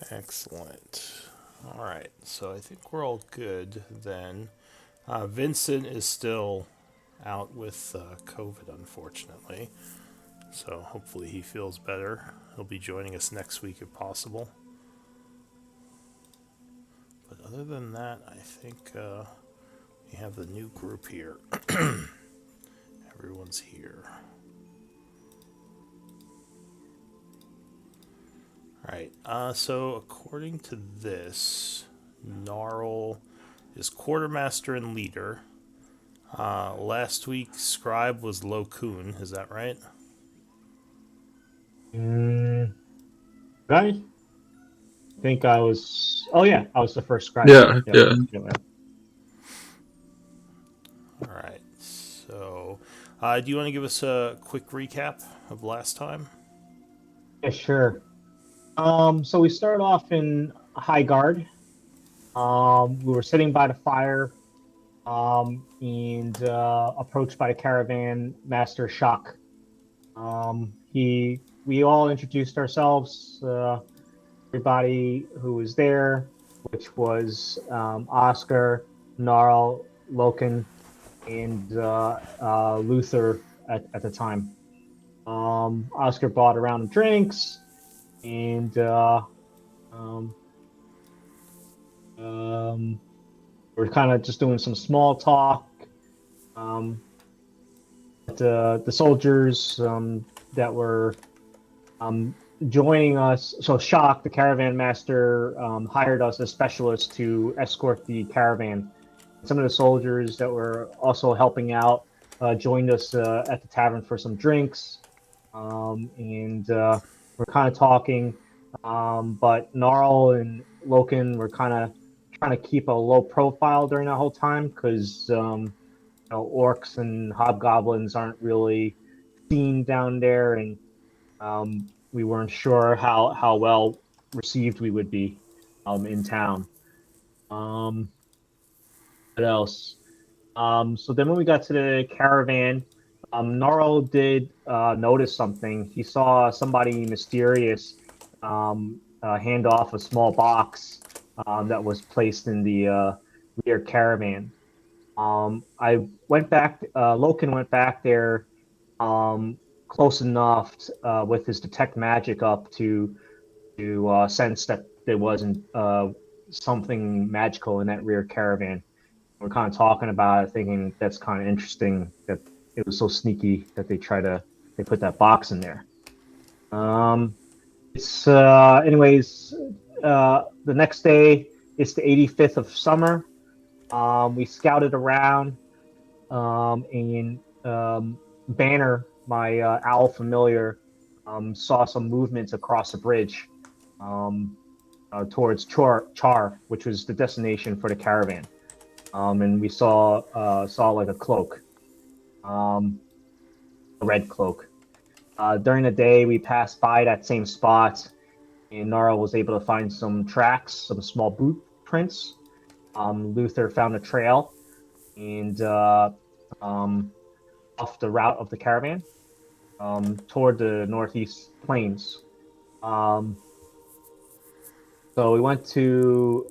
Excellent. All right, so I think we're all good then. Vincent is still out with COVID, unfortunately. So hopefully he feels better. He'll be joining us next week if possible. But other than that, I think we have the new group here. Everyone's here. All right. So according to this, Gnarl is quartermaster and leader. Last week, scribe was Lo Kun. Is that right? Mm, I think I was. Oh yeah, I was the first scribe. Yeah, Yep. yeah. Yep. All right. So, do you want to give us a quick recap of last time? Yeah, sure. So we started off in high guard. We were sitting by the fire, and approached by the caravan master Shock. We all introduced ourselves. Everybody who was there, which was Oscar, Gnarl, Loken, and Luther at the time. Oscar bought around drinks, and um, um, we're kind of just doing some small talk. Um, the soldiers that were um, joining us, so Shock, the caravan master, hired us as specialists to escort the caravan. Some of the soldiers that were also helping out joined us at the tavern for some drinks, and we're kind of talking. But Gnarl and Loken were kind of trying to keep a low profile during that whole time because orcs and hobgoblins aren't really seen down there, and we weren't sure how well received we would be in town. Um, what else? So then when we got to the caravan, Gnarl did notice something. He saw somebody mysterious hand off a small box that was placed in the rear caravan. I went back, Loken went back there close enough with his detect magic up to sense that there wasn't something magical in that rear caravan. We're kind of talking about it, thinking that's kind of interesting that it was so sneaky that they put that box in there. Um, it's anyways the next day. It's the 85th of summer. We scouted around, and Banner, my owl familiar, saw some movements across the bridge um, towards Char, which was the destination for the caravan. And we saw like a cloak, um, a red cloak. During the day, we passed by that same spot, and Nara was able to find some tracks, some small boot prints. Luther found a trail, and um, off the route of the caravan toward the northeast plains. Um, so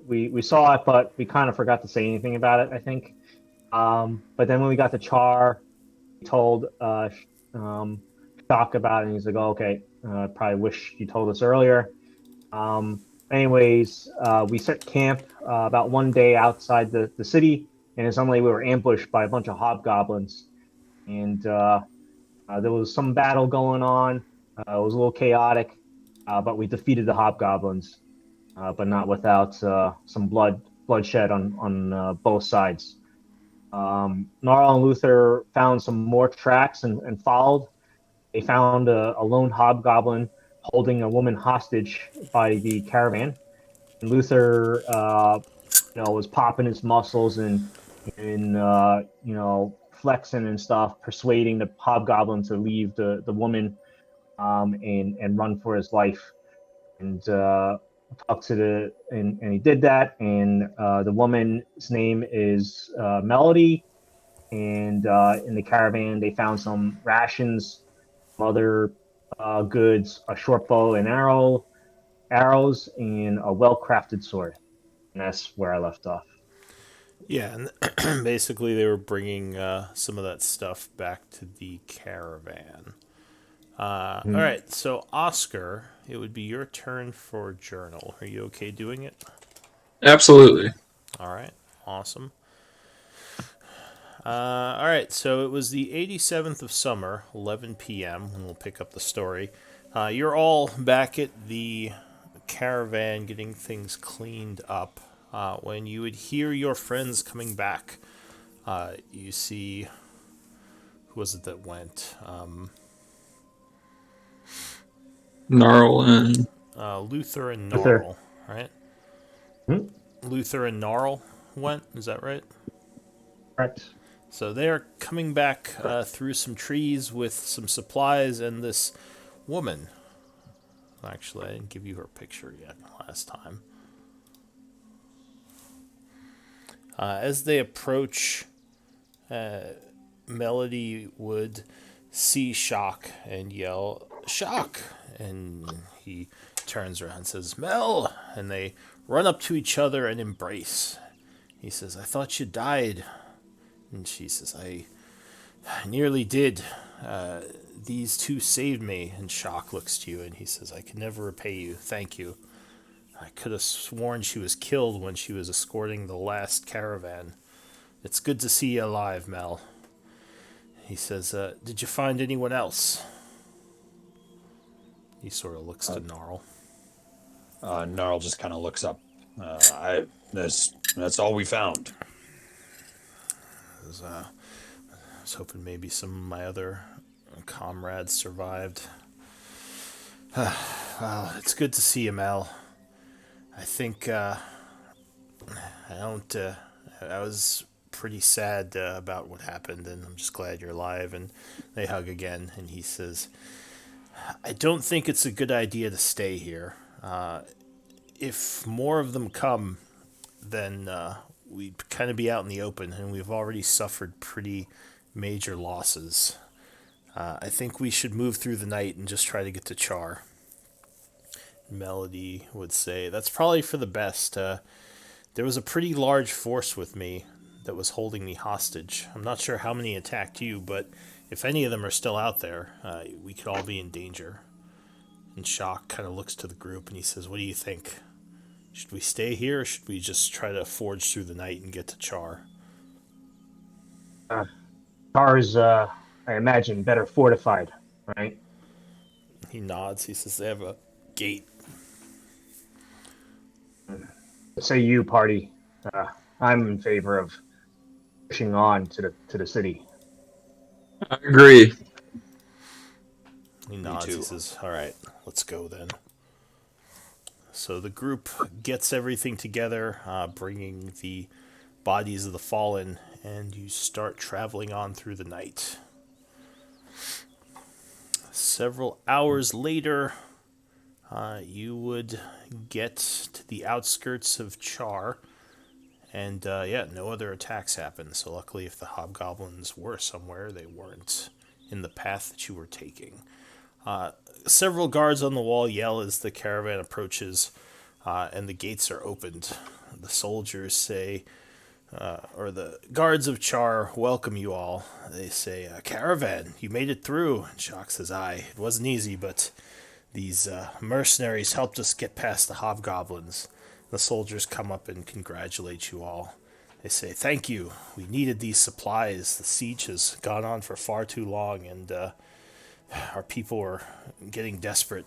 we saw it, but we kind of forgot to say anything about it, I think. But then when we got to Char, we told um, Shock about it, and he's like, "Oh, okay, probably wish you told us earlier." Anyways, we set camp about one day outside the city, and suddenly we were ambushed by a bunch of hobgoblins, and there was some battle going on. It was a little chaotic, but we defeated the hobgoblins, but not without some bloodshed on both sides. Gnarl and Luther found some more tracks and followed. They found a lone hobgoblin holding a woman hostage by the caravan. And Luther, was popping his muscles and flexing and stuff, persuading the hobgoblin to leave the woman and run for his life. And talked to and he did that. And the woman's name is Melody, and in the caravan they found some rations, some other goods, a short bow and arrow, arrows and a well-crafted sword. And that's where I left off. Yeah, and basically they were bringing some of that stuff back to the caravan. All Mhm. right, so Oscar, it would be your turn for journal. Are you okay doing it? Absolutely. All right, awesome. All right, so it was the 87th of summer, 11 p.m., and we'll pick up the story. You're all back at the caravan getting things cleaned up when you would hear your friends coming back. You see, who was it that went? Gnarl and Luther and Luther. Gnarl, right? Hmm? Luther and Gnarl went, is that right? Correct. So they're coming back through some trees with some supplies and this woman. Actually, I didn't give you her picture yet last time. As they approach, Melody would see Shock and yell, "Shock!" And he turns around and says, "Mel!" And they run up to each other and embrace. He says, "I thought you died." And she says, I nearly did. These two saved me. And Shock looks to you and he says, I can never repay you. Thank you. I could have sworn she was killed when she was escorting the last caravan. It's good to see you alive, Mel. He says, did you find anyone else? He sort of looks to Gnarl. Gnarl just kind of looks up. That's all we found. I was hoping maybe some of my other comrades survived. Well, it's good to see you, Mel. I think I don't. I was pretty sad about what happened, and I'm just glad you're alive. And they hug again, and he says, "I don't think it's a good idea to stay here. If more of them come, then we'd kind of be out in the open, and we've already suffered pretty major losses. I think we should move through the night and just try to get to Char." Melody would say, "That's probably for the best. There was a pretty large force with me that was holding me hostage. I'm not sure how many attacked you, but if any of them are still out there, we could all be in danger." And Shock kind of looks to the group and he says, "What do you think? Should we stay here or should we just try to forge through the night and get to Char?" Cars, I imagine, better fortified, right? He nods. He says, "They have a gate." What say you, party? I'm in favor of pushing on to the city. I agree. He nods. He too. says, "All right, let's go then." So the group gets everything together, bringing the bodies of the fallen, and you start traveling on through the night. Several hours later, you would get to the outskirts of Char, and yeah, no other attacks happened. So luckily, if the hobgoblins were somewhere, they weren't in the path that you were taking. Several guards on the wall yell as the caravan approaches, and the gates are opened. The soldiers say, or the guards of Char welcome you all. They say, "Caravan, you made it through." And Shock says, "Aye, it wasn't easy, but these mercenaries helped us get past the hobgoblins." The soldiers come up and congratulate you all. They say, "Thank you. We needed these supplies. The siege has gone on for far too long, and our people are getting desperate.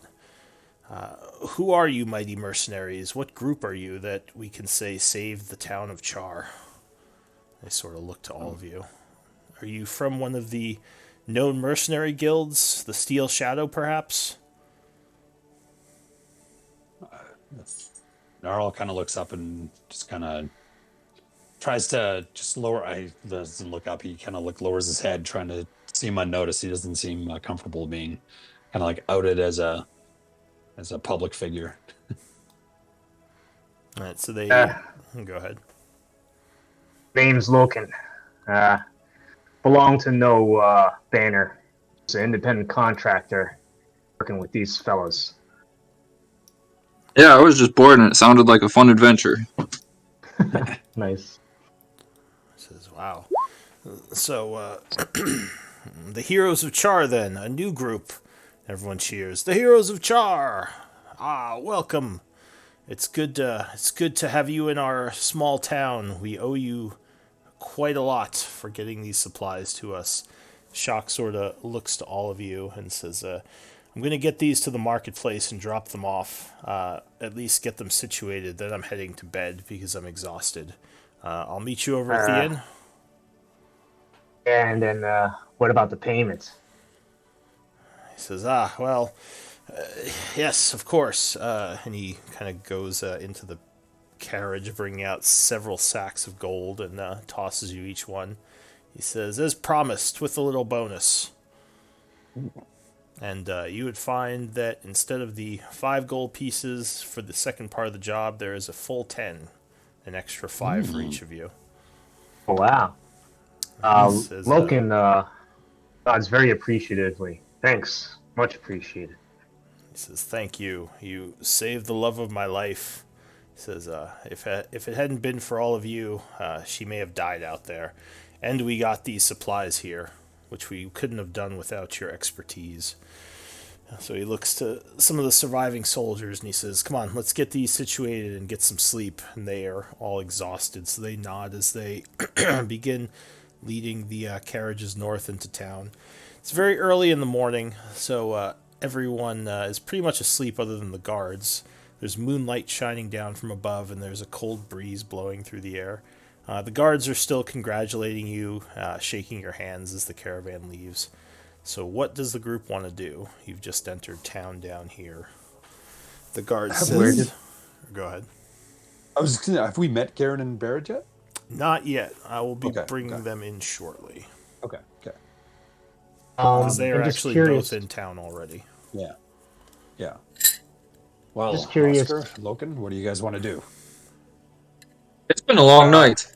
Who are you, mighty mercenaries? What group are you that we can say saved the town of Char?" They sort of look to all of you. "Are you from one of the known mercenary guilds? The Steel Shadow, perhaps?" Gnarl kind of looks up and just kind of tries to just lower. I doesn't look up. He kind of lowers his head, trying to seem unnoticed. He doesn't seem comfortable being kind of like outed as a public figure. All right, so they Uh, go ahead. Name's Loken. Uh, belong to no banner. It's an independent contractor working with these fellows. Yeah, I was just bored and it sounded like a fun adventure. Nice. Says, wow. So, the Heroes of Char, then, a new group. Everyone cheers. The Heroes of Char! Ah, welcome. It's good to have you in our small town. We owe you quite a lot for getting these supplies to us. Shock sort of looks to all of you and says, I'm going to get these to the marketplace and drop them off. At least get them situated. Then I'm heading to bed because I'm exhausted. I'll meet you over at the inn. And then, what about the payment? He says, well, yes, of course. And he kind of goes into the carriage, bringing out several sacks of gold and tosses you each one. He says, as promised, with a little bonus. And you would find that instead of the 5 gold pieces for the second part of the job, there is a full 10, an extra 5 for each of you. Oh, wow. Says, Loken nods very appreciatively. Thanks. Much appreciated. He says, thank you. You saved the love of my life. He says, if it hadn't been for all of you, she may have died out there. And we got these supplies here, which we couldn't have done without your expertise. So he looks to some of the surviving soldiers and he says, come on, let's get these situated and get some sleep. And they are all exhausted, so they nod as they begin leading the carriages north into town. It's very early in the morning, so everyone is pretty much asleep other than the guards. There's moonlight shining down from above, and there's a cold breeze blowing through the air. The guards are still congratulating you, shaking your hands as the caravan leaves. So what does the group want to do? You've just entered town down here. The guard says... Go ahead. Have we met Gaian and Barrett yet? Not yet. I will be bringing them in shortly. Okay. Because they are I'm just actually curious. both in town already. Yeah. Well, Just curious. Oscar, Loken, what do you guys want to do? It's been a long night.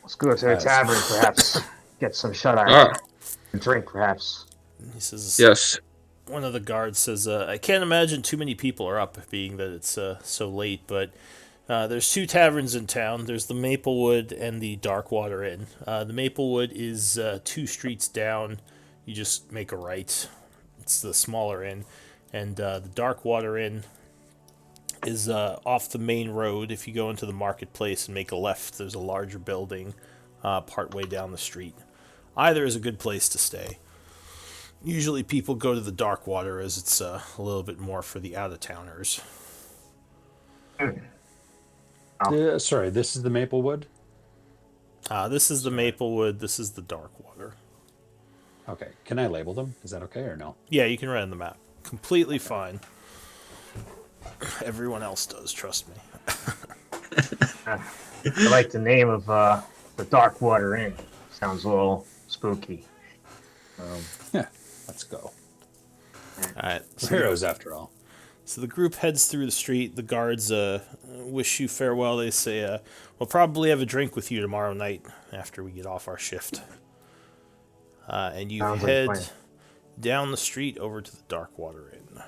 Let's go to the tavern, perhaps. Get some shut-eye. Ah, Drink, perhaps. He says, yes. one of the guards says, I can't imagine too many people are up, being that it's so late, but there's 2 taverns in town. There's the Maplewood and the Darkwater Inn. The Maplewood is 2 streets down. You just make a right. It's the smaller inn. And the Darkwater Inn is off the main road. If you go into the marketplace and make a left, there's a larger building partway down the street. Either is a good place to stay. Usually people go to the Darkwater as it's a little bit more for the out-of-towners. Sorry, this is the Maplewood? This is the Maplewood, this is the Darkwater. Okay. Can I label them? Is that okay or no? Yeah, you can write on the map. Completely fine. Everyone else does, trust me. I like the name of the Darkwater Inn. Sounds a little spooky. Yeah. Let's go. Alright, We're heroes after all. so the group heads through the street. The guards wish you farewell. They say, we'll probably have a drink with you tomorrow night after we get off our shift. And you Sounds like head fun. down the street over to the Darkwater Inn.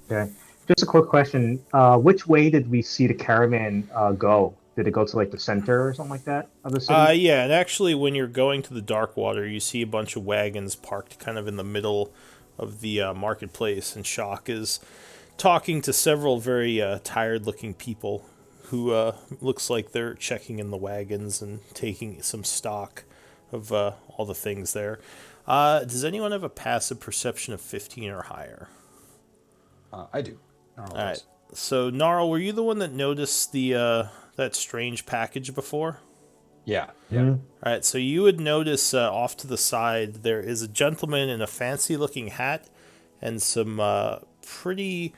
Okay. Just a quick question. Which way did we see the caravan go? Did it go to like the center or something like that of the city? Yeah, and actually when you're going to the Darkwater, you see a bunch of wagons parked kind of in the middle of the marketplace, and Shock is talking to several very tired-looking people who looks like they're checking in the wagons and taking some stock of all the things there. Does anyone have a passive perception of 15 or higher? I do. All right. So, Gnarl, were you the one that noticed the that strange package before? Yeah. Mhm. All right, so you would notice off to the side there is a gentleman in a fancy-looking hat and some pretty,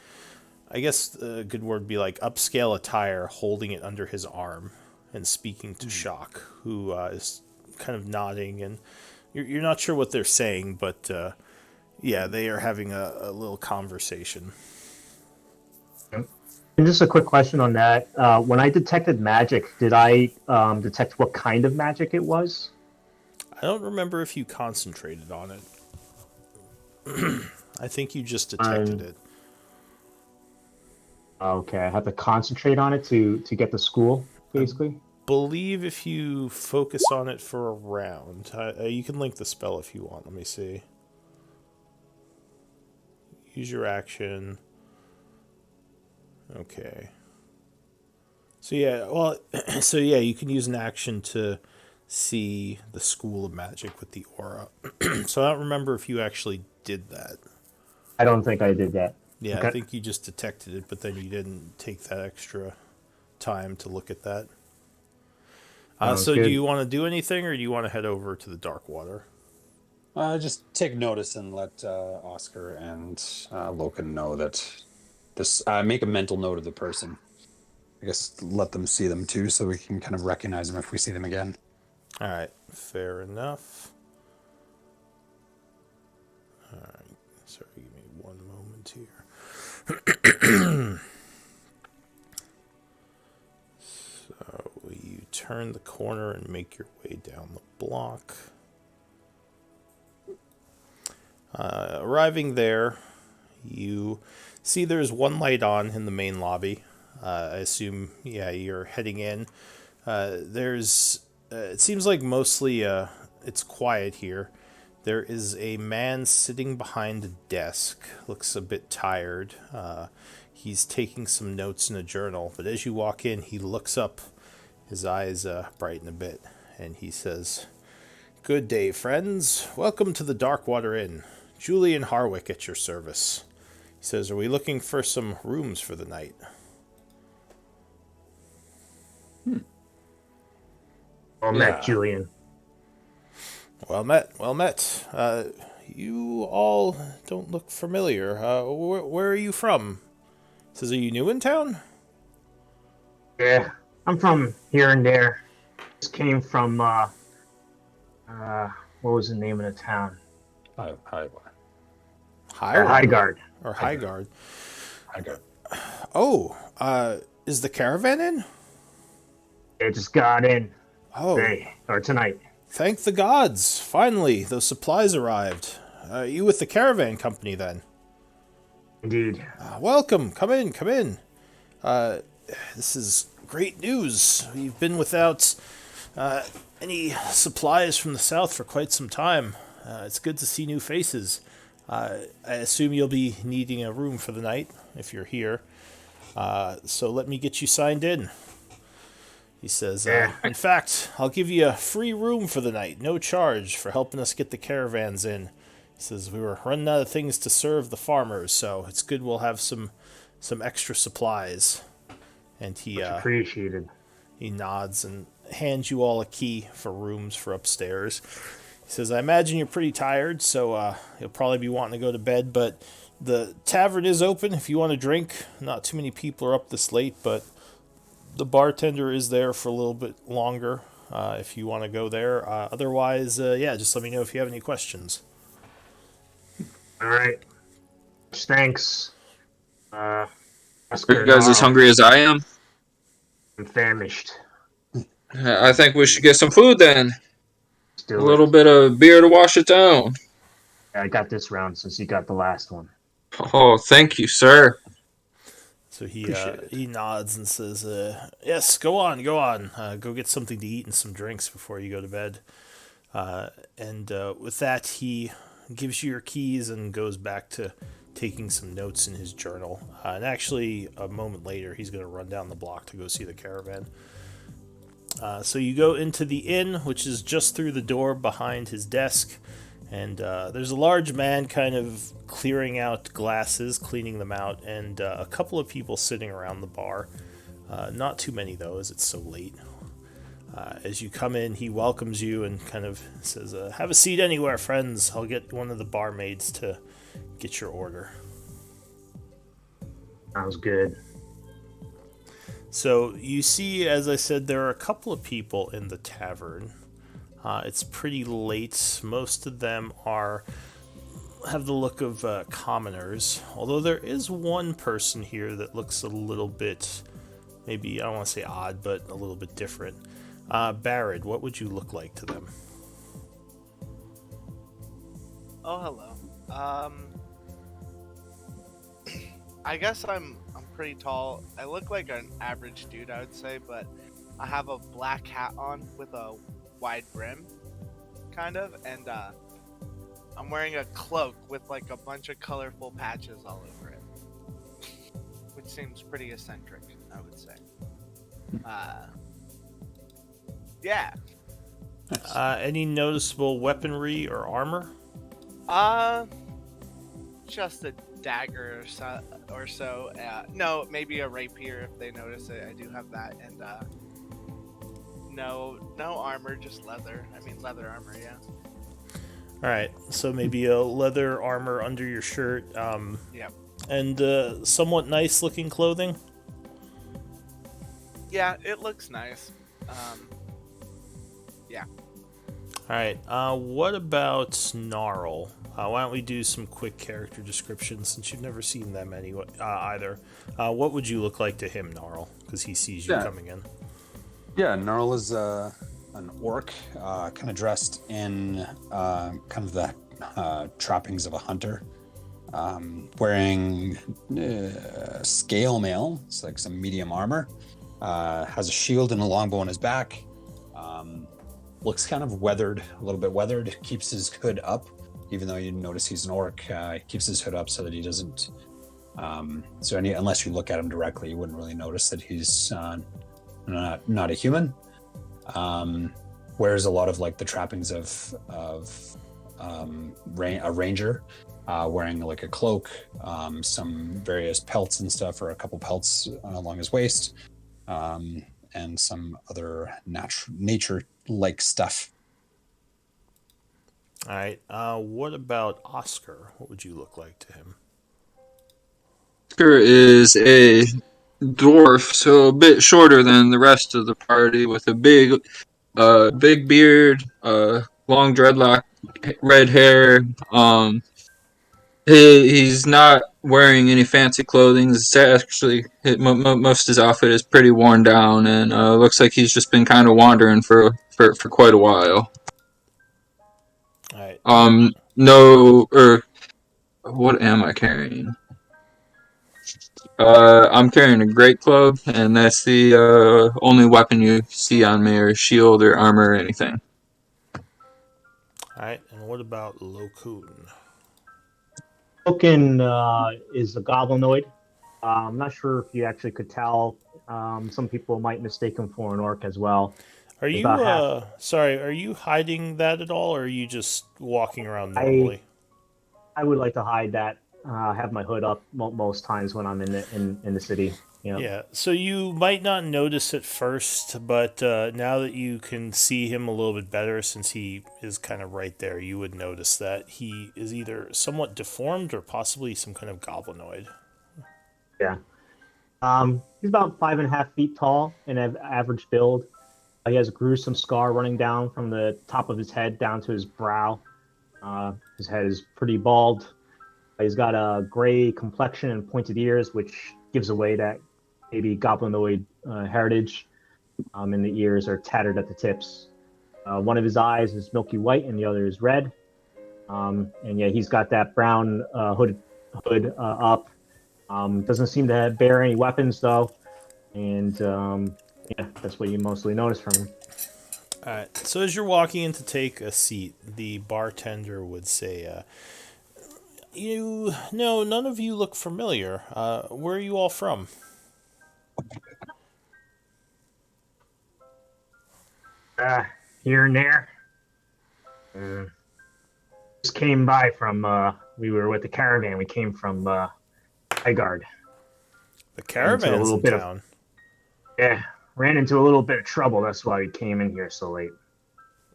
I guess a good word would be like upscale attire, holding it under his arm and speaking to Shock, who is kind of nodding, and you're not sure what they're saying, but yeah, they are having a little conversation. And just a quick question on that. When I detected magic, did I detect what kind of magic it was? I don't remember if you concentrated on it. I think you just detected it. Okay, I have to concentrate on it to get to school, basically. Believe if you focus on it for a round, you can link the spell if you want. Let me see. Use your action. Okay. So yeah, well, so yeah, you can use an action to see the School of Magic with the aura. So I don't remember if you actually did that. I don't think I did that. Yeah, I Okay. think you just detected it, but then you didn't take that extra time to look at that. Sounds So do good. you want to do anything, or do you want to head over to the Dark Water? Just take notice and let Oscar and Loken know that this. Make a mental note of the person. I guess let them see them too, so we can kind of recognize them if we see them again. All right, fair enough. All right, sorry, give me one moment here. So you turn the corner and make your way down the block. Arriving there, you see there's one light on in the main lobby. I assume, yeah, you're heading in. It seems like mostly it's quiet here. There is a man sitting behind a desk, looks a bit tired. He's taking some notes in a journal, but as you walk in, he looks up, his eyes brighten a bit, and he says, "Good day, friends. Welcome to the Darkwater Inn. Julian Harwick at your service." He says, "Are we looking for some rooms for the night?" Well met, Yeah. Julian. Well met, well met. You all don't look familiar. Where are you from? He says, "Are you new in town?" Yeah, I'm from here and there. Just came from what was the name of the town? Hi. Highwater Highgard. or Highgard. Highgard. I go. Oh, is the caravan in? It just got in Oh, today or tonight. thank the gods! Finally, those supplies arrived. You with the caravan company then? Indeed. Welcome. Come in. Come in. This is great news. We've been without any supplies from the south for quite some time. It's good to see new faces. I assume you'll be needing a room for the night if you're here. So let me get you signed in. He says, Yeah. in fact, I'll give you a free room for the night, no charge, for helping us get the caravans in. He says, we were running out of things to serve the farmers, so it's good we'll have some extra supplies. And he Much appreciated. he nods and hands you all a key for rooms for upstairs. He says, I imagine you're pretty tired, so you'll probably be wanting to go to bed, but the tavern is open if you want to drink. Not too many people are up this late, but the bartender is there for a little bit longer if you want to go there. Otherwise, yeah, just let me know if you have any questions. All right. Thanks. Are Oscar you and guys as Arl. hungry as I am? I'm famished. I think we should get some food then. Let's A do it. little bit of beer to wash it down. I got this round since you got the last one. Oh, thank you, sir. So Appreciate it. he nods and says, yes, go on, go on. Go get something to eat and some drinks before you go to bed. And with that, he gives you your keys and goes back to taking some notes in his journal. And actually, a moment later, he's going to run down the block to go see the caravan. So you go into the inn, which is just through the door behind his desk. And there's a large man kind of clearing out glasses, cleaning them out, and a couple of people sitting around the bar. Not too many, though, as it's so late. As you come in, he welcomes you and kind of says, have a seat anywhere, friends. I'll get one of the barmaids to get your order. Sounds good. So you see, as I said, there are a couple of people in the tavern. It's pretty late. Most of them have the look of commoners, although there is one person here that looks a little bit, maybe, I don't want to say odd, but a little bit different. Barrett, what would you look like to them? Oh, hello. I guess I'm pretty tall. I look like an average dude, I would say, but I have a black hat on with a wide brim, kind of, and I'm wearing a cloak with like a bunch of colorful patches all over it, which seems pretty eccentric, I would say. Yeah. Any noticeable weaponry or armor? Just a dagger or so. No, maybe a rapier if they notice it. I do have that, and no armor, just leather. I mean leather armor, yeah. All right, so maybe a leather armor under your shirt. Yep. And somewhat nice looking clothing. Yeah, it looks nice. Yeah. All right. What about Snarl? Why don't we do some quick character descriptions since you've never seen them either? What would you look like to him, Gnarl? Because he sees you coming in. Yeah, Gnarl is an orc, kind of dressed in kind of the trappings of a hunter, wearing scale mail. It's like some medium armor. Has a shield and a longbow on his back. Looks kind of weathered, a little bit weathered. Keeps his hood up, even though you notice he's an orc. Keeps his hood up so that he doesn't. Unless you look at him directly, you wouldn't really notice that he's not a human. Wears a lot of like the trappings of a ranger, wearing like a cloak, some various pelts and stuff, or a couple pelts along his waist, and some other nature-like stuff. All right. What about Oscar? What would you look like to him? Oscar is a dwarf, so a bit shorter than the rest of the party, with a big beard, long dreadlock, red hair. He's not wearing any fancy clothing. It's actually most of his outfit is pretty worn down, and looks like he's just been kind of wandering for quite a while. All right. What am I carrying? I'm carrying a great club, and that's the only weapon you see on me, or shield or armor or anything. All right. And what about Lokun? Token is a goblinoid. I'm not sure if you actually could tell. Some people might mistake him for an orc as well. Are you are you hiding that at all, or are you just walking around normally? I would like to hide that. Have my hood up most times when I'm in the city. Yeah, so you might not notice at first, but now that you can see him a little bit better, since he is kind of right there, you would notice that he is either somewhat deformed or possibly some kind of goblinoid. Yeah. He's about 5.5 feet tall and have average build. He has a gruesome scar running down from the top of his head down to his brow. His head is pretty bald. He's got a gray complexion and pointed ears, which gives away that maybe goblinoid heritage. And the ears are tattered at the tips. One of his eyes is milky white and the other is red. And yeah, he's got that brown hood up. Doesn't seem to bear any weapons though. And yeah, that's what you mostly notice from him. All right. So as you're walking in to take a seat, the bartender would say, none of you look familiar. Where are you all from? Here and there. Just came by from, we were with the caravan. We came from Highgard. The caravan's in town. Yeah, ran into a little bit of trouble. That's why we came in here so late.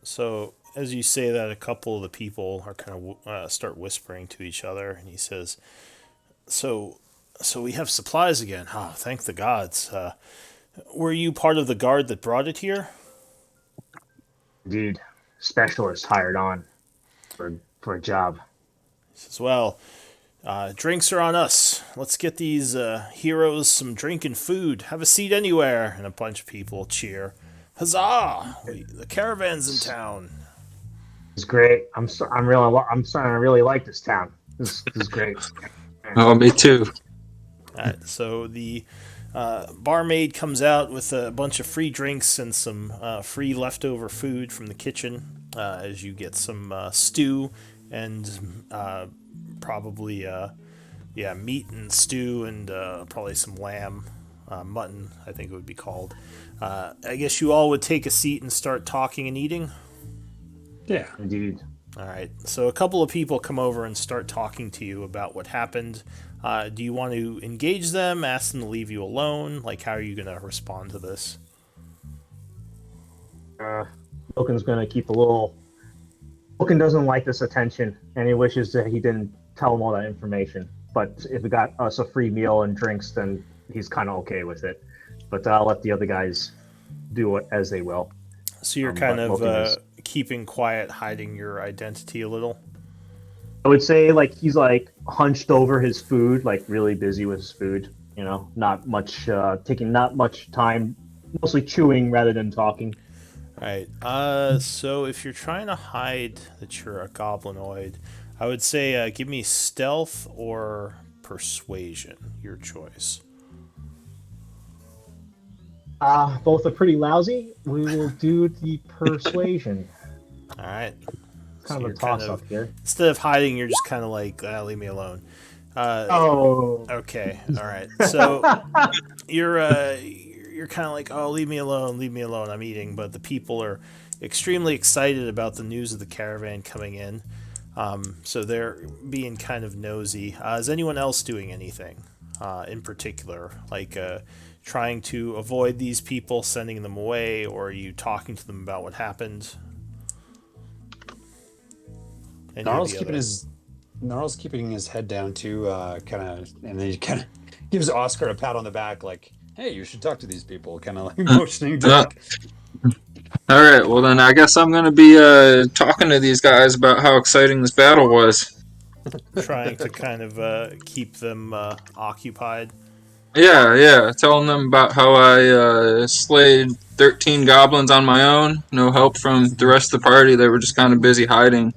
So as you say that, a couple of the people are kind of start whispering to each other, and he says, "So we have supplies again. Oh, thank the gods. Were you part of the guard that brought it here?" Indeed, specialist hired on for a job. He says, "Well, drinks are on us. Let's get these heroes some drink and food. Have a seat anywhere." And a bunch of people cheer. Huzzah! The caravan's in town. It's great. I'm starting to really like this town. This is great. Oh, me too. Alright, so the barmaid comes out with a bunch of free drinks and some free leftover food from the kitchen as you get some stew and probably meat and stew and probably some lamb, mutton, I think it would be called. I guess you all would take a seat and start talking and eating. Yeah. Indeed. All right. So a couple of people come over and start talking to you about what happened. Do you want to engage them, ask them to leave you alone? Like, how are you going to respond to this? Loken's gonna keep a little. Loken doesn't like this attention, and he wishes that he didn't tell him all that information. But if it got us a free meal and drinks, then he's kind of okay with it. But I'll let the other guys do it as they will. So you're kind of keeping quiet, hiding your identity a little? I would say like he's like hunched over his food, like really busy with his food. You know, not much taking not much time, mostly chewing rather than talking. All right. So if you're trying to hide that you're a goblinoid, I would say give me stealth or persuasion, your choice. Both are pretty lousy. We will do the persuasion. All right. Kind of a toss up here. Instead of hiding, you're just kind of like, leave me alone. Okay. All right. So you're kind of like, oh, leave me alone. I'm eating. But the people are extremely excited about the news of the caravan coming in. So they're being kind of nosy. Is anyone else doing anything in particular? Like trying to avoid these people, sending them away, or are you talking to them about what happened? Gnarl's keeping his head down too, kind of, and then he kind of gives Oscar a pat on the back, like, "Hey, you should talk to these people," kind of like motioning to. All right, well then I guess I'm gonna be talking to these guys about how exciting this battle was. Trying to kind of keep them occupied. Yeah, telling them about how I slayed 13 goblins on my own, no help from the rest of the party. They were just kind of busy hiding.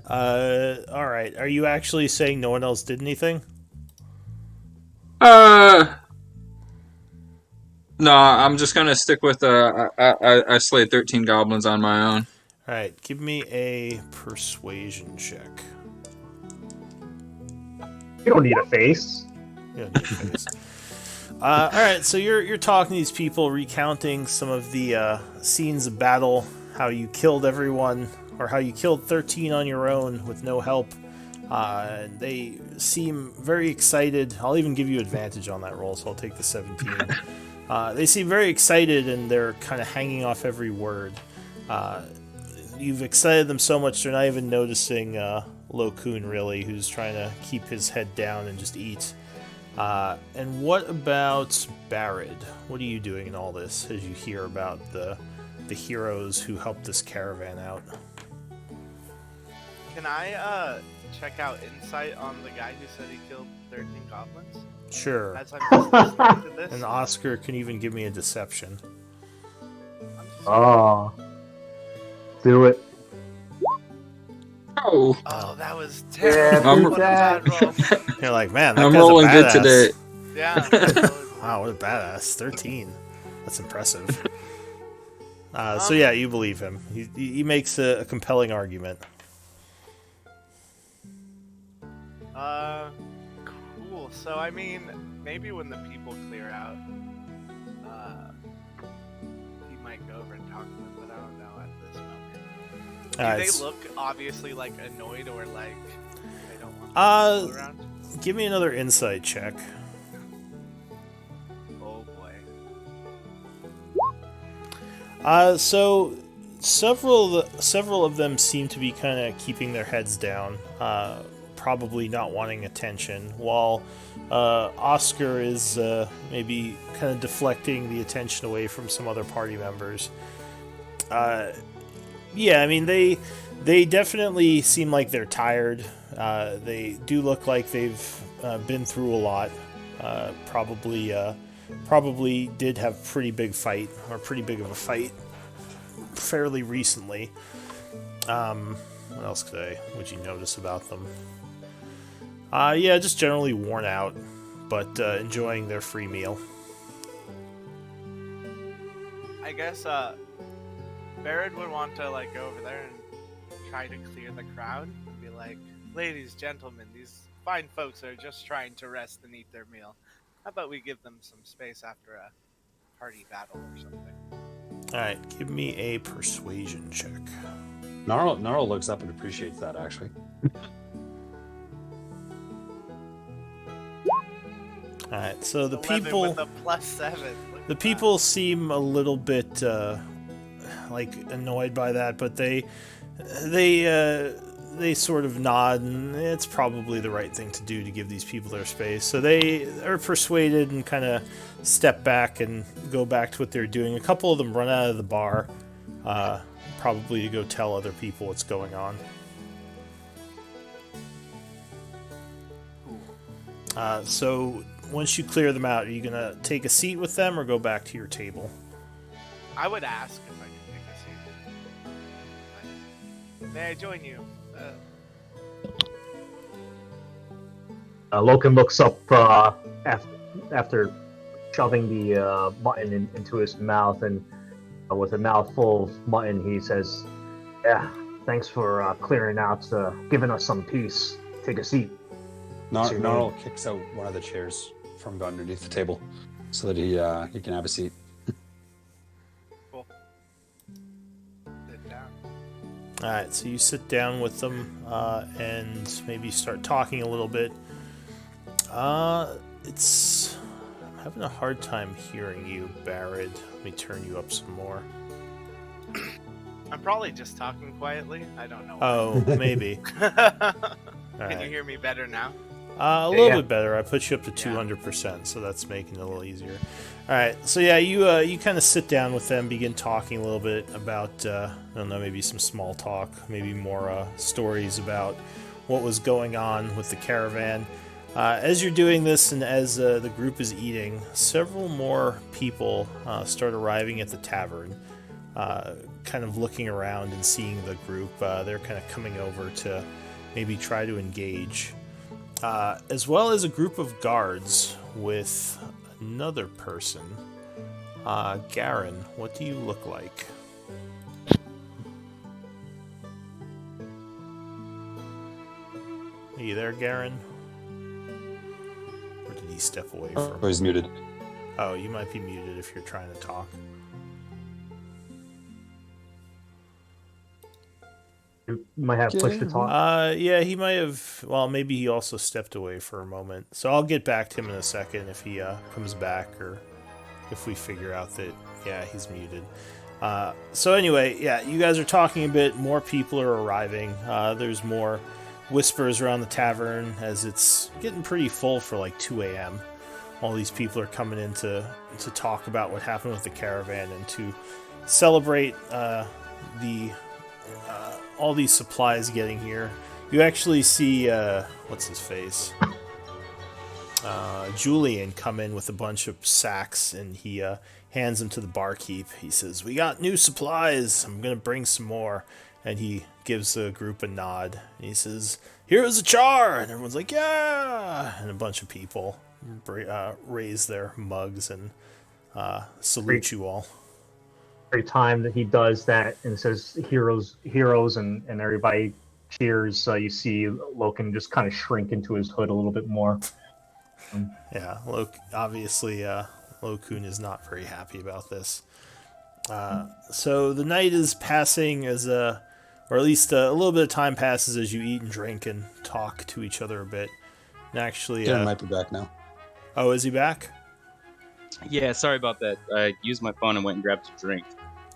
All right. Are you actually saying no one else did anything? No, I'm just gonna stick with I slayed 13 goblins on my own. All right. Give me a persuasion check. You don't need a face. You don't need a face. All right. So you're talking to these people, recounting some of the scenes of battle, how you killed everyone, or how you killed 13 on your own with no help. They seem very excited. I'll even give you advantage on that roll, so I'll take the 17. They seem very excited, and they're kind of hanging off every word. You've excited them so much, they're not even noticing Lokun, really, who's trying to keep his head down and just eat. And what about Barad? What are you doing in all this as you hear about the heroes who helped this caravan out? Can I check out insight on the guy who said he killed 13 goblins? Sure. As I'm just listening to this. And Oscar can even give me a deception. Oh. Do it. Oh, that was terrible. What a bad roll. You're like, man, that I'm guy's rolling a good badass. today. Yeah. Wow, what a badass. 13. That's impressive. So yeah, you believe him. He makes a compelling argument. Cool. So, I mean, maybe when the people clear out, he might go over and talk to them, but I don't know at this moment. Do they look obviously like annoyed or like they don't want to go around? Give me another insight check. Oh boy. So several of them seem to be kind of keeping their heads down, probably not wanting attention, while Oscar is maybe kind of deflecting the attention away from some other party members. Yeah, I mean, they definitely seem like they're tired. They do look like they've been through a lot. Probably did have pretty big of a fight fairly recently. What else would you notice about them? Yeah, just generally worn out. but enjoying their free meal. I guess Barrett would want to like go over there and try to clear the crowd and be like, "Ladies, gentlemen, these fine folks are just trying to rest and eat their meal. How about we give them some space after a party battle or something?" All right, give me a persuasion check. Gnarl looks up and appreciates that, actually. All right, so the 11 people, with a +7. Look the at people seem a little bit like annoyed by that, but they sort of nod, and it's probably the right thing to do to give these people their space. So they are persuaded and kind of step back and go back to what they're doing. A couple of them run out of the bar, probably to go tell other people what's going on. So once you clear them out, are you going to take a seat with them or go back to your table? I would ask if I could take a seat. May I join you? Loken looks up after shoving the mutton into his mouth, and with a mouthful of mutton, he says, "Yeah, thanks for clearing out, giving us some peace. Take a seat." Gnarl kicks out one of the chairs from underneath the table so that he can have a seat. Cool. Sit down. All right, so you sit down with them and maybe start talking a little bit. I'm having a hard time hearing you, Barrett. Let me turn you up some more. I'm probably just talking quietly. I don't know. Oh, maybe. All Can you right. hear me better now? A little Yeah. bit better. I put you up to 200%, so that's making it a little easier. All right, so yeah, you kind of sit down with them, begin talking a little bit about, I don't know, maybe some small talk, maybe more stories about what was going on with the caravan. As you're doing this and as the group is eating, several more people start arriving at the tavern, kind of looking around and seeing the group. They're kind of coming over to maybe try to engage. As well as a group of guards with another person. Gaian, what do you look like? Are you there, Gaian? Or did he step away from? Oh, he's muted. Oh, you might be muted if you're trying to talk. You might have push to talk. Yeah, he might have. Well, maybe he also stepped away for a moment. So I'll get back to him in a second if he comes back, or if we figure out that he's muted. So anyway, you guys are talking a bit. More people are arriving. There's more whispers around the tavern as it's getting pretty full for like 2 a.m. All these people are coming in to talk about what happened with the caravan and to celebrate all these supplies getting here. You actually see what's his face, Julian, come in with a bunch of sacks, and he hands them to the barkeep. He says, "We got new supplies. I'm gonna bring some more." And he gives the group a nod. And he says, "Here's a jar!" And everyone's like, "Yeah!" And a bunch of people raise their mugs and salute you all. Every time that he does that and says heroes, and everybody cheers, you see Loken just kind of shrink into his hood a little bit more. Yeah, obviously, Lokun is not very happy about this. So the night is passing or at least a little bit of time passes as you eat and drink and talk to each other a bit. And actually, Darren might be back now. Oh, is he back? Yeah, sorry about that. I used my phone and went and grabbed a drink.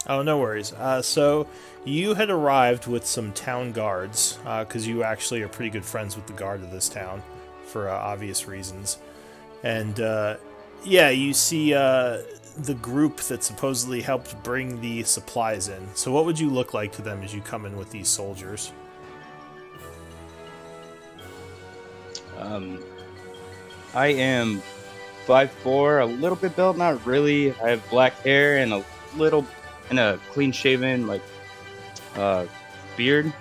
Oh, no worries. So you had arrived with some town guards, because you actually are pretty good friends with the guard of this town, for obvious reasons. And you see the group that supposedly helped bring the supplies in. So what would you look like to them as you come in with these soldiers? I am 5'4", a little bit built, not really. I have black hair and a clean-shaven beard.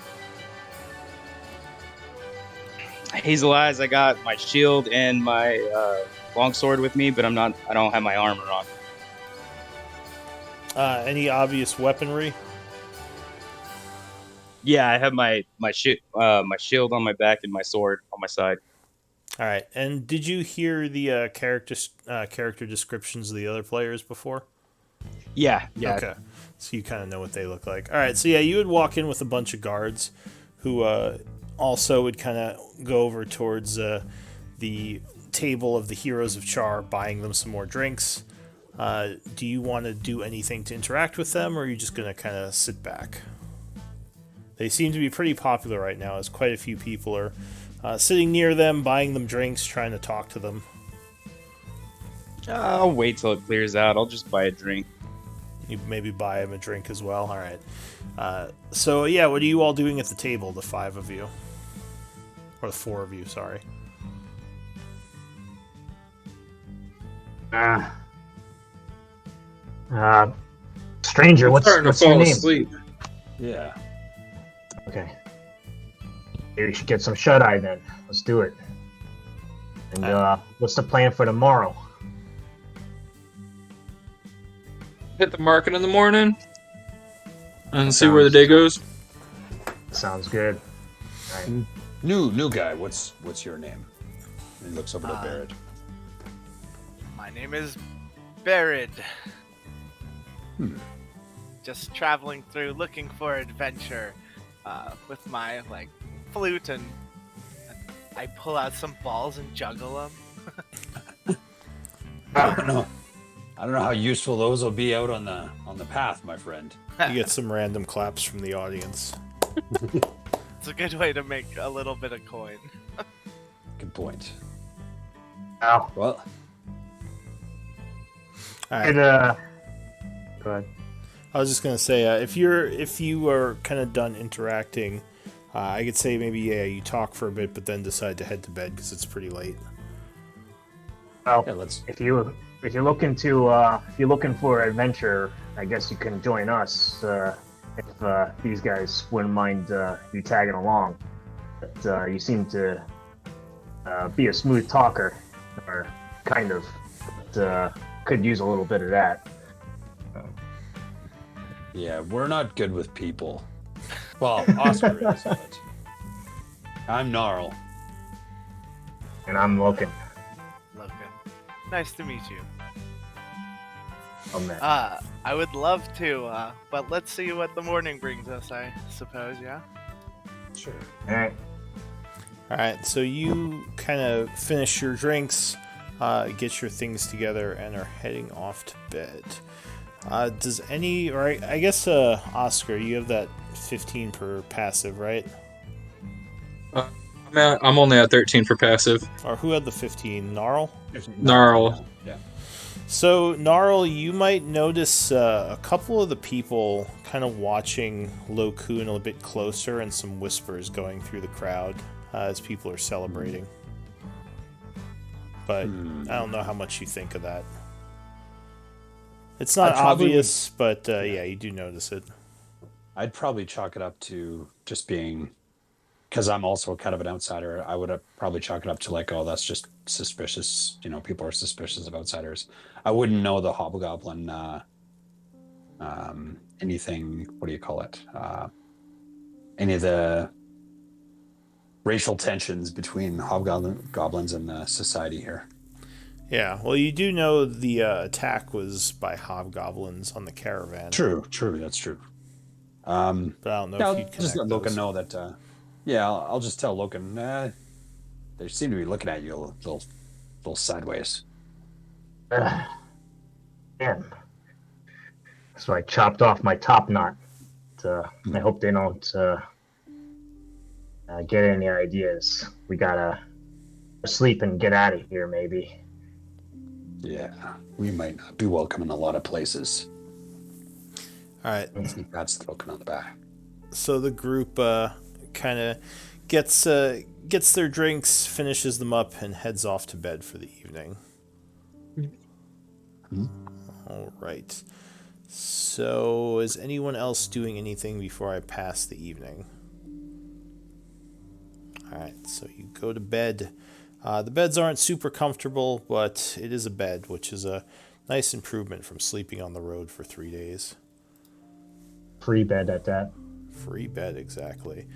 Hazel eyes. I got my shield and my longsword with me, but I don't have my armor on. Any obvious weaponry? Yeah, I have my shield on my back and my sword on my side. All right. And did you hear the character descriptions of the other players before? Yeah. Okay. So you kind of know what they look like. All right. So yeah, you would walk in with a bunch of guards who also would kind of go over towards the table of the heroes of Char, buying them some more drinks. Do you want to do anything to interact with them, or are you just going to kind of sit back? They seem to be pretty popular right now, as quite a few people are sitting near them, buying them drinks, trying to talk to them. I'll wait till it clears out. I'll just buy a drink. You maybe buy him a drink as well. All right. So yeah, what are you all doing at the table? The 5 of you, or the 4 of you? Sorry. Stranger, I'm what's starting to your fall name? asleep. Yeah. Okay. Maybe we should get some shut eye then. Let's do it. And what's the plan for tomorrow? Hit the market in the morning and see where the day goes. Sounds good. All right. New guy. What's your name? And he looks over to Barrett. My name is Barid. Just traveling through, looking for adventure, with my flute, and I pull out some balls and juggle them. I don't know how useful those will be out on the path, my friend. You get some random claps from the audience. It's a good way to make a little bit of coin. Good point. Ow. Well, All right. Go ahead. I was just gonna say, if you are kind of done interacting, I could say maybe you talk for a bit, but then decide to head to bed because it's pretty late. Well, yeah, let's. if you're looking for adventure, I guess you can join us. If these guys wouldn't mind you tagging along, but you seem to be a smooth talker, or kind of. But, could use a little bit of that. Yeah, we're not good with people. Well, Oscar is, but I'm Gnarl. And I'm looking. Logan, nice to meet you. Oh man. I would love to, but let's see what the morning brings us, I suppose, yeah? Sure. All right. All right. So you kind of finish your drinks, get your things together, and are heading off to bed. Does any, or I guess, Oscar, you have that 15 per passive, right? I'm only at 13 for passive. Or who had the 15? Gnarl? Gnarl. Yeah. So, Gnarl, you might notice a couple of the people kind of watching Lo Kun a bit closer, and some whispers going through the crowd as people are celebrating. But I don't know how much you think of that. It's not obvious, but yeah, you do notice it. I'd probably chalk it up to just being, because I'm also kind of an outsider. I would probably chalk it up to oh, that's just suspicious. People are suspicious of outsiders. I wouldn't know the hobgoblin, anything. What do you call it? Any of the racial tensions between hobgoblins and the society here. Yeah, well, you do know the attack was by hobgoblins on the caravan. True, that's true. But I don't know if you'd just let Logan know that. I'll just tell Logan. They seem to be looking at you a little sideways. Man. So I chopped off my top knot. I hope they don't get any ideas. We gotta sleep and get out of here, maybe. Yeah, we might not be welcome in a lot of places. All right. That's Logan on the back. So the group kind of gets their drinks, finishes them up, and heads off to bed for the evening. All right. So is anyone else doing anything before I pass the evening? All right. So you go to bed. The beds aren't super comfortable, but it is a bed, which is a nice improvement from sleeping on the road for 3 days. Free bed at that. Free bed, exactly.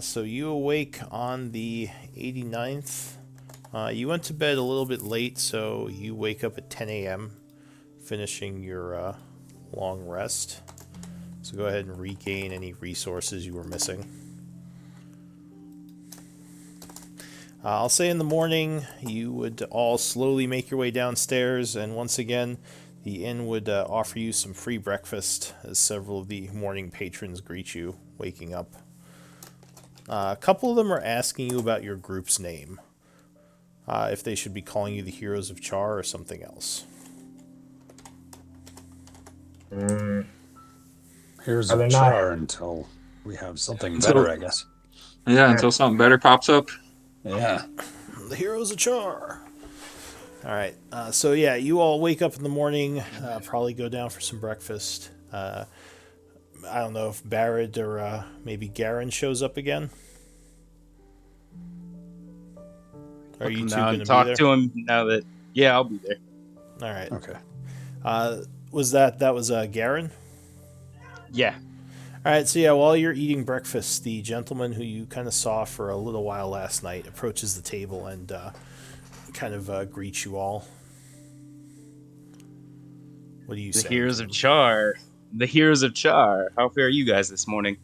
So you awake on the 89th. You went to bed a little bit late, so you wake up at 10 a.m., finishing your long rest. So go ahead and regain any resources you were missing. I'll say in the morning you would all slowly make your way downstairs, and once again, the inn would offer you some free breakfast as several of the morning patrons greet you waking up. A couple of them are asking you about your group's name, if they should be calling you the Heroes of Char or something else. Here's Are a they not- char until we have something better, I guess. Yeah, until something better pops up. Yeah. The Heroes of Char. All right. So yeah, you all wake up in the morning, probably go down for some breakfast. I don't know if Barrett or maybe Gaian shows up again. Are I'll you come two down going and to be talk there? to him now that. Yeah, I'll be there. All right. Okay. Was that was Gaian? Yeah. All right. So yeah, while you're eating breakfast, the gentleman who you kind of saw for a little while last night approaches the table and kind of greets you all. What do you The say? Heroes of Char. The Heroes of Char. How fare you guys this morning?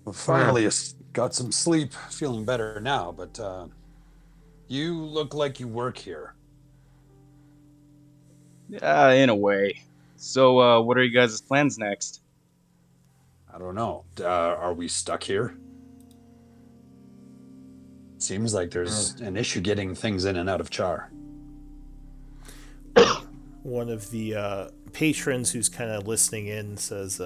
Well, finally, got some sleep. Feeling better now, but you look like you work here. Yeah, in a way. So, what are you guys' plans next? I don't know. Are we stuck here? Seems like there's an issue getting things in and out of Char. One of the patrons who's kind of listening in says,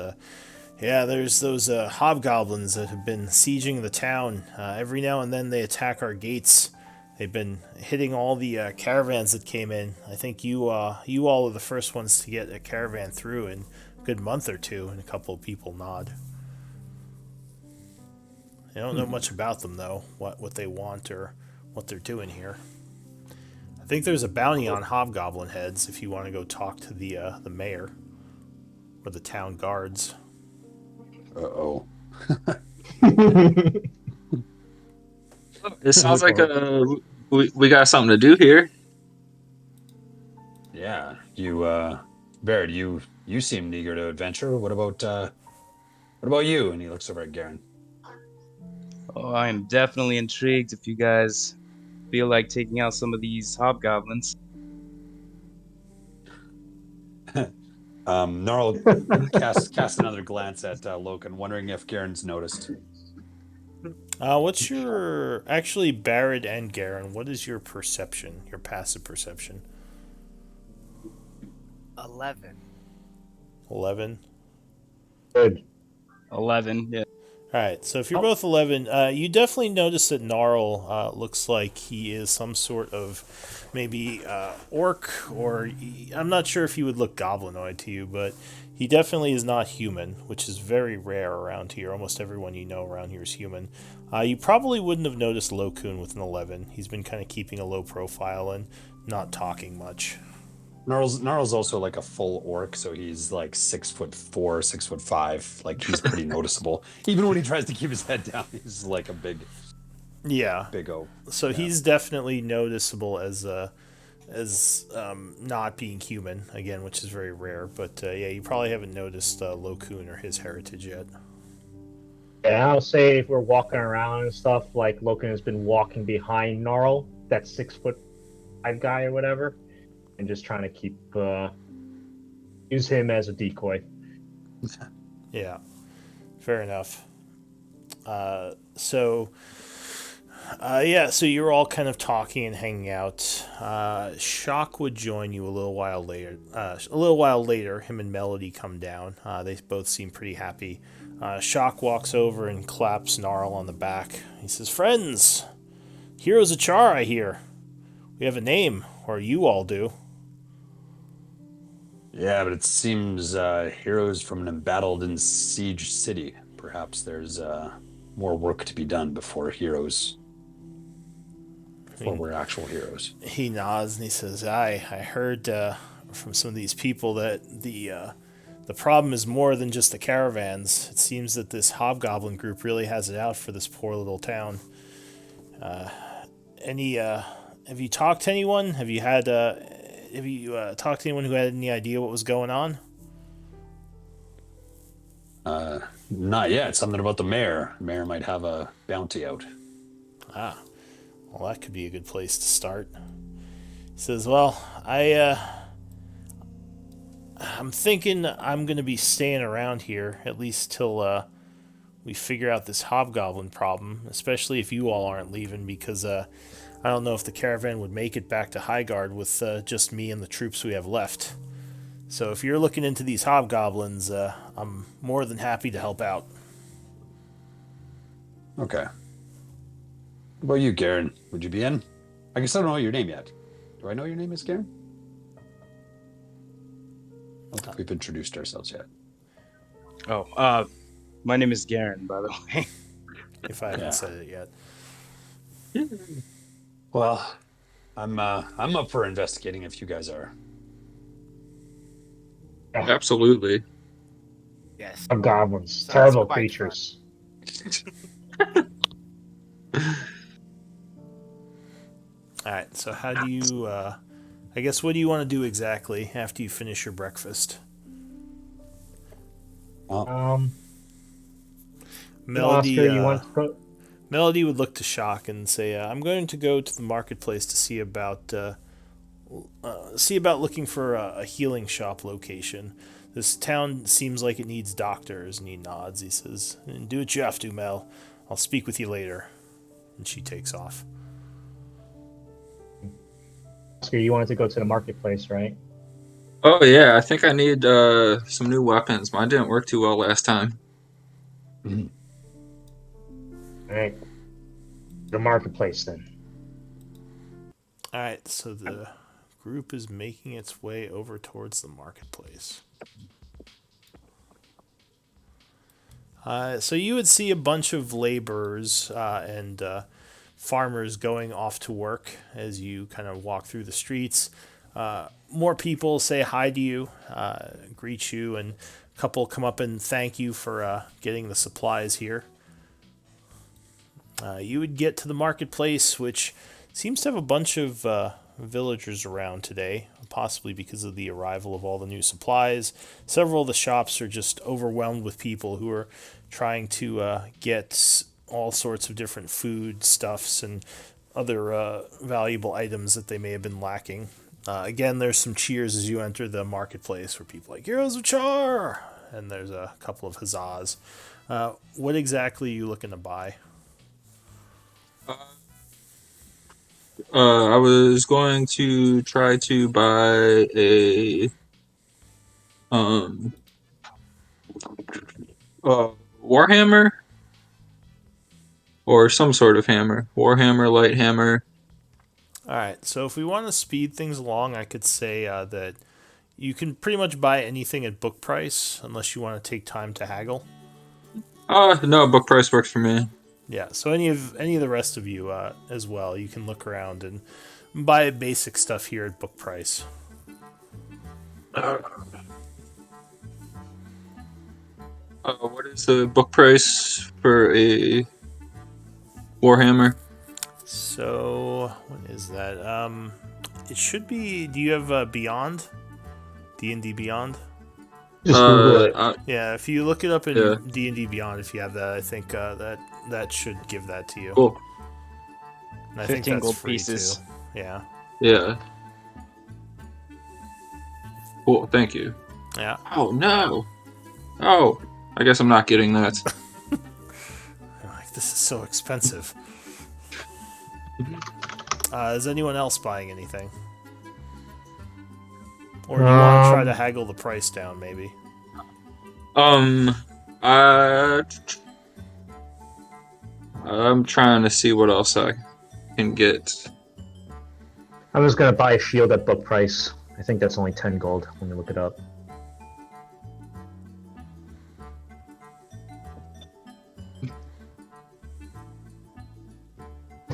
yeah, there's those hobgoblins that have been sieging the town. Every now and then they attack our gates. They've been hitting all the caravans that came in. I think you all are the first ones to get a caravan through in a good month or two, and a couple of people nod. I don't know much about them, though, what they want or what they're doing here. I think there's a bounty on hobgoblin heads if you want to go talk to the mayor or the town guards. Uh-oh. It sounds like we got something to do here. Yeah, Baird, you seemed eager to adventure. What about you? And he looks over at Gaian. Oh, I am definitely intrigued if you guys feel like taking out some of these hobgoblins. Gnarl cast another glance at Loken, wondering if Gaian's noticed. What's your actually Barrett and Gaian? What is your perception? Your passive perception? 11. 11. Good. 11. Yeah. All right. So if you're both 11, you definitely notice that Gnarl looks like he is some sort of maybe orc, or I'm not sure if he would look goblinoid to you, but he definitely is not human, which is very rare around here. Almost everyone you know around here is human. You probably wouldn't have noticed Lokun with an 11. He's been kind of keeping a low profile and not talking much. Gnarl's also like a full orc, so he's like 6'4", 6'5". Like he's pretty noticeable. Even when he tries to keep his head down, he's like a big O. So he's definitely noticeable as not being human again, which is very rare. But yeah, you probably haven't noticed Lokun or his heritage yet. Yeah, I'll say if we're walking around and stuff, like Loken has been walking behind Gnarl, that 6'5" guy or whatever, and just trying to keep use him as a decoy. Yeah, fair enough. So you're all kind of talking and hanging out. Shock would join you a little while later. Him and Melody come down. They both seem pretty happy. Shock walks over and claps Gnarl on the back. He says, "Friends, Heroes of Char, I hear. We have a name, or you all do." Yeah, but it seems heroes from an embattled and siege city. Perhaps there's more work to be done before mean, we're actual heroes. He nods and he says, I heard from some of these people that the problem is more than just the caravans. It seems that this hobgoblin group really has it out for this poor little town. Have you talked to anyone? Have you talked to anyone who had any idea what was going on? Not yet. Something about the mayor. The mayor might have a bounty out. Ah, well, that could be a good place to start. He says, well, I'm thinking I'm going to be staying around here, at least till we figure out this hobgoblin problem, especially if you all aren't leaving, because I don't know if the caravan would make it back to Highguard with just me and the troops we have left. So if you're looking into these hobgoblins, I'm more than happy to help out. Okay. What about you, Garen? Would you be in? I guess I don't know your name yet. Do I know your name is Garen? I don't think we've introduced ourselves yet. Oh, my name is Garen, by the way. If I haven't said it yet. Well, I'm up for investigating if you guys are. Absolutely. Yes. Goblins, Sounds terrible quite creatures. All right, so how do you, I guess, what do you want to do exactly after you finish your breakfast? Melody, Oscar, you want to go? Melody would look to Shock and say, I'm going to go to the marketplace to see about looking for a healing shop location. This town seems like it needs doctors. And he nods. He says, do what you have to, Mel. I'll speak with you later. And she takes off. Oscar, you wanted to go to the marketplace, right? Oh yeah, I think I need some new weapons. Mine didn't work too well last time. All right. The marketplace, then. All right, so the group is making its way over towards the marketplace. So you would see a bunch of laborers and farmers going off to work as you kind of walk through the streets. More people say hi to you, greet you, and a couple come up and thank you for getting the supplies here. You would get to the marketplace, which seems to have a bunch of villagers around today, possibly because of the arrival of all the new supplies. Several of the shops are just overwhelmed with people who are trying to get all sorts of different food stuffs and other valuable items that they may have been lacking. Again, there's some cheers as you enter the marketplace where people are like, Heroes of Char! And there's a couple of huzzas. What exactly are you looking to buy? I was going to try to buy a warhammer or some sort of hammer. Warhammer, light hammer. All right, so if we want to speed things along, I could say that you can pretty much buy anything at book price unless you want to take time to haggle. No, book price works for me. Yeah, so any of the rest of you as well, you can look around and buy basic stuff here at book price. What is the book price for a warhammer? So what is that? It should be. Do you have Beyond? D&D Beyond? Just Google it. Yeah, if you look it up in Yeah. D&D Beyond, if you have that, I think that should give that to you. Cool. And I 15 think that's gold free pieces. too. Yeah. Yeah. Cool, thank you. Yeah. Oh no! Oh, I guess I'm not getting that. I'm like, this is so expensive. Is anyone else buying anything? Or do you want to try to haggle the price down, maybe? I'm trying to see what else I can get. I was gonna buy a shield at book price. I think that's only 10 gold when you look it up.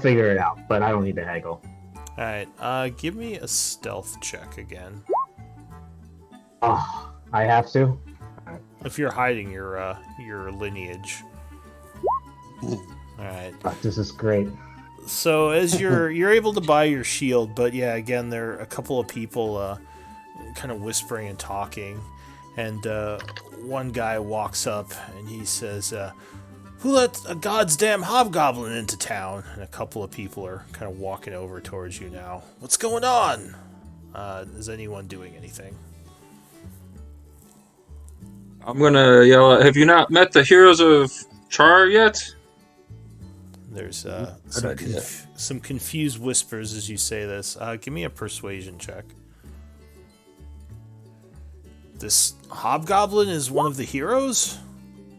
figure it out, but I don't need to haggle. Alright, give me a stealth check again. Oh, I have to? If you're hiding your lineage. Alright. Oh, this is great. So as you're able to buy your shield, but yeah, again, there are a couple of people kind of whispering and talking, and one guy walks up and he says, "Who let a goddamn hobgoblin into town?" And a couple of people are kind of walking over towards you now. What's going on? Is anyone doing anything? I'm gonna yell out, have you not met the heroes of Char yet? There's Good idea. some confused whispers as you say this. Give me a persuasion check. This hobgoblin is one of the heroes?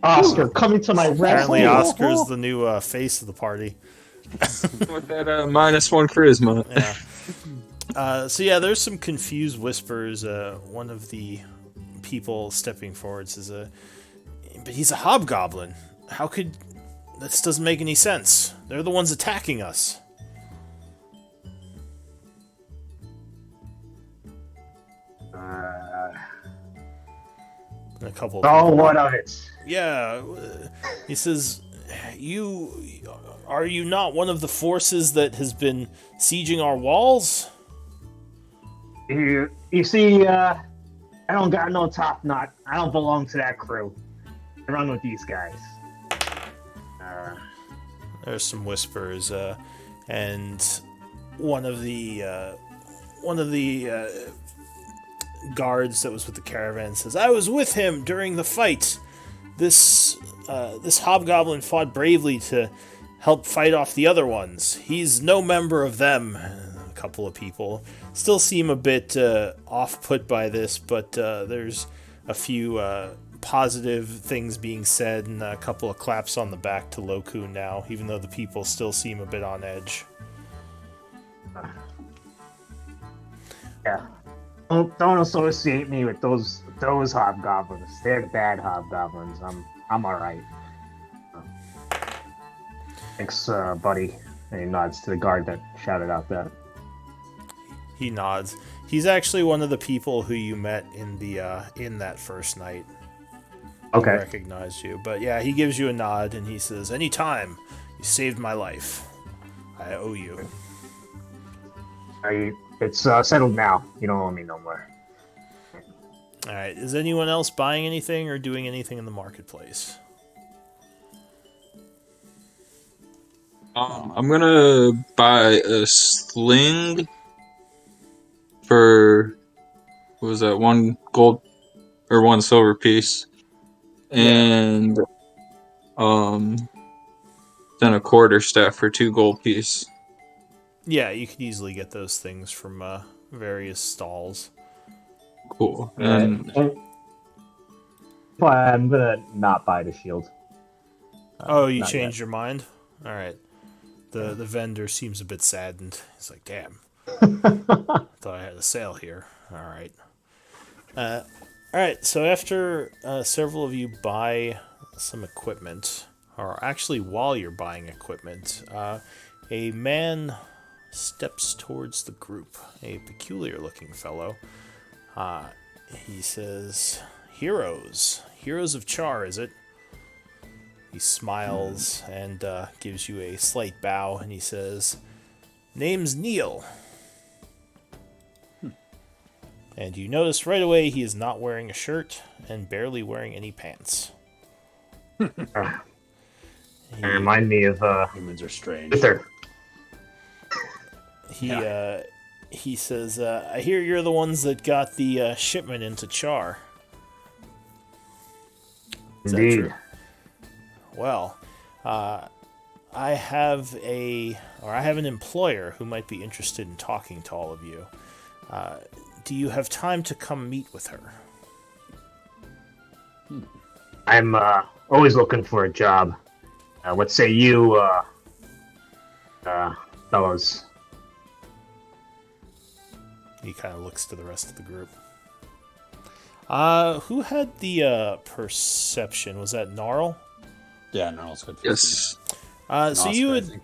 Oscar, coming to my Apparently rescue. Oscar's the new face of the party. With that -1 charisma. Yeah. So yeah, there's some confused whispers. One of the people stepping forward says, "But he's a hobgoblin. How could... This doesn't make any sense. They're the ones attacking us." And a couple of Oh, people, what of it? yeah, he says, Are you not one of the forces that has been sieging our walls?" You see, I don't got no top knot. I don't belong to that crew. I run with these guys. There's some whispers, and one of the guards that was with the caravan says, "I was with him during the fight. This hobgoblin fought bravely to help fight off the other ones. He's no member of them." A couple of people still seem a bit off-put by this, but there's a few positive things being said and a couple of claps on the back to Loku now, even though the people still seem a bit on edge. Yeah. Don't associate me with those hobgoblins. They're the bad hobgoblins. I'm all right. Thanks, buddy. And he nods to the guard that shouted out that. He nods. He's actually one of the people who you met in that first night. Okay. He recognized you. But yeah, he gives you a nod and he says, "Anytime. You saved my life. I owe you." It's settled now. You don't owe me no more. Alright, is anyone else buying anything or doing anything in the marketplace? I'm gonna buy a sling for, what was that, 1 gold or 1 silver piece, and then a quarterstaff for 2 gold piece. Yeah, you could easily get those things from various stalls. Cool. And But I'm gonna not buy the shield. Oh, you not changed your mind? Alright. The vendor seems a bit saddened. He's like, "Damn. Thought I had a sale here." Alright. Alright, so after several of you buy some equipment, or actually while you're buying equipment, a man steps towards the group, a peculiar looking fellow. He says, Heroes of Char, is it?" He smiles and gives you a slight bow, and he says, "Name's Neil." And you notice right away he is not wearing a shirt and barely wearing any pants. They remind me of Humans are strange. Uther. He says, "I hear you're the ones that got the shipment into Char." Is that Indeed. true? Well, I have an employer who might be interested in talking to all of you. Do you have time to come meet with her? I'm always looking for a job. What say you, fellows? He kind of looks to the rest of the group. Who had the perception? Was that Gnarl? Yeah, no, it's good. yes, So you would,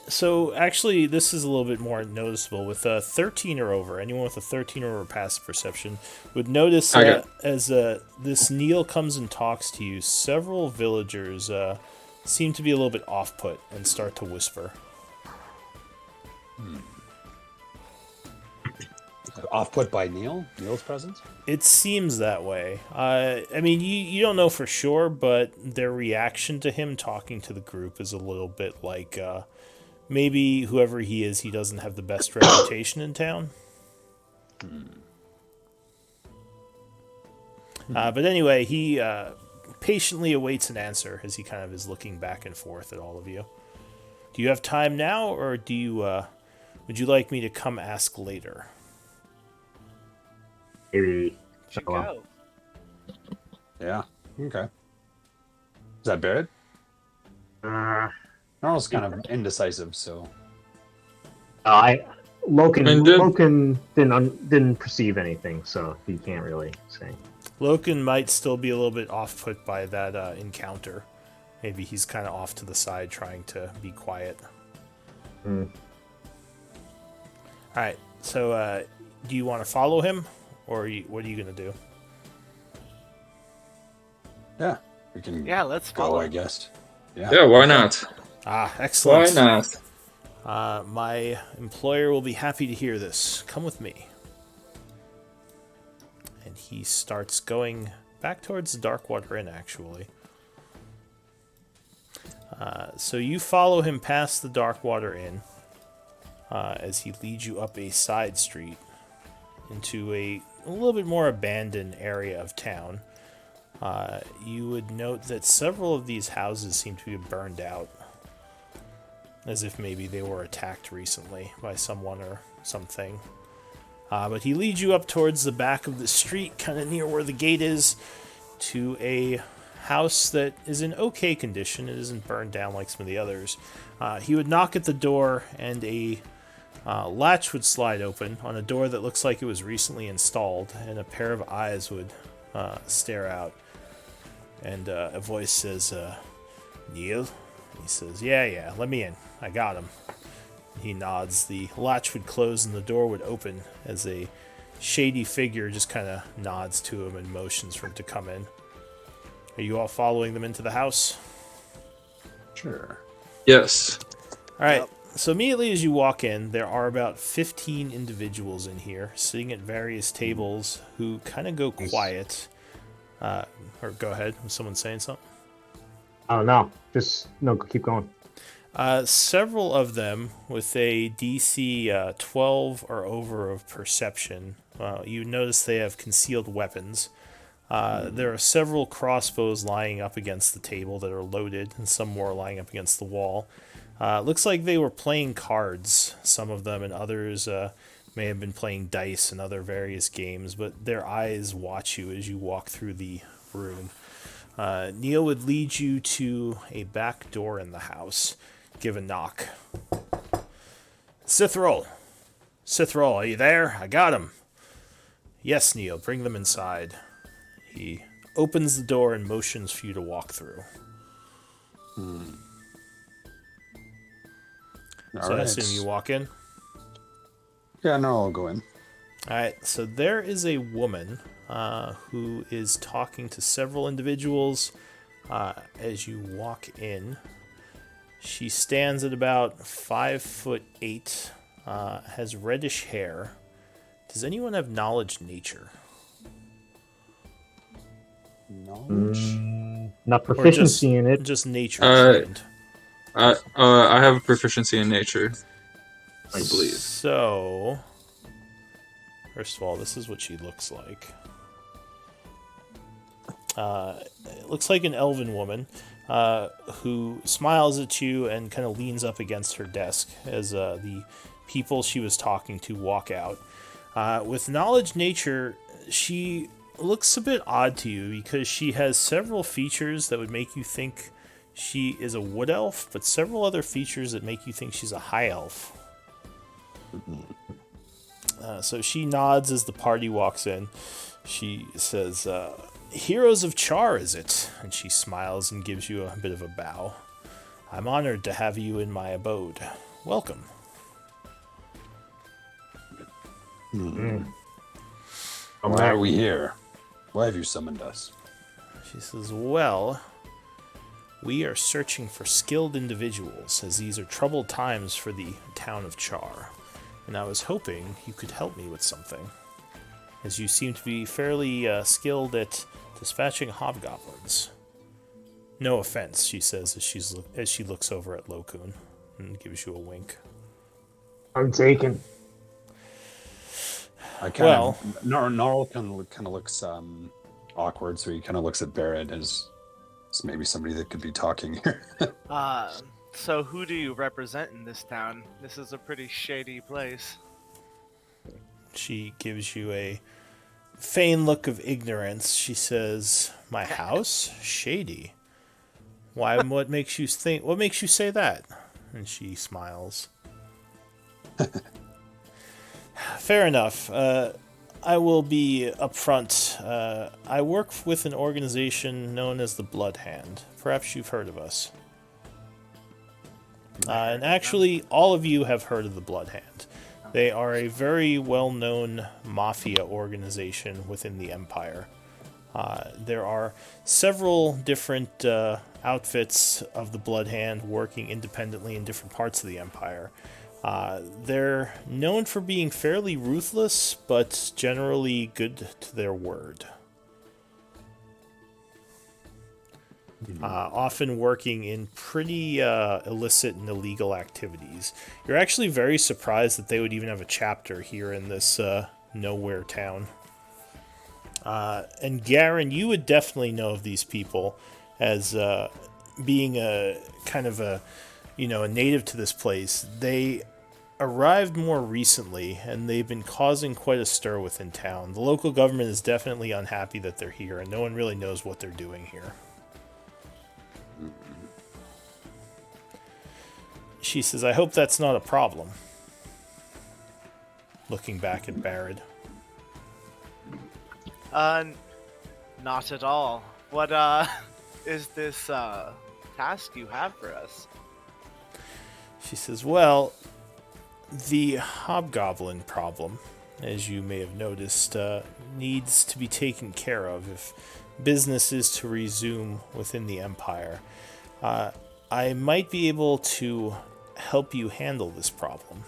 So actually, this is a little bit more noticeable. With 13 or over, anyone with a 13 or over passive perception would notice Okay. as this Neil comes and talks to you, several villagers seem to be a little bit off-put and start to whisper. Off put by Neil's presence. It seems that way. I mean, you don't know for sure, but their reaction to him talking to the group is a little bit like maybe whoever he is, he doesn't have the best reputation in town. But anyway, he patiently awaits an answer as he kind of is looking back and forth at all of you. Do you have time now, or do you would you like me to come ask later? Maybe. Should Oh, well. go. Yeah. Okay. Is that Barrett? Gnarl's kind of indecisive, so Loken And then- Loken didn't perceive anything, so he can't really say. Loken might still be a little bit off-put by that encounter. Maybe he's kind of off to the side trying to be quiet. Alright, so do you want to follow him? Or what are you going to do? yeah, we can. Yeah, let's go. follow. I guess. Yeah, why not? Ah, Why excellent. not? My employer will be happy to hear this. Come with me. And he starts going back towards the Darkwater Inn, actually. So you follow him past the Darkwater Inn as he leads you up a side street into a little bit more abandoned area of town. You would note that several of these houses seem to be burned out, as if maybe they were attacked recently by someone or something. But he leads you up towards the back of the street, kind of near where the gate is, to a house that is in okay condition. It isn't burned down like some of the others. He would knock at the door, and a latch would slide open on a door that looks like it was recently installed, and a pair of eyes would stare out. And a voice says, Neil? He says, yeah, let me in. I got him. He nods. The latch would close and the door would open as a shady figure just kind of nods to him and motions for him to come in. Are you all following them into the house? Sure. Yes. All right. So immediately as you walk in, there are about 15 individuals in here sitting at various tables who kind of go quiet. Or go ahead. Was someone saying something? Oh no, keep going. Several of them with a DC 12 or over of perception. You notice they have concealed weapons. There are several crossbows lying up against the table that are loaded, and some more lying up against the wall. Looks like they were playing cards, some of them, and others may have been playing dice and other various games, but their eyes watch you as you walk through the room. Neil would lead you to a back door in the house. Give a knock. Cithril, are you there? I got him. Yes, Neil, bring them inside. He opens the door and motions for you to walk through. So I assume you walk in? Yeah, no, I'll go in. Alright, so there is a woman who is talking to several individuals as you walk in. She stands at about 5'8", has reddish hair. Does anyone have knowledge nature? Knowledge. Not proficiency in it. Just nature. trained. I have a proficiency in nature, I believe. So, first of all, this is what she looks like. It looks like an elven woman who smiles at you and kind of leans up against her desk as the people she was talking to walk out. With knowledge nature, she looks a bit odd to you because she has several features that would make you think she is a wood elf, but several other features that make you think she's a high elf. So she nods as the party walks in. She says, Heroes of Char, is it? And she smiles and gives you a bit of a bow. I'm honored to have you in my abode. welcome. Why are we here? Why have you summoned us? She says, well, we are searching for skilled individuals, as these are troubled times for the town of Char. And I was hoping you could help me with something, as you seem to be fairly skilled at dispatching hobgoblins. No offense, she says as she looks over at Lokun and gives you a wink. I'm taken. I kind of Gnarl kind of looks awkward, so he kind of looks at Barrett as maybe somebody that could be talking here. So who do you represent in this town? This is a pretty shady place. She gives you a feigned look of ignorance. She says, "My house? Shady. Why? What makes you say that?" And she smiles. Fair enough. I will be upfront. I work with an organization known as the Blood Hand. Perhaps you've heard of us. And actually, all of you have heard of the Blood Hand. They are a very well-known mafia organization within the Empire. There are several different outfits of the Blood Hand working independently in different parts of the Empire. They're known for being fairly ruthless, but generally good to their word. Often working in pretty illicit and illegal activities. You're actually very surprised that they would even have a chapter here in this nowhere town. And Gaian, you would definitely know of these people as being a kind of a native to this place. They arrived more recently, and they've been causing quite a stir within town. The local government is definitely unhappy that they're here, and no one really knows what they're doing here. She says, I hope that's not a problem. Looking back at Barrett. Not at all. What, is this, task you have for us? She says, well, the hobgoblin problem, as you may have noticed, needs to be taken care of if business is to resume within the Empire. I might be able to help you handle this problem,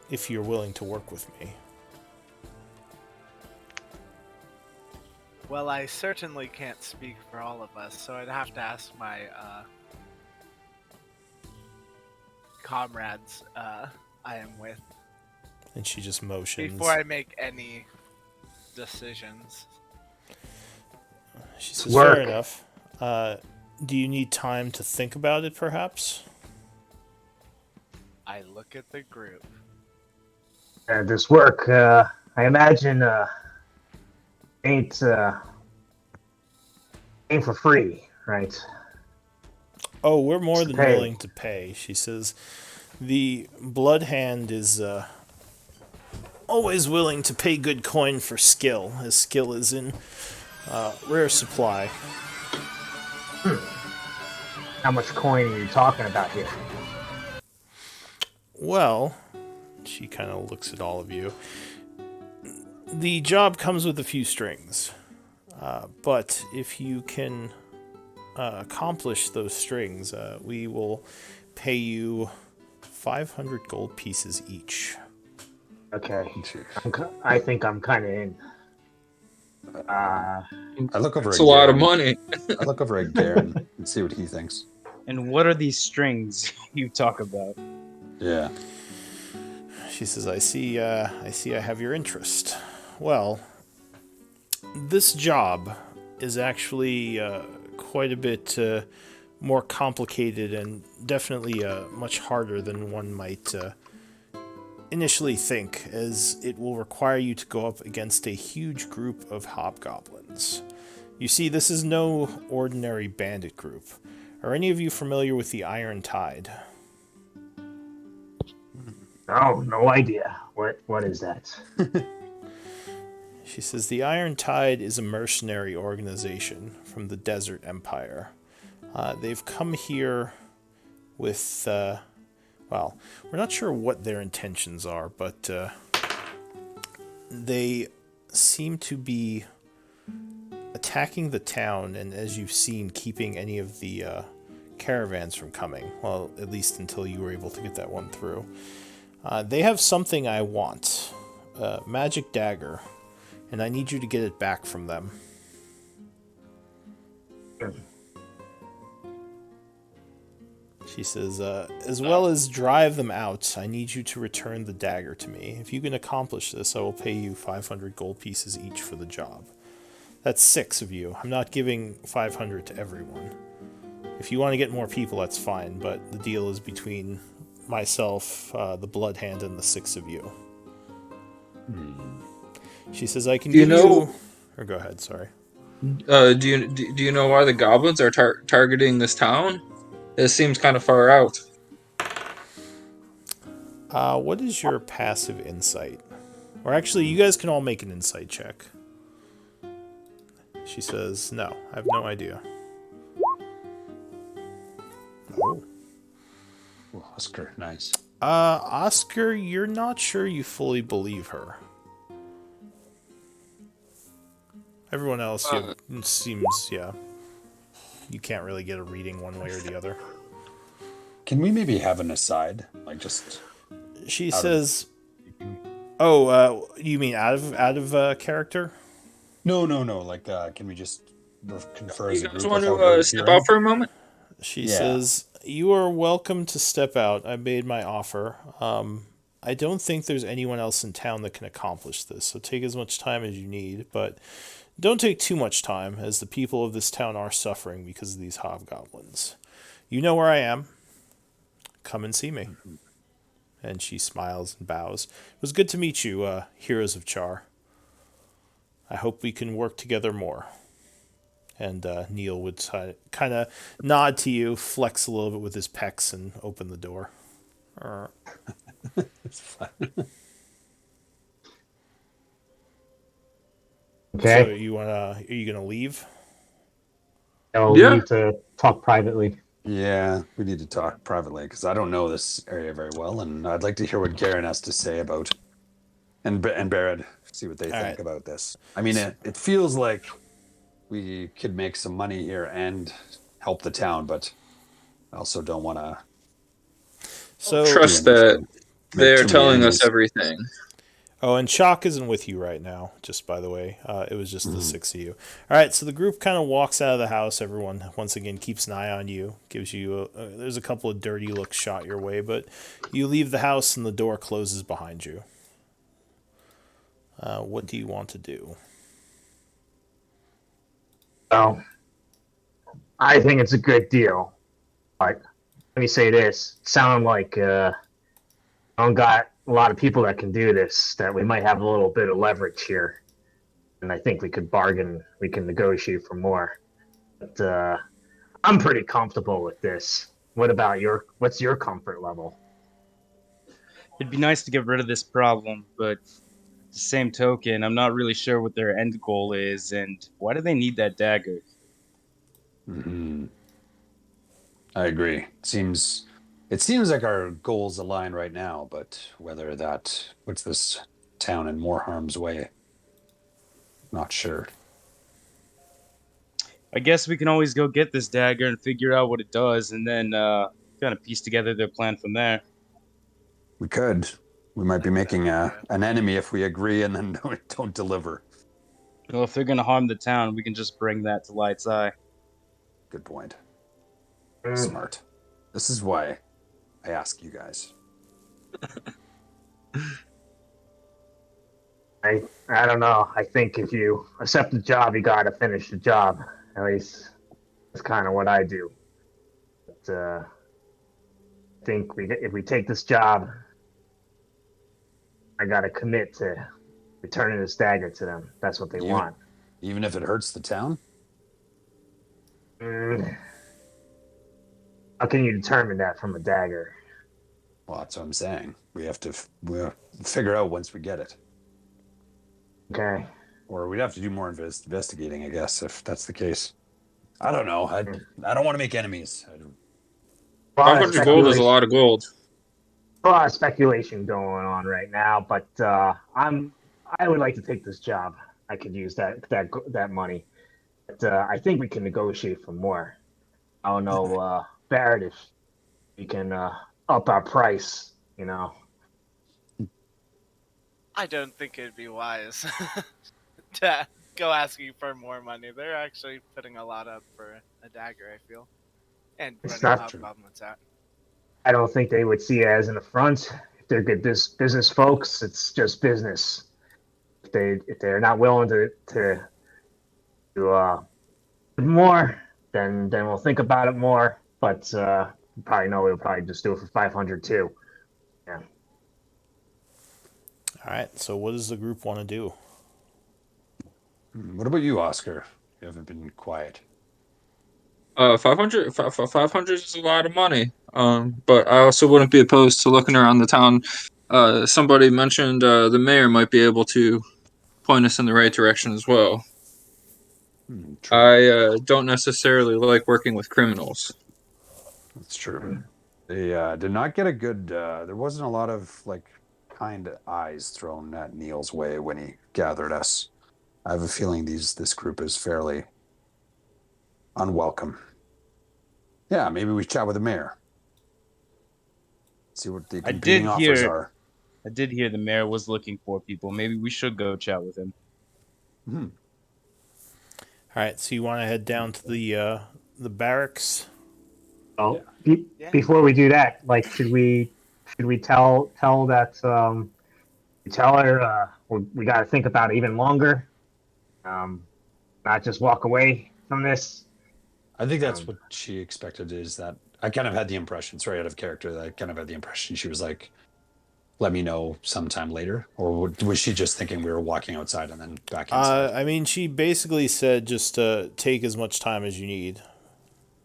if you're willing to work with me. Well, I certainly can't speak for all of us, so I'd have to ask my, comrades, I am with. And she just motions. Before I make any decisions. She says, fair enough. Do you need time to think about it, perhaps? I look at the group. This work, I imagine, ain't for free, right? Oh, we're more than willing to pay, she says. The Blood Hand is always willing to pay good coin for skill, as skill is in rare supply. How much coin are you talking about here? Well, she kind of looks at all of you. The job comes with a few strings, but if you can accomplish those strings, we will pay you 500 gold pieces each. Okay, I think I'm kind of in. I look over. It's a lot of money. I look over at Gaian and see what he thinks. And what are these strings you talk about? Yeah. She says, I see I have your interest. Well, this job is actually quite a bit more complicated and definitely much harder than one might initially think, as it will require you to go up against a huge group of hobgoblins. You see, this is no ordinary bandit group. Are any of you familiar with the Iron Tide? Oh, no idea. What is that? She says the Iron Tide is a mercenary organization from the Desert Empire. They've come here with well, we're not sure what their intentions are, but they seem to be attacking the town, and as you've seen, keeping any of the caravans from coming. Well, at least until you were able to get that one through. They have something I want. A magic dagger. And I need you to get it back from them. She says, as well as drive them out, I need you to return the dagger to me. If you can accomplish this, I will pay you 500 gold pieces each for the job. That's 6 of you. I'm not giving 500 to everyone. If you want to get more people, that's fine, but the deal is between myself, the Blood Hand, and the 6 of you. She says, I can give you... Or go ahead, sorry. Do you know why the goblins are targeting this town? It seems kind of far out. What is your passive insight? Or actually, you guys can all make an insight check. She says, no, I have no idea. Oh. Ooh, Oscar, nice. Oscar, you're not sure you fully believe her. Everyone else seems, yeah. You can't really get a reading one way or the other. Can we maybe have an aside? Like just... She says... Oh, you mean out of character? No. Like, can we just confer as a You group? guys want without to her step hearing? out for a moment? She says, you are welcome to step out. I made my offer. I don't think there's anyone else in town that can accomplish this, so take as much time as you need, but don't take too much time, as the people of this town are suffering because of these hobgoblins. You know where I am. Come and see me. And she smiles and bows. It was good to meet you, heroes of Char. I hope we can work together more. And Neil would kind of nod to you, flex a little bit with his pecs, and open the door. It's fine. Okay. So are you gonna leave? I'll Yeah. leave to talk privately. Yeah, we need to talk privately because I don't know this area very well, and I'd like to hear what Garen has to say about and Barrett, see what they think right. about this. I mean, it feels like we could make some money here and help the town, but I also don't want to So Trust that they're too many telling enemies. us everything. Oh, and Shock isn't with you right now, just by the way. It was just the 6 of you. All right, so the group kind of walks out of the house. Everyone, once again, keeps an eye on you. Gives you there's a couple of dirty looks shot your way, but you leave the house and the door closes behind you. What do you want to do? So, I think it's a good deal. But let me say this: it sounded like I don't got a lot of people that can do this. That we might have a little bit of leverage here, and I think we could bargain. We can negotiate for more. But I'm pretty comfortable with this. What about what's your comfort level? It'd be nice to get rid of this problem, but at the same token, I'm not really sure what their end goal is, and why do they need that dagger? I agree. It seems like our goals align right now, but whether that puts this town in more harm's way, not sure. I guess we can always go get this dagger and figure out what it does, and then kind of piece together their plan from there. We could. We might be making an enemy if we agree and then don't deliver. Well, if they're going to harm the town, we can just bring that to Light's Eye. Good point. Smart. This is why I ask you guys. I don't know. I think if you accept the job, you got to finish the job. At least that's kind of what I do. But I think if we take this job, I got to commit to returning this dagger to them. That's what they want. Even if it hurts the town? How can you determine that from a dagger? Well, that's what I'm saying. We'll figure out once we get it. Okay. Or we'd have to do more investigating, I guess, if that's the case. I don't know. I don't want to make enemies. Well, 500 gold is a lot of gold. a lot of speculation going on right now, but I would like to take this job. I could use that money, but I think we can negotiate for more. I don't know, Barrett, if we can up our price. You know, I don't think it'd be wise to go asking for more money. They're actually putting a lot up for a dagger, I feel, and it's running not. True. hobgoblins out. I don't think they would see it as an affront. If they're good business folks, it's just business. If they're not willing to more, then we'll think about it more. But you probably know we'll probably just do it for 500 too. Yeah. All right. So what does the group want to do? What about you, Oscar? You haven't been quiet. 500 is a lot of money. But I also wouldn't be opposed to looking around the town. Somebody mentioned the mayor might be able to point us in the right direction as well. True. I don't necessarily like working with criminals. That's true. They did not get a good. There wasn't a lot of like kind eyes thrown at Neil's way when he gathered us. I have a feeling this group is fairly unwelcome. Yeah, maybe we chat with the mayor. See what the I competing did offers hear. are. I did hear the mayor was looking for people. Maybe we should go chat with him. Hmm. All right. So you want to head down to the barracks? Well, Yeah. before we do that, like, should we tell that tell her we got to think about it even longer, not just walk away from this. I think that's Um, what she expected. Is that I kind of had the impression, sorry, out of character, that I kind of had the impression she was like, "Let me know sometime later," or was she just thinking we were walking outside and then back inside? I mean, she basically said just take as much time as you need.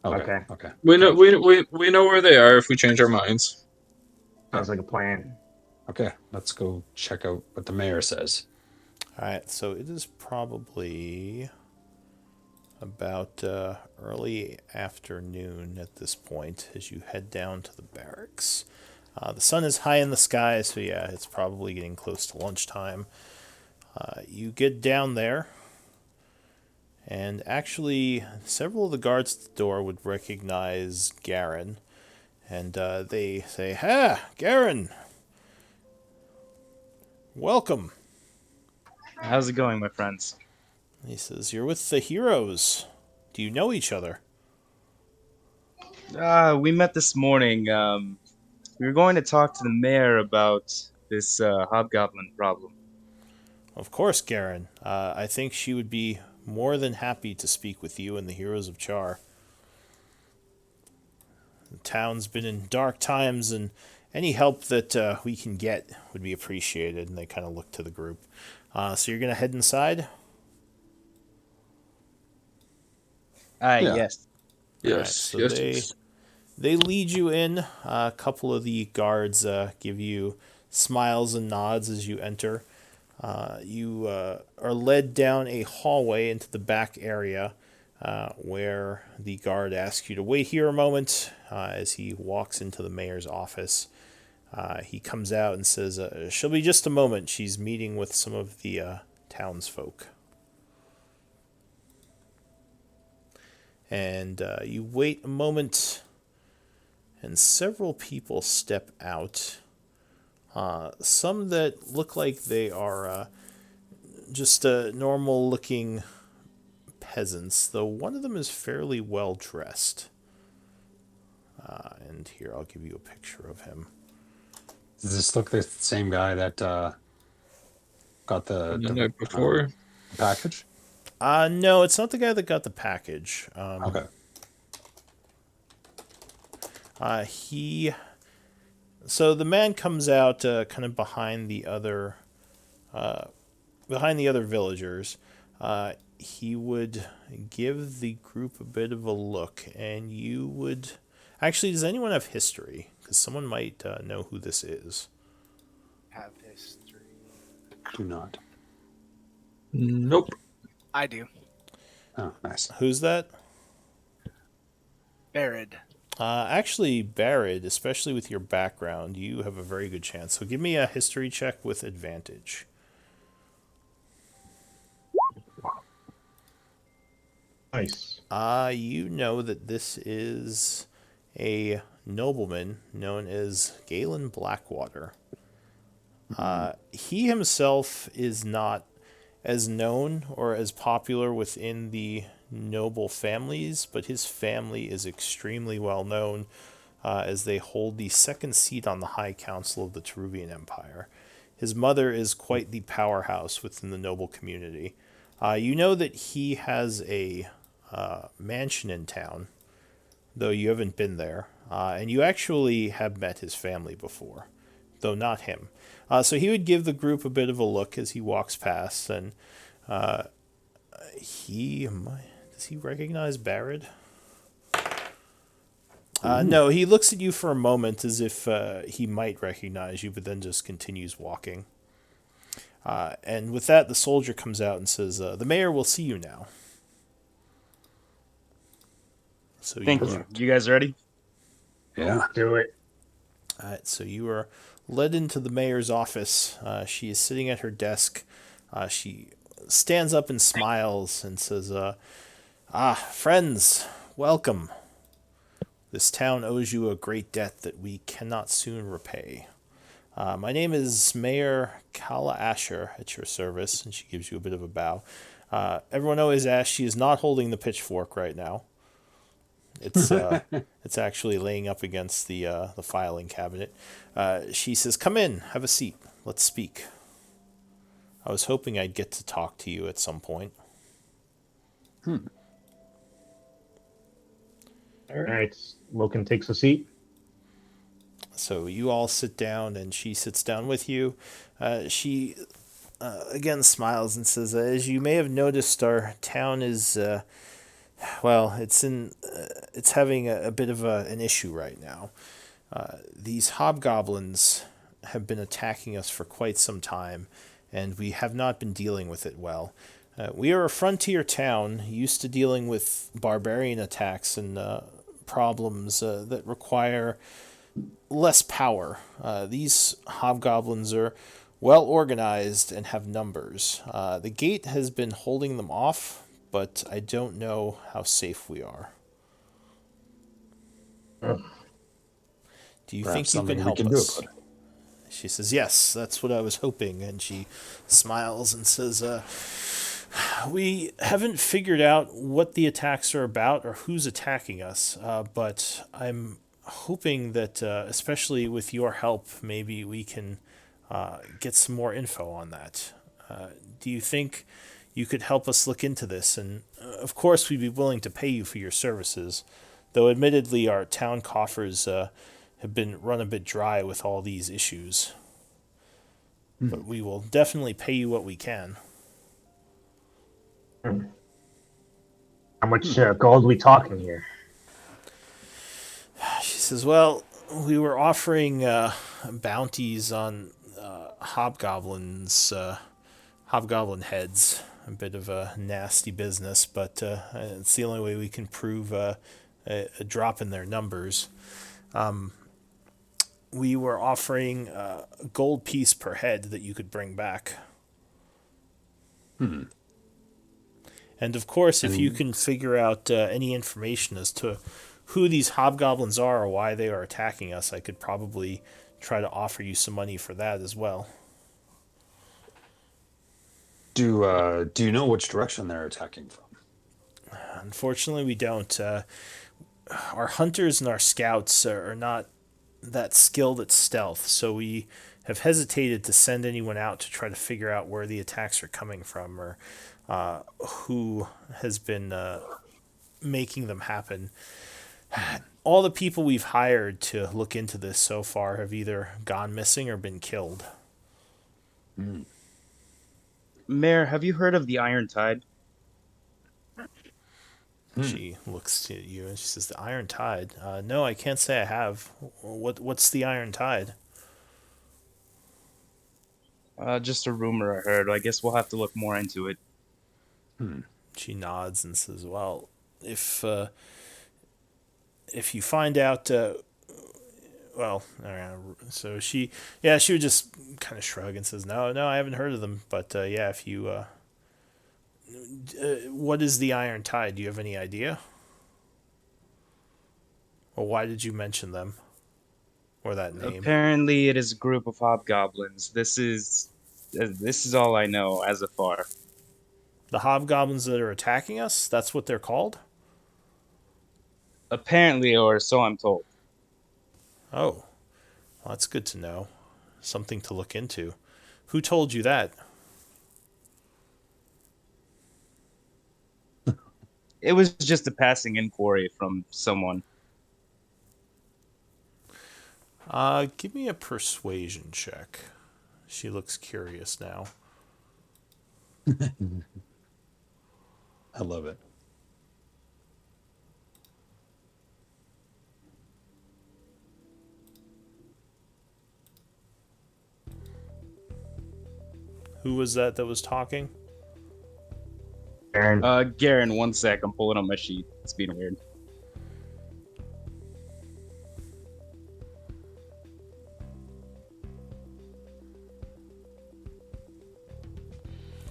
Okay. okay, Okay. We know where they are if we change our minds. sounds like a plan. Okay. Let's go check out what the mayor says. All right. So it is probably about early afternoon at this point as you head down to the barracks. The sun is high in the sky, so yeah, it's probably getting close to lunchtime. You get down there, and actually, several of the guards at the door would recognize Gaian, and they say, "Ha, Gaian, welcome." How's it going, my friends? He says, "You're with the heroes. Do you know each other?" We met this morning. We were going to talk to the mayor about this hobgoblin problem. Of course, Garen. I think she would be more than happy to speak with you and the heroes of Char. The town's been in dark times, and any help that we can get would be appreciated. And they kind of look to the group. So you're going to head inside? Yeah. Yes. All right, Yes, so yes, they yes. they lead you in. A couple of the guards give you smiles and nods as you enter. You are led down a hallway into the back area where the guard asks you to wait here a moment as he walks into the mayor's office. He comes out and says, "She'll be just a moment. She's meeting with some of the townsfolk." And you wait a moment, and several people step out. Some that look like they are just normal looking peasants, though one of them is fairly well dressed. And here, I'll give you a picture of him. Does this look the same guy that got The the night before. package? No, it's not the guy that got the package. Okay. He. So the man comes out kind of behind the other villagers. He would give the group a bit of a look, and you would. Actually, does anyone have history? Because someone might know who this is. Have history. Do not. Nope. I do. Oh, nice. Who's that? Barid. Actually, Barrett, especially with your background, you have a very good chance. So give me a history check with advantage. Nice. You know that this is a nobleman known as Galen Blackwater. He himself is not as known or as popular within the noble families, but his family is extremely well known as they hold the second seat on the High Council of the Teruvian Empire. His mother is quite the powerhouse within the noble community. You know that he has a mansion in town, though you haven't been there, and you actually have met his family before, though not him. So he would give the group a bit of a look as he walks past, and he does he recognize Barrett? No, he looks at you for a moment as if he might recognize you, but then just continues walking. And with that, the soldier comes out and says, "The mayor will see you now." So Thank you you. are You guys ready? Yeah. Do it. All right, so you are led into the mayor's office. She is sitting at her desk. She stands up and smiles and says, friends, welcome. This town owes you a great debt that we cannot soon repay. My name is Mayor Kala Asher at your service," and she gives you a bit of a bow. Everyone always asks, she is not holding the pitchfork right now. It's actually laying up against the filing cabinet. She says, "Come in, have a seat. Let's speak. I was hoping I'd get to talk to you at some point." All right. Loken takes a seat. So you all sit down, and she sits down with you. She again smiles and says, "As you may have noticed, our town is it's having a bit of an issue right now. These hobgoblins have been attacking us for quite some time, and we have not been dealing with it well. We are a frontier town, used to dealing with barbarian attacks and problems that require less power. These hobgoblins are well organized and have numbers. The gate has been holding them off, but I don't know how safe we are. Do you Perhaps think you can something we help can do us?" about it. She says, "Yes, that's what I was hoping." And she smiles and says, "We haven't figured out what the attacks are about or who's attacking us, but I'm hoping that, especially with your help, maybe we can get some more info on that. Do you think you could help us look into this? And of course, we'd be willing to pay you for your services, though admittedly, our town coffers have been run a bit dry with all these issues. But we will definitely pay you what we can." How much gold we talking here? She says, "Well, we were offering bounties on hobgoblin heads. A bit of a nasty business, but it's the only way we can prove a drop in their numbers. We were offering a gold piece per head that you could bring back. And of course, if you can figure out any information as to who these hobgoblins are or why they are attacking us, I could probably try to offer you some money for that as well." Do you know which direction they're attacking from? Unfortunately, we don't. Our hunters and our scouts are not that skilled at stealth, so we have hesitated to send anyone out to try to figure out where the attacks are coming from or who has been making them happen. All the people we've hired to look into this so far have either gone missing or been killed. Mayor, have you heard of the Iron Tide? She looks to you and she says, "The Iron Tide? No, I can't say I have. What's the Iron Tide?" Just a rumor I heard. I guess we'll have to look more into it. She nods and says, "Well, if if you find out, well, so she would just kind of shrug and says, no, I haven't heard of them. But yeah, if you, what is the Iron Tide? Do you have any idea? Or why did you mention them? Or that name? Apparently, it is a group of hobgoblins. This is all I know as of far. The hobgoblins that are attacking us? That's what they're called? Apparently, or so I'm told. Oh, well, that's good to know. Something to look into. Who told you that? It was just a passing inquiry from someone. Give me a persuasion check. She looks curious now. I love it. Who was that was talking? Aaron. Garen, one sec. I'm pulling up my sheet. It's being weird.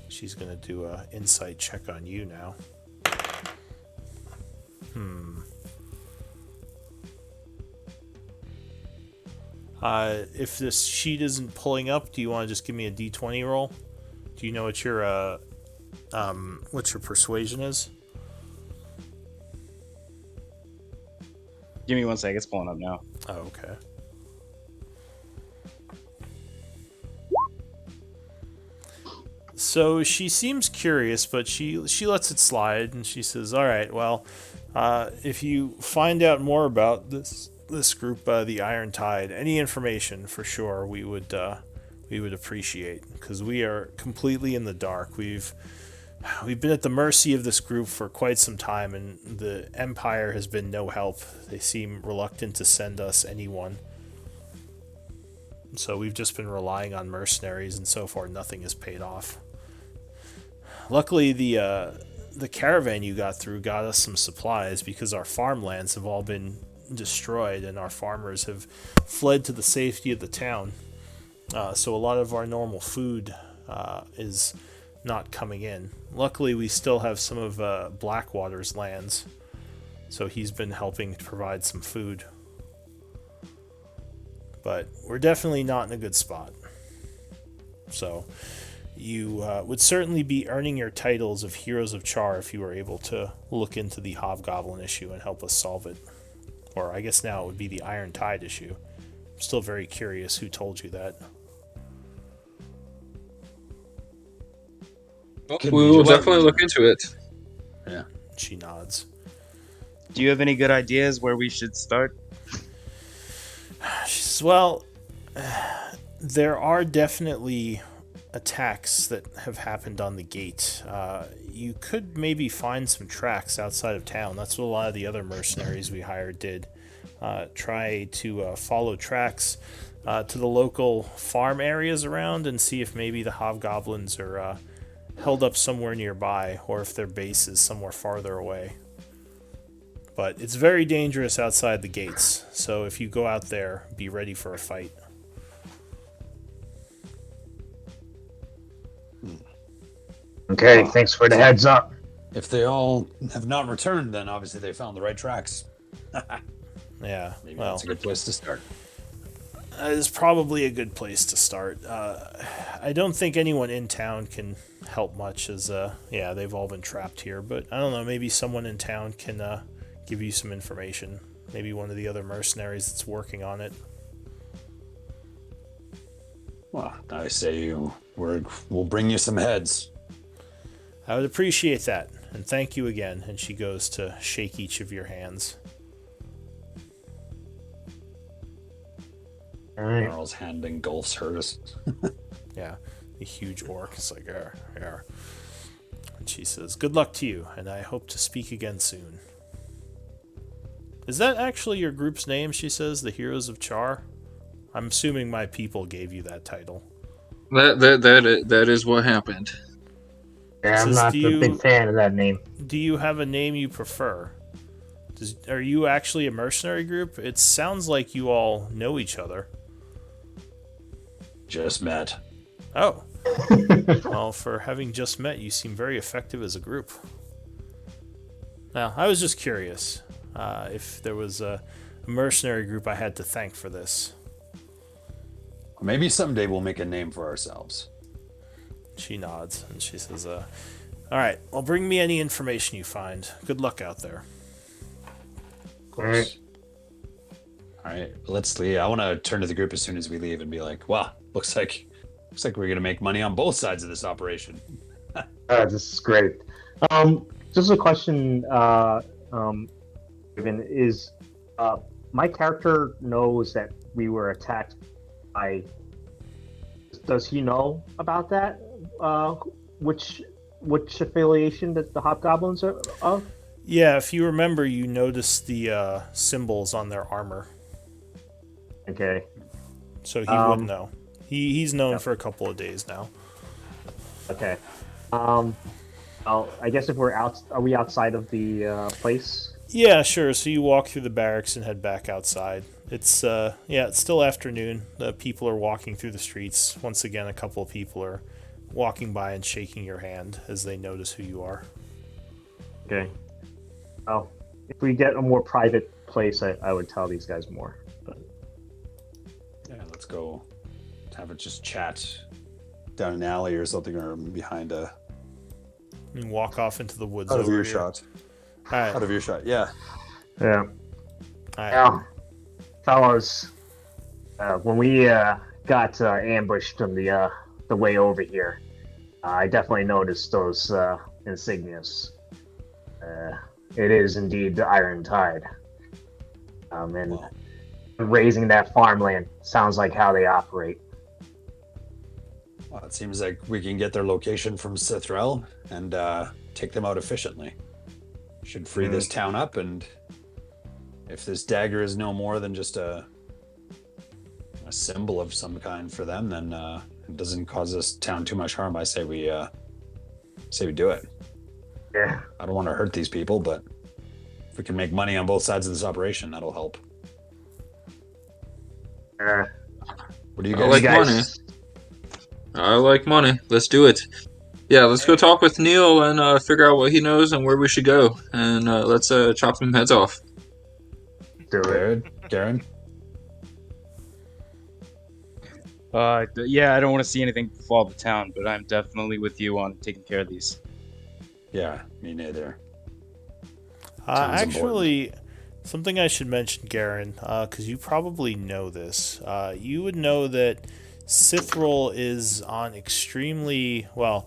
She's gonna do a insight check on you now. If this sheet isn't pulling up, do you want to just give me a d20 roll? Do you know what your persuasion is? Give me one sec. It's pulling up now. Oh, okay. So she seems curious, but she lets it slide, and she says, "All right, well, if you find out more about this group, the Iron Tide, any information for sure, we would appreciate, because we are completely in the dark. We've been at the mercy of this group for quite some time, and the Empire has been no help. They seem reluctant to send us anyone. So we've just been relying on mercenaries, and so far nothing has paid off. Luckily, the caravan you got through got us some supplies, because our farmlands have all been destroyed and our farmers have fled to the safety of the town. So a lot of our normal food is not coming in. Luckily, we still have some of Blackwater's lands, so he's been helping to provide some food. But we're definitely not in a good spot. So you would certainly be earning your titles of Heroes of Char if you were able to look into the Hobgoblin issue and help us solve it. Or I guess now it would be the Iron Tide issue. I'm still very curious who told you that. We will definitely look into it. Yeah. She nods. Do you have any good ideas where we should start? She says, well, there are definitely attacks that have happened on the gate. You could maybe find some tracks outside of town. That's what a lot of the other mercenaries we hired did. Try to follow tracks to the local farm areas around and see if maybe the hobgoblins are held up somewhere nearby, or if their base is somewhere farther away. But it's very dangerous outside the gates, so if you go out there, be ready for a fight. Okay, thanks for the heads up. If they all have not returned, then obviously they found the right tracks. Yeah, Maybe well, that's a good place to start. that is probably a good place to start. I don't think anyone in town can help much, as they've all been trapped here. But I don't know, maybe someone in town can give you some information. Maybe one of the other mercenaries that's working on it. Well, I say we'll bring you some heads. I would appreciate that, and thank you again. And she goes to shake each of your hands. All right. Carl's hand engulfs hers. Yeah, the huge orc is like, "Arr." And she says, "Good luck to you, and I hope to speak again soon." Is that actually your group's name? She says, the Heroes of Char. I'm assuming my people gave you that title. That is what happened. Yeah, I'm Says, not a big fan of that name. Do you have a name you prefer? Are you actually a mercenary group? It sounds like you all know each other. Just met. Oh. Well, for having just met, you seem very effective as a group. Now, I was just curious if there was a mercenary group I had to thank for this. Maybe someday we'll make a name for ourselves. She nods and she says, all right, well, bring me any information you find. Good luck out there. Of course. All right, let's leave. I want to turn to the group as soon as we leave and be like, "Wow, looks like we're gonna make money on both sides of this operation." This is great. Just a question, Ivan, is my character knows that we were attacked by. Does he know about that? Which affiliation that the Hobgoblins are of? Yeah, if you remember, you noticed the symbols on their armor. Okay. So he would know. He's known for a couple of days now. Okay. Well, I guess if we're out, are we outside of the place? Yeah, sure. So you walk through the barracks and head back outside. It's it's still afternoon. The people are walking through the streets. Once again, a couple of people are walking by and shaking your hand as they notice who you are. Okay. Well, if we get a more private place, I would tell these guys more. But... Yeah, let's go have it just chat down an alley or something, or behind a. You walk off into the woods. Out of over earshot. All right. Out of earshot. Yeah. Yeah. All right. Now, fellas, when we got ambushed on the way over here, I definitely noticed those insignias. It is indeed the Iron Tide. And Well, raising that farmland sounds like how they operate. it seems like we can get their location from Cithrel and take them out efficiently. Should free this town up, and if this dagger is no more than just a symbol of some kind for them, then it doesn't cause this town too much harm. I say we do it. Yeah. I don't want to hurt these people, but if we can make money on both sides of this operation, that'll help. What do you I guys? like guys- money. I like money. Let's do it. Yeah, let's go talk with Neil and figure out what he knows and where we should go. And let's chop some heads off. Do it. Garen? Yeah, I don't want to see anything fall to town, but I'm definitely with you on taking care of these. Yeah, me neither. Sounds Actually, something I should mention, Garen, because you probably know this. You would know that Cithrel is on extremely not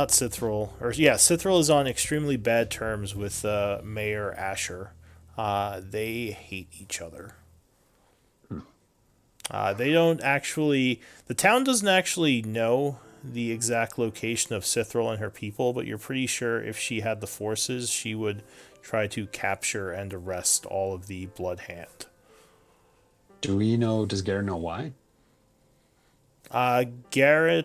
Cithrel, Cithrel is on extremely bad terms with Mayor Asher. They hate each other. They don't actually. The town doesn't actually know the exact location of Cithrel and her people, but you're pretty sure if she had the forces, she would try to capture and arrest all of the Blood Hand. Does Garen know why? Garen,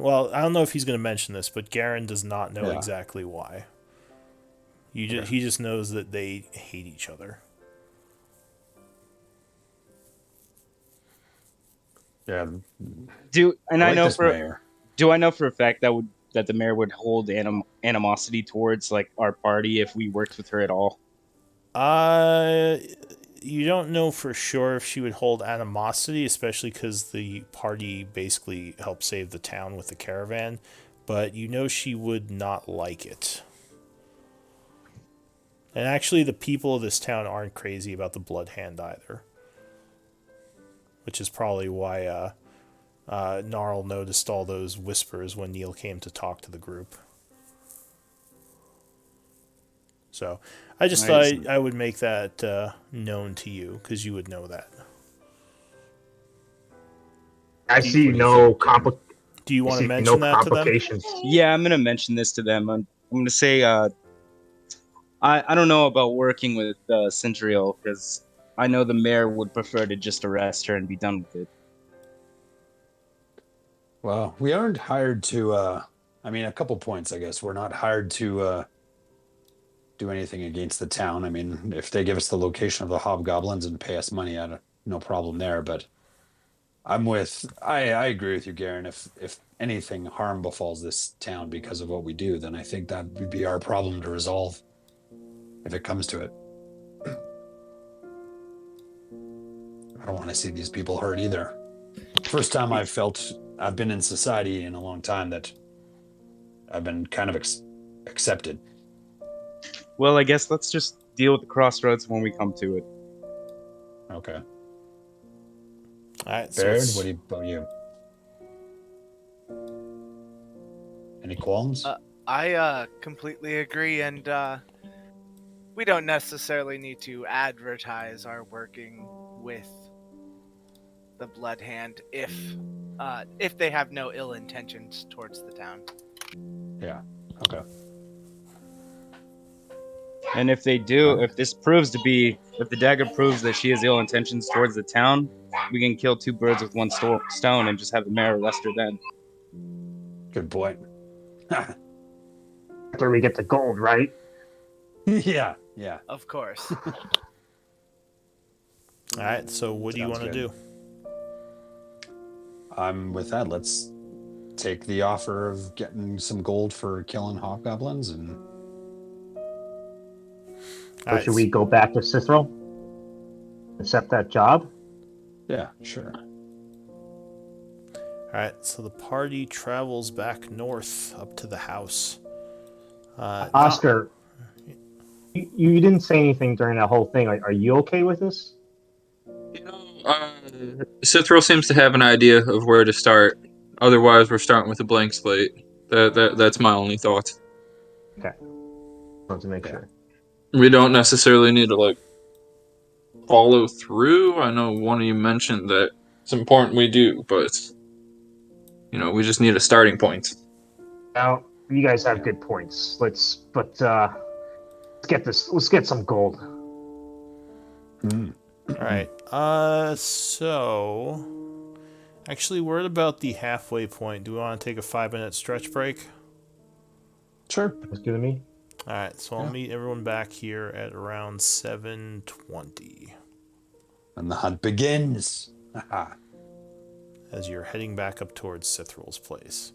well, I don't know if he's going to mention this, but Garen does not know exactly why. He just knows that they hate each other. Yeah. Do I know this for mayor. do I know for a fact that the mayor would hold animosity towards like our party if we worked with her at all? You don't know for sure if she would hold animosity, especially because the party basically helped save the town with the caravan, but you know she would not like it. And actually, the people of this town aren't crazy about the Blood Hand either. Which is probably why Gnarl noticed all those whispers when Neil came to talk to the group. So, I just thought I would make that known to you, because you would know that. I see no Do you want to mention that to them? complications. Yeah, I'm gonna mention this to them. I'm gonna say I don't know about working with Centriel, because I know the mayor would prefer to just arrest her and be done with it. Well, we aren't hired to. A couple points, I guess. We're not hired to do anything against the town. I mean, if they give us the location of the hobgoblins and pay us money, no problem there. But I agree with you, Garen. If anything harm befalls this town because of what we do, then I think that would be our problem to resolve if it comes to it. I don't want to see these people hurt either. First time I've been in society in a long time that I've been kind of accepted. Well, I guess let's just deal with the crossroads when we come to it. Okay. All right, so Baird, what about you? Any qualms? I completely agree, and we don't necessarily need to advertise our working with the Blood Hand if they have no ill intentions towards the town. Yeah. Okay. And if they do, if the dagger proves that she has ill intentions towards the town, we can kill two birds with one stone and just have the mayor arrest her then. Good point. After we get the gold, right? Yeah. Yeah. Of course. all right, so what do you Sounds want to good. do? I'm with that. Let's take the offer of getting some gold for killing hobgoblins and All Or right, should we go back to Cithril? Accept that job? yeah, sure. all right, so the party travels back north up to the house. Oscar, you didn't say anything during that whole thing. Are you okay with this? You know, Cithril seems to have an idea of where to start. Otherwise, we're starting with a blank slate. That's my only thought. Okay. Want to make Yeah. sure. We don't necessarily need to like follow through. I know one of you mentioned that it's important we do, but we just need a starting point. Now, you guys have Yeah. good points. Let's get this. Let's get some gold. Mm. All right, so actually, we're at about the halfway point. Do we want to take a 5-minute stretch break? Sure. That's good to me. All right, so I'll meet everyone back here at around 7:20 And the hunt begins. Haha. as you're heading back up towards Cithril's place.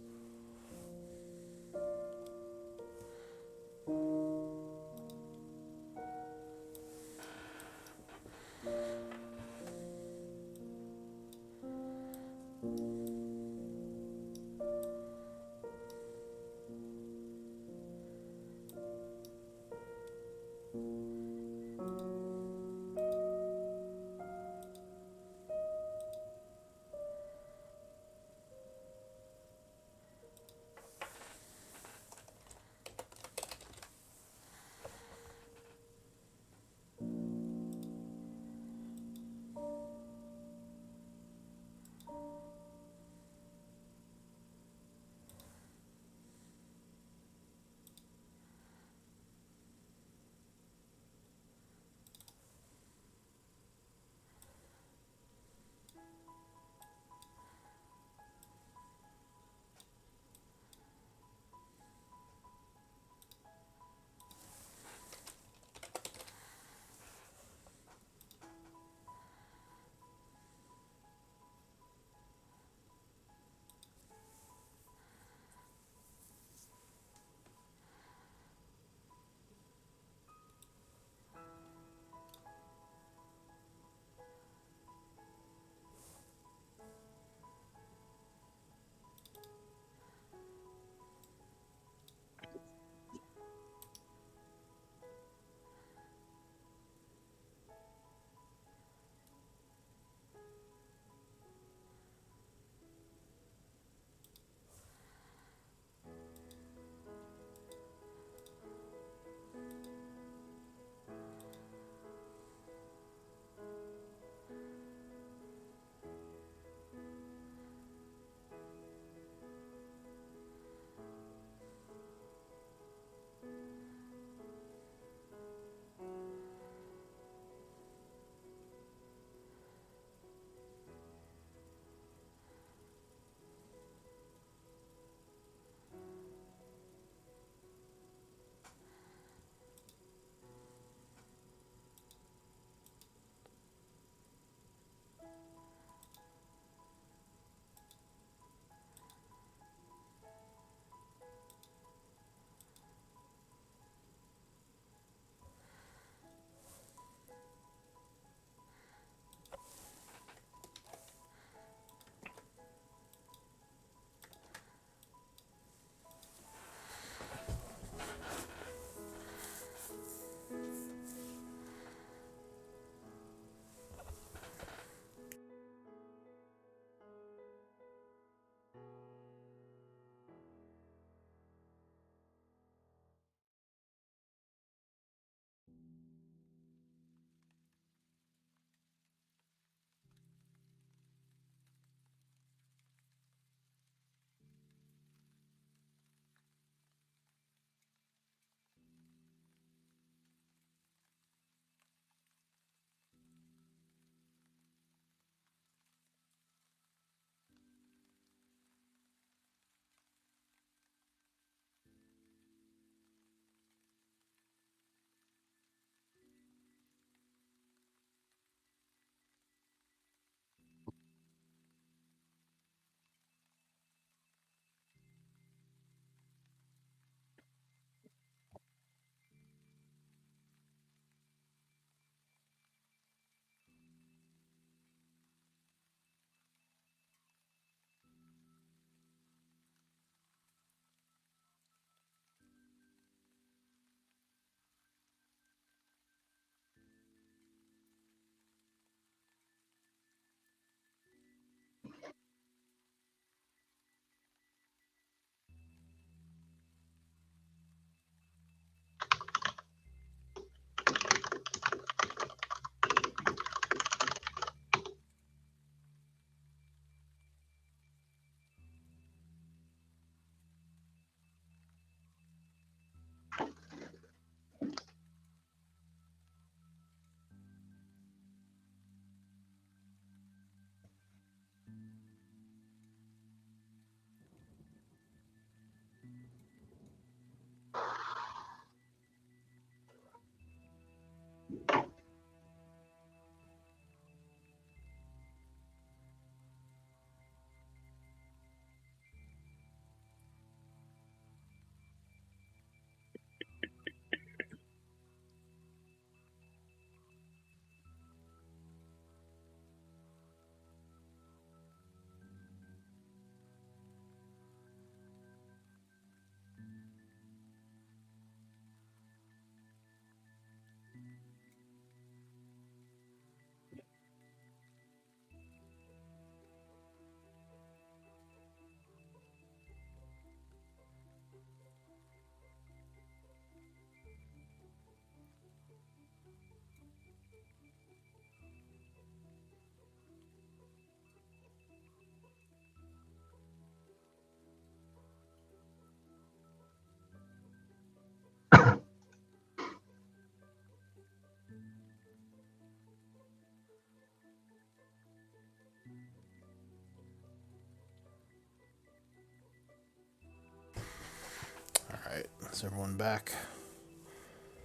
Is everyone back?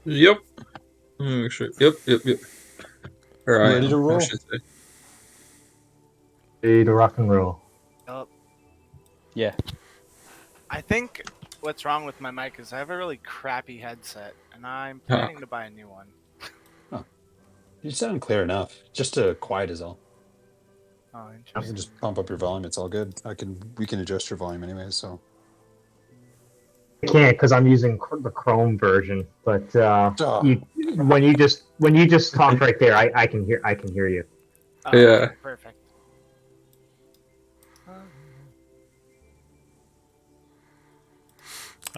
Yep. Sure. Yep. Or I Ready am, to I roll? should say. Ready to rock and roll. Yup. Yeah. I think what's wrong with my mic is I have a really crappy headset, and I'm Huh. planning to buy a new one. You sound clear enough. Just quiet is all. Oh, You interesting. can just pump up your volume. It's all good. We can adjust your volume anyway. So I can't because I'm using the Chrome version. But Oh. when you just talk right there, I can hear you. Oh, Yeah. okay, perfect. All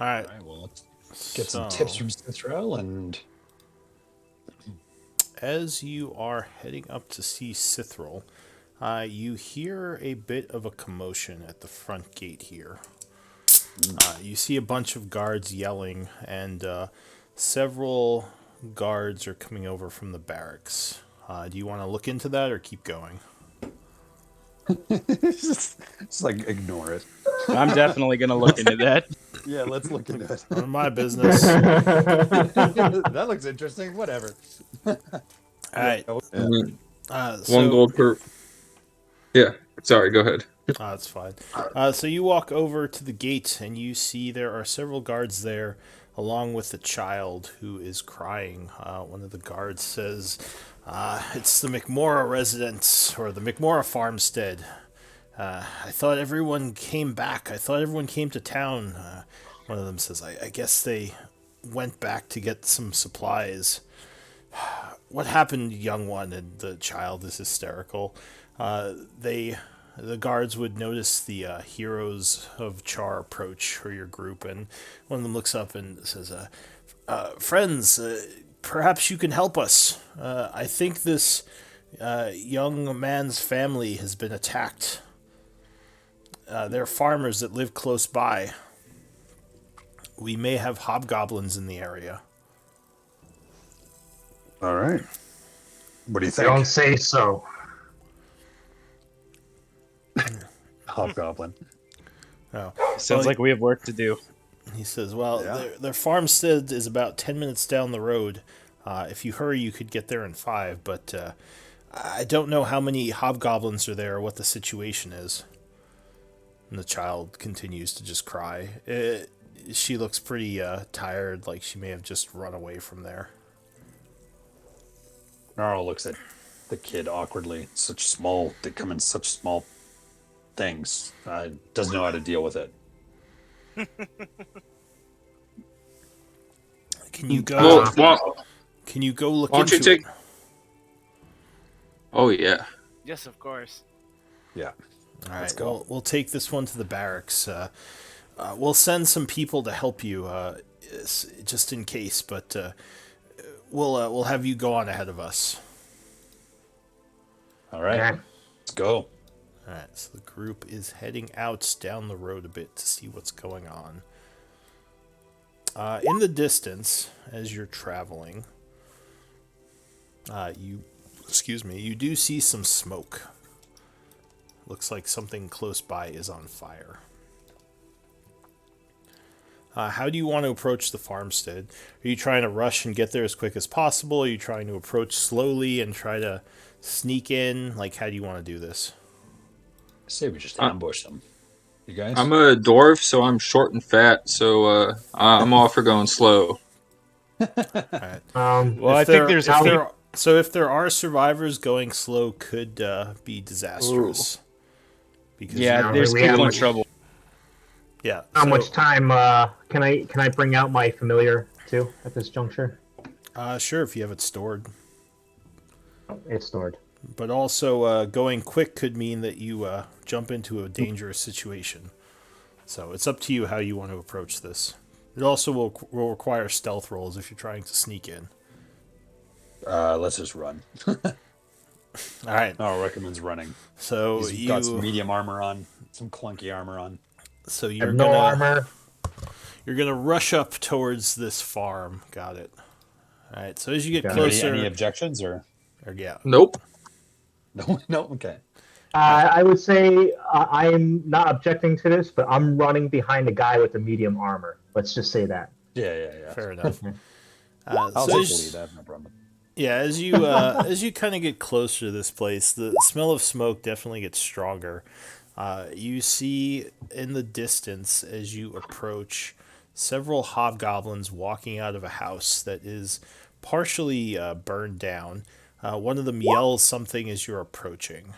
right. All right. Well, let's get some tips from Cithrell and. As you are heading up to see Cithril, you hear a bit of a commotion at the front gate here. You see a bunch of guards yelling, and several guards are coming over from the barracks. Do you want to look into that or keep going? just like ignore it. I'm definitely gonna look into that. Yeah, let's look into it. None of my business. That looks interesting. Whatever. All right. I mean, So, 1 gold per. Yeah. Sorry. Go ahead. That's fine. So you walk over to the gate and you see there are several guards there, along with a child who is crying. One of the guards says, "It's the McMora residence or the McMora farmstead. I thought everyone came back. I thought everyone came to town." One of them says, "I guess they went back to get some supplies." "What happened, young one?" And the child is hysterical. The guards would notice the heroes of Char approach for your group, and one of them looks up and says, "Friends, perhaps you can help us. I think this young man's family has been attacked. They're farmers that live close by. We may have hobgoblins in the area." All right. What do you think? Don't say so. Hobgoblin. Oh. Sounds like we have work to do. He says, "Well, Yeah. their farmstead is about 10 minutes down the road. If you hurry, you could get there in 5, but I don't know how many hobgoblins are there or what the situation is." And the child continues to just cry. She looks pretty tired, like she may have just run away from there. Gnarl looks at the kid awkwardly. They come in such small things. Doesn't know how to deal with it. Can you go? Well, Can you go look why don't into you it? take? Oh yeah. Yes, of course. Yeah. All right, Let's go. we'll take this one to the barracks. We'll send some people to help you, just in case, but we'll have you go on ahead of us. All right. Yeah. Let's go. All right, so the group is heading out down the road a bit to see what's going on. In the distance, as you're traveling, you do see some smoke. Looks like something close by is on fire. How do you want to approach the farmstead? Are you trying to rush and get there as quick as possible? Are you trying to approach slowly and try to sneak in? Like, how do you want to do this? I say we just ambush them. You guys? I'm a dwarf, so I'm short and fat. So I'm all for going slow. All right. Well, I think there's if there are survivors, going slow could be disastrous. Because yeah, there's we people have in much- trouble. yeah. How much time can I bring out my familiar too at this juncture? Sure, if you have it stored. It's stored. But also, going quick could mean that you jump into a dangerous situation. So it's up to you how you want to approach this. It also will require stealth rolls if you're trying to sneak in. Let's just run. All right. No, recommends running. So He's got some medium armor on, some clunky armor on. So I you're have no armor. You're gonna rush up towards this farm. Got it. All right. So as you get Got it. closer, Any objections or? yeah. Nope. No. Okay. I would say I am not objecting to this, but I'm running behind a guy with the medium armor. Let's just say that. Yeah. Fair enough. I'll So take as- the lead. I have no problem. Yeah, as you kind of get closer to this place, the smell of smoke definitely gets stronger. You see in the distance as you approach several hobgoblins walking out of a house that is partially burned down. One of them yells something as you're approaching.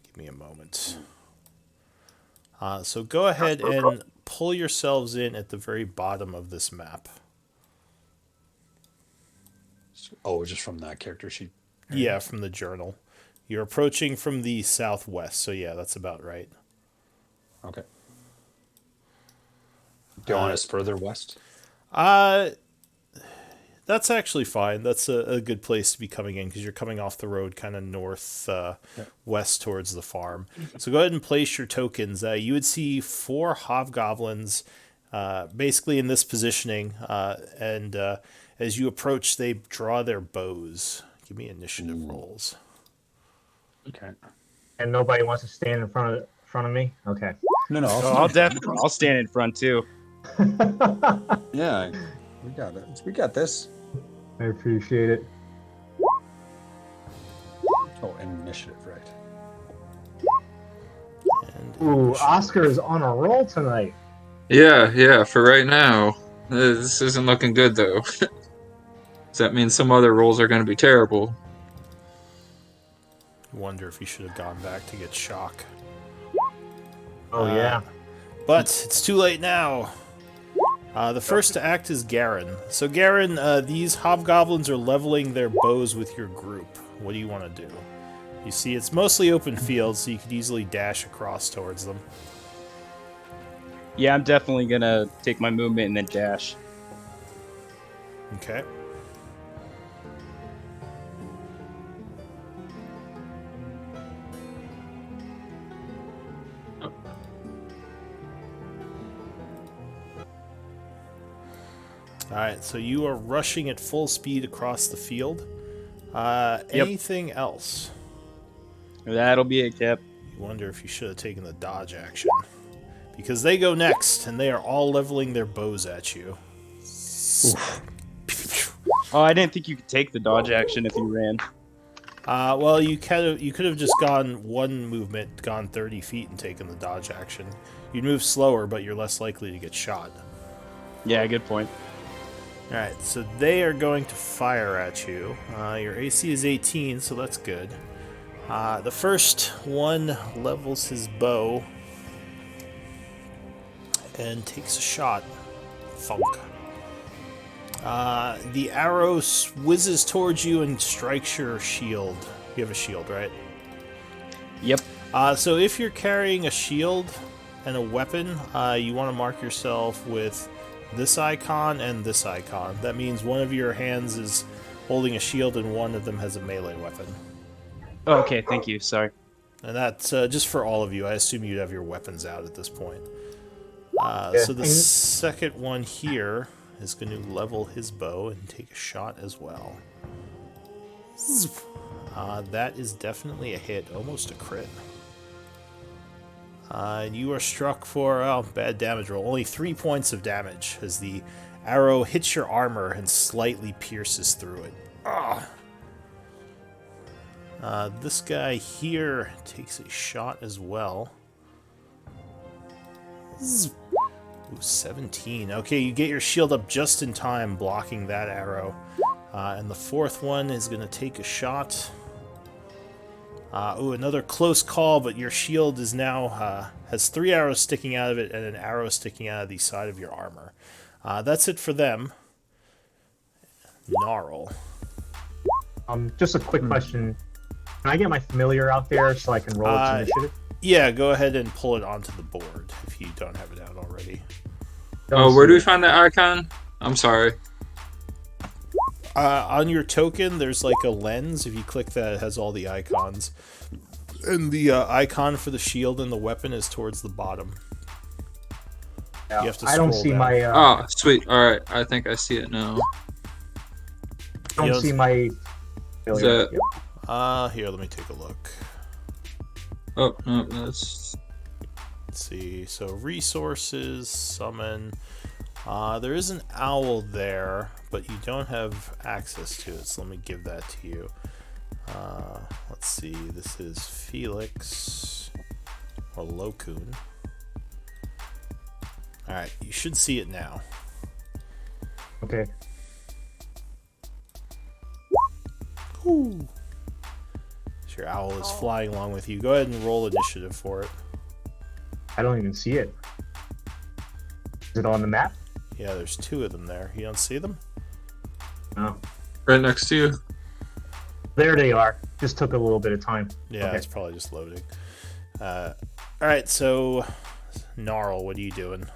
Give me a moment. So go ahead and pull yourselves in at the very bottom of this map. Oh, just from that character sheet. Yeah, from the journal. You're approaching from the southwest, so yeah, that's about right. Okay. Do you want us further west? Uh, that's actually fine. That's a good place to be coming in because you're coming off the road kind of north west towards the farm. So go ahead and place your tokens. You would see 4 hobgoblins basically in this positioning, and as you approach, they draw their bows. Give me initiative rolls. Okay. And nobody wants to stand in front of me. Okay. No. I'll stand in front too. Yeah, we got it. We got this. I appreciate it. Oh, initiative, right? And Ooh, Oscar is on a roll tonight. Yeah, for right now. This isn't looking good, though. Does that mean some other rolls are going to be terrible? wonder if you should have gone back to get shock. Oh yeah. But it's too late now. The first to act is Gaian. So Gaian, these hobgoblins are leveling their bows with your group. What do you want to do? You see, it's mostly open field, so you could easily dash across towards them. Yeah, I'm definitely gonna take my movement and then dash. Okay. Alright, so you are rushing at full speed across the field. Anything else? That'll be it, Cap. You wonder if you should have taken the dodge action. Because they go next, and they are all leveling their bows at you. Oh, I didn't think you could take the dodge action if you ran. Well, you could have just gone one movement, gone 30 feet, and taken the dodge action. You'd move slower, but you're less likely to get shot. Yeah, good point. Alright, so they are going to fire at you. Your AC is 18, so that's good. The first one levels his bow and takes a shot. Thunk. The arrow whizzes towards you and strikes your shield. You have a shield, right? Yep. So if you're carrying a shield and a weapon, you want to mark yourself with this icon and this icon. That means one of your hands is holding a shield and one of them has a melee weapon. Oh, okay, thank you. Sorry. And that's just for all of you. I assume you'd have your weapons out at this point. So the second one here is going to level his bow and take a shot as well. That is definitely a hit, almost a crit. You are struck for bad damage roll. Only 3 points of damage as the arrow hits your armor and slightly pierces through it. This guy here takes a shot as well. Ooh, 17. Okay, you get your shield up just in time, blocking that arrow. And the fourth one is going to take a shot. Ooh, another close call, but your shield is now has 3 arrows sticking out of it and an arrow sticking out of the side of your armor. That's it for them. Gnarl. Just a quick question. Can I get my familiar out there so I can roll its initiative? Yeah, go ahead and pull it onto the board if you don't have it out already. Oh, where do we find that icon? I'm sorry. On your token, there's like a lens. If you click that, it has all the icons. And the icon for the shield and the weapon is towards the bottom. Yeah, You have to I don't scroll see down. my. Oh, sweet. All right, I think I see it now. I don't see my. that- Yep. Here, let me take a look. Oh no, that's Let's see. So resources, summon. There is an owl there, but you don't have access to it, so let me give that to you. Let's see, this is Felix, or Lokun. Alright, you should see it now. Okay. Ooh. So your owl is flying along with you. Go ahead and roll initiative for it. I don't even see it. Is it on the map? Yeah, there's 2 of them there. You don't see them? No. Right next to you. There they are. Just took a little bit of time. Yeah, Okay. it's probably just loading. Alright, so Gnarl, what are you doing?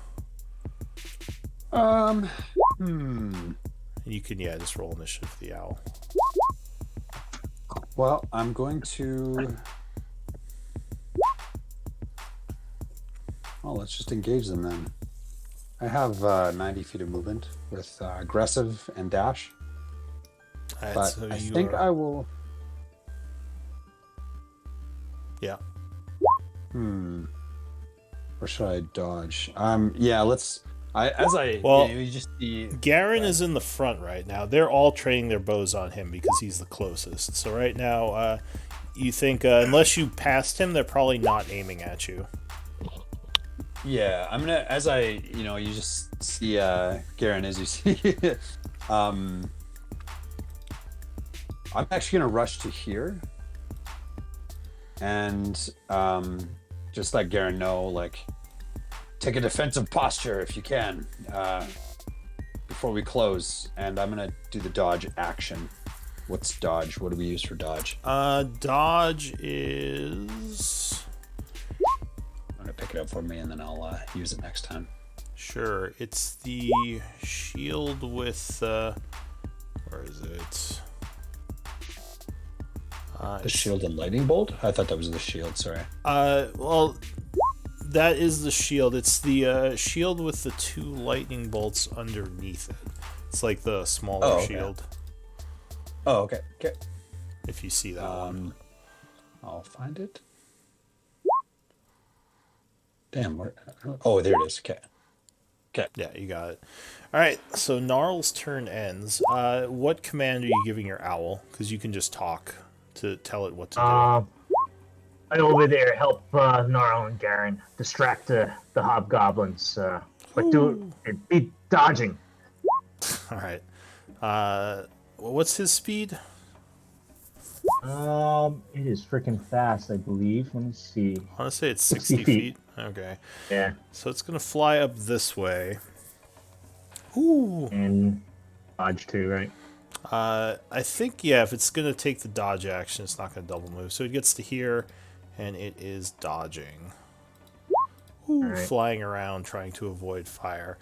You can, just roll initiative for the owl. Well, I'm going to. Well, let's just engage them then. I have 90 feet of movement with aggressive and dash. Alright, But so I you think are... I will. Yeah. Or should I dodge? Yeah, let's. Well, you just see. Gaian is in the front right now. They're all training their bows on him because he's the closest. So right now, you think unless you passed him, they're probably not aiming at you. Yeah, I'm gonna you just see Gaian as you see. I'm actually gonna rush to here, and just let Gaian know, like, take a defensive posture if you can before we close, and I'm gonna do the dodge action. What's dodge? What do we use for dodge? Dodge is... I'm gonna pick it up for me, and then I'll use it next time. Sure, it's the shield with... where is it? The shield and lightning bolt? I thought that was the shield, sorry. Well, that is the shield. It's the shield with the 2 lightning bolts underneath it. It's like the smaller shield. Oh, okay. Okay. If you see that one. I'll find it. Damn, where... Oh, there it is. Okay. Okay. Yeah, you got it. Alright, so Gnarl's turn ends. What command are you giving your owl? Because you can just talk to tell it what to do. Right over there, help Gnarl and Gaian distract the hobgoblins. But be dodging. Alright. What's his speed? It is freaking fast, I believe. Let me see. I want to say it's 60 feet. Okay. Yeah. So it's going to fly up this way. Ooh. And dodge too, right? I think, yeah, if it's going to take the dodge action, it's not going to double move. So it gets to here, and it is dodging. Ooh, right. Flying around, trying to avoid fire.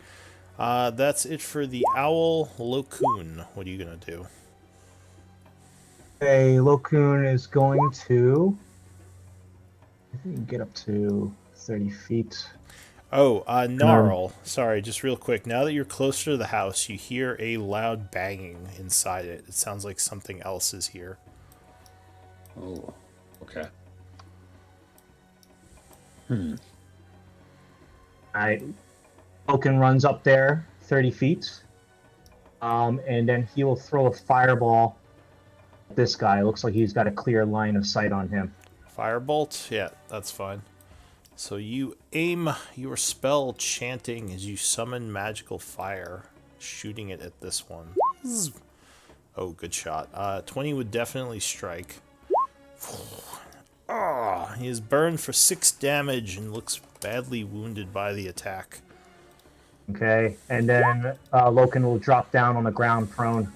That's it for the owl. Lokun, what are you going to do? Okay, Lokun is going to... I think you can get up to 30 feet. Oh, Gnarl. Sorry, just real quick. Now that you're closer to the house, you hear a loud banging inside it. It sounds like something else is here. Oh, okay. Alright. Lokun runs up there 30 feet. And then he will throw a fireball at this guy. It looks like he's got a clear line of sight on him. Firebolt? Yeah, that's fine. So you aim your spell chanting as you summon magical fire, shooting it at this one. Oh, good shot. 20 would definitely strike. He is burned for 6 damage and looks badly wounded by the attack. Okay, and then Lokun will drop down on the ground prone.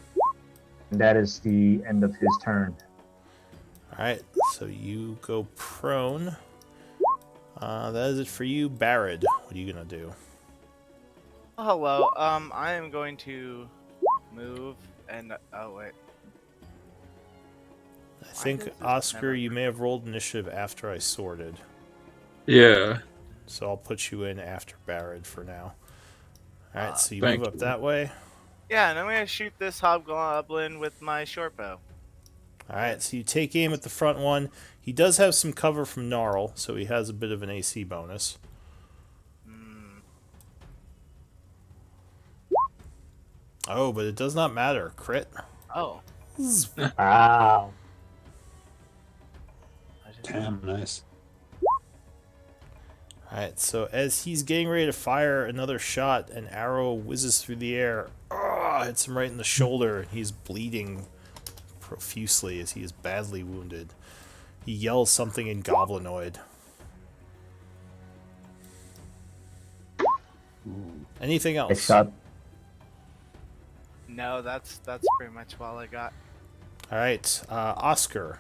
And that is the end of his turn. Alright, so you go prone. That is it for you, Barad. What are you gonna do? Hello. I am going to move and oh wait. I think, Oscar, you may have rolled initiative after I sorted. Yeah. So I'll put you in after Barad for now. Alright, so you Thank move up you. that way. Yeah, and I'm gonna shoot this hobgoblin with my short bow. Alright, so you take aim at the front one. He does have some cover from Gnarl, so he has a bit of an AC bonus. Oh, but it does not matter. Crit. Oh, Wow. I didn't know. Damn, nice. Alright, so as he's getting ready to fire another shot, an arrow whizzes through the air. Hits him right in the shoulder. He's bleeding profusely as he is badly wounded. He yells something in Goblinoid. Anything I else? shot. No, that's pretty much all I got. Alright, Oscar.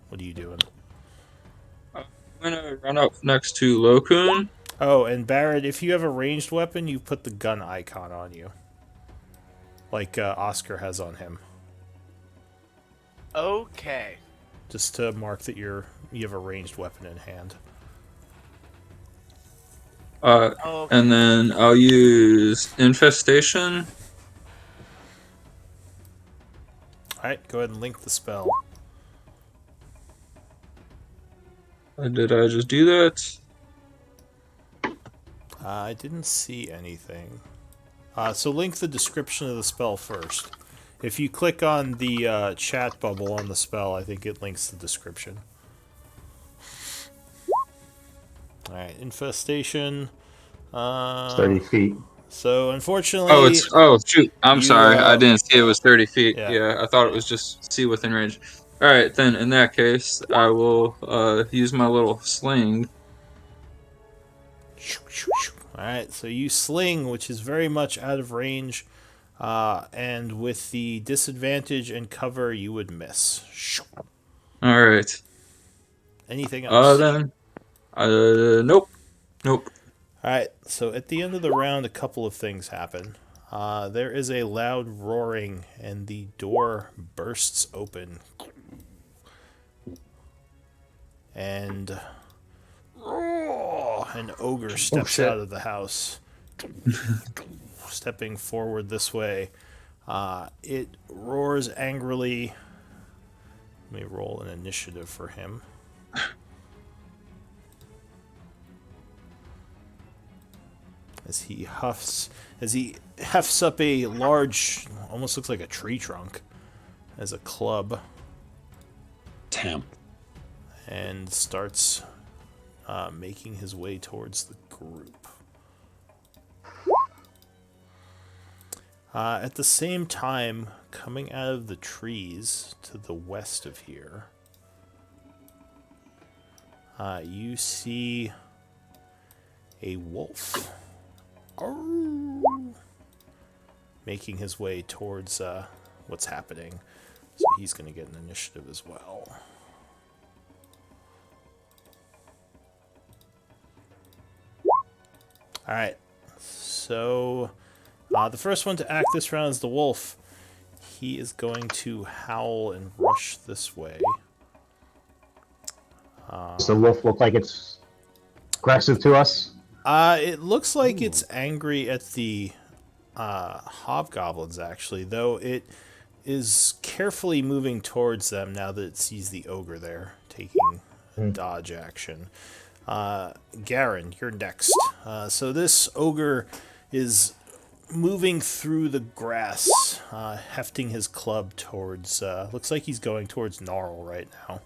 What are you doing? I'm gonna run up next to Lokun. Oh, and Barrett, if you have a ranged weapon, you put the gun icon on you. Like Oscar has on him. Okay. Just to mark that you have a ranged weapon in hand. Okay. And then I'll use Infestation. Alright, go ahead and link the spell. Did I just do that? I didn't see anything. So link the description of the spell first. If you click on the chat bubble on the spell, I think it links the description. Alright, infestation. 30 feet. So unfortunately... Oh shoot! I'm you, sorry. I didn't see it was 30 feet. yeah. Yeah, I thought it was just see within range. All right, then in that case, I will use my little sling. Alright, so you sling, which is very much out of range, and with the disadvantage and cover, you would miss. All right. Anything else? Nope. Alright, so at the end of the round, a couple of things happen. There is a loud roaring, and the door bursts open. And an ogre steps out of the house, stepping forward this way. It roars angrily. Let me roll an initiative for him. As he hefts up a large, almost looks like a tree trunk, as a club, Damn. and starts making his way towards the group. At the same time, coming out of the trees to the west of here, you see a wolf making his way towards what's happening. So he's going to get an initiative as well. Alright, so the first one to act this round is the wolf. He is going to howl and rush this way. Does the wolf look like it's aggressive to us? It looks like it's angry at the hobgoblins, actually, though it is carefully moving towards them now that it sees the ogre there, taking dodge action. Gaian, you're next. So this ogre is moving through the grass, hefting his club towards... looks like he's going towards Gnarl right now.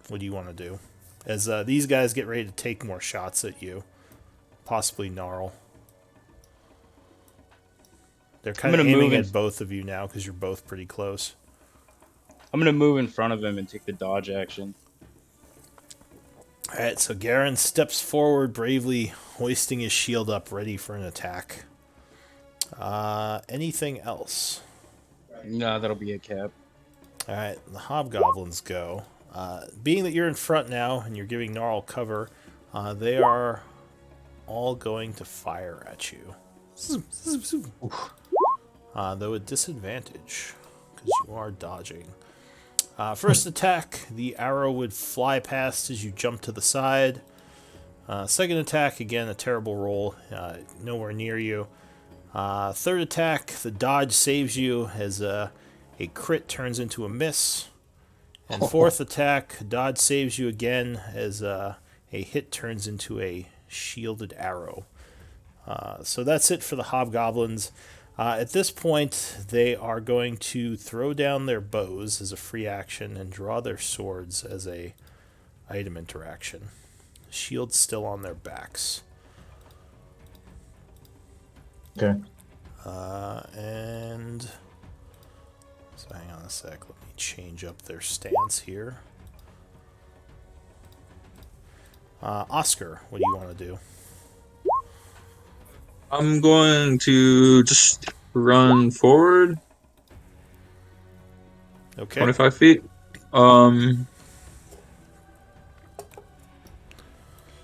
What do you want to do? As these guys get ready to take more shots at you. Possibly Gnarl. They're kind of aiming at both of you now because you're both pretty close. I'm gonna move in front of him and take the dodge action. Alright, so Gaian steps forward bravely, hoisting his shield up, ready for an attack. Anything else? No, that'll be a cap. Alright, the hobgoblins go. Being that you're in front now and you're giving Gnarl cover, they are all going to fire at you. Though at disadvantage, because you are dodging. First attack, the arrow would fly past as you jump to the side. Second attack, again, a terrible roll, nowhere near you. Third attack, the dodge saves you as a crit turns into a miss. And fourth attack, dodge saves you again as a hit turns into a shielded arrow. So that's it for the hobgoblins. At this point, they are going to throw down their bows as a free action and draw their swords as a item interaction. Shields still on their backs. Okay. And so hang on a sec. Let me change up their stance here. Oscar, what do you want to do? I'm going to just run forward Okay. 25 feet.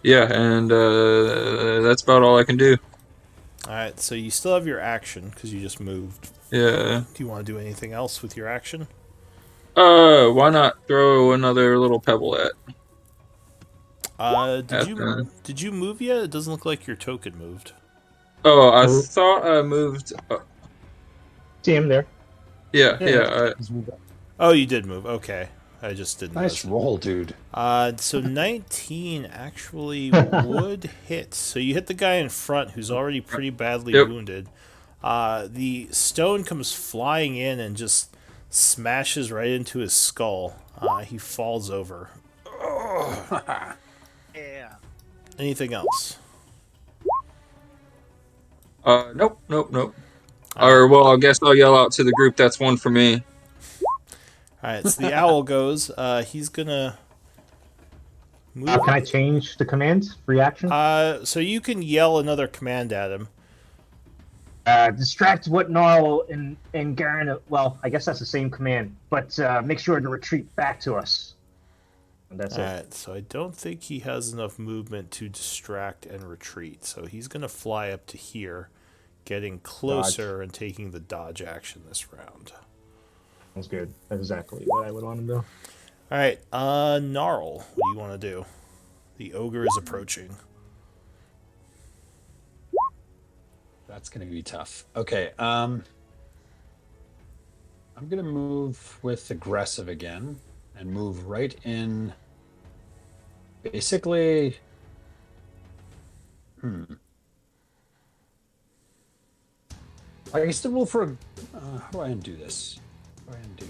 Yeah, and that's about all I can do. All right. So you still have your action because you just moved. Yeah. Do you want to do anything else with your action? Why not throw another little pebble at them? Did you move yet? It doesn't look like your token moved. Oh, I So- thought I moved. See him there. Yeah. He's moved up. Oh, you did move. Okay. I just didn't Nice notice. roll, dude. So 19 actually would hit. So you hit the guy in front who's already pretty badly Yep. wounded. The stone comes flying in and just smashes right into his skull. He falls over. Yeah. Anything else? Nope. Or, well, I guess I'll yell out to the group, that's one for me. Alright, so the owl goes. He's gonna move. Can I change the commands? Free action? So you can yell another command at him. Distract what Gnarl and Gaian. Well, I guess that's the same command, but make sure to retreat back to us. And that's it. Alright, so I don't think he has enough movement to distract and retreat. So he's going to fly up to here, getting closer and taking the dodge action this round. Sounds good. That's exactly what I would want to do. Alright, Gnarl, what do you want to do? The ogre is approaching. That's going to be tough. Okay. I'm going to move with aggressive again and move right in. Basically, I can still roll for. How do I undo this? How do I undo?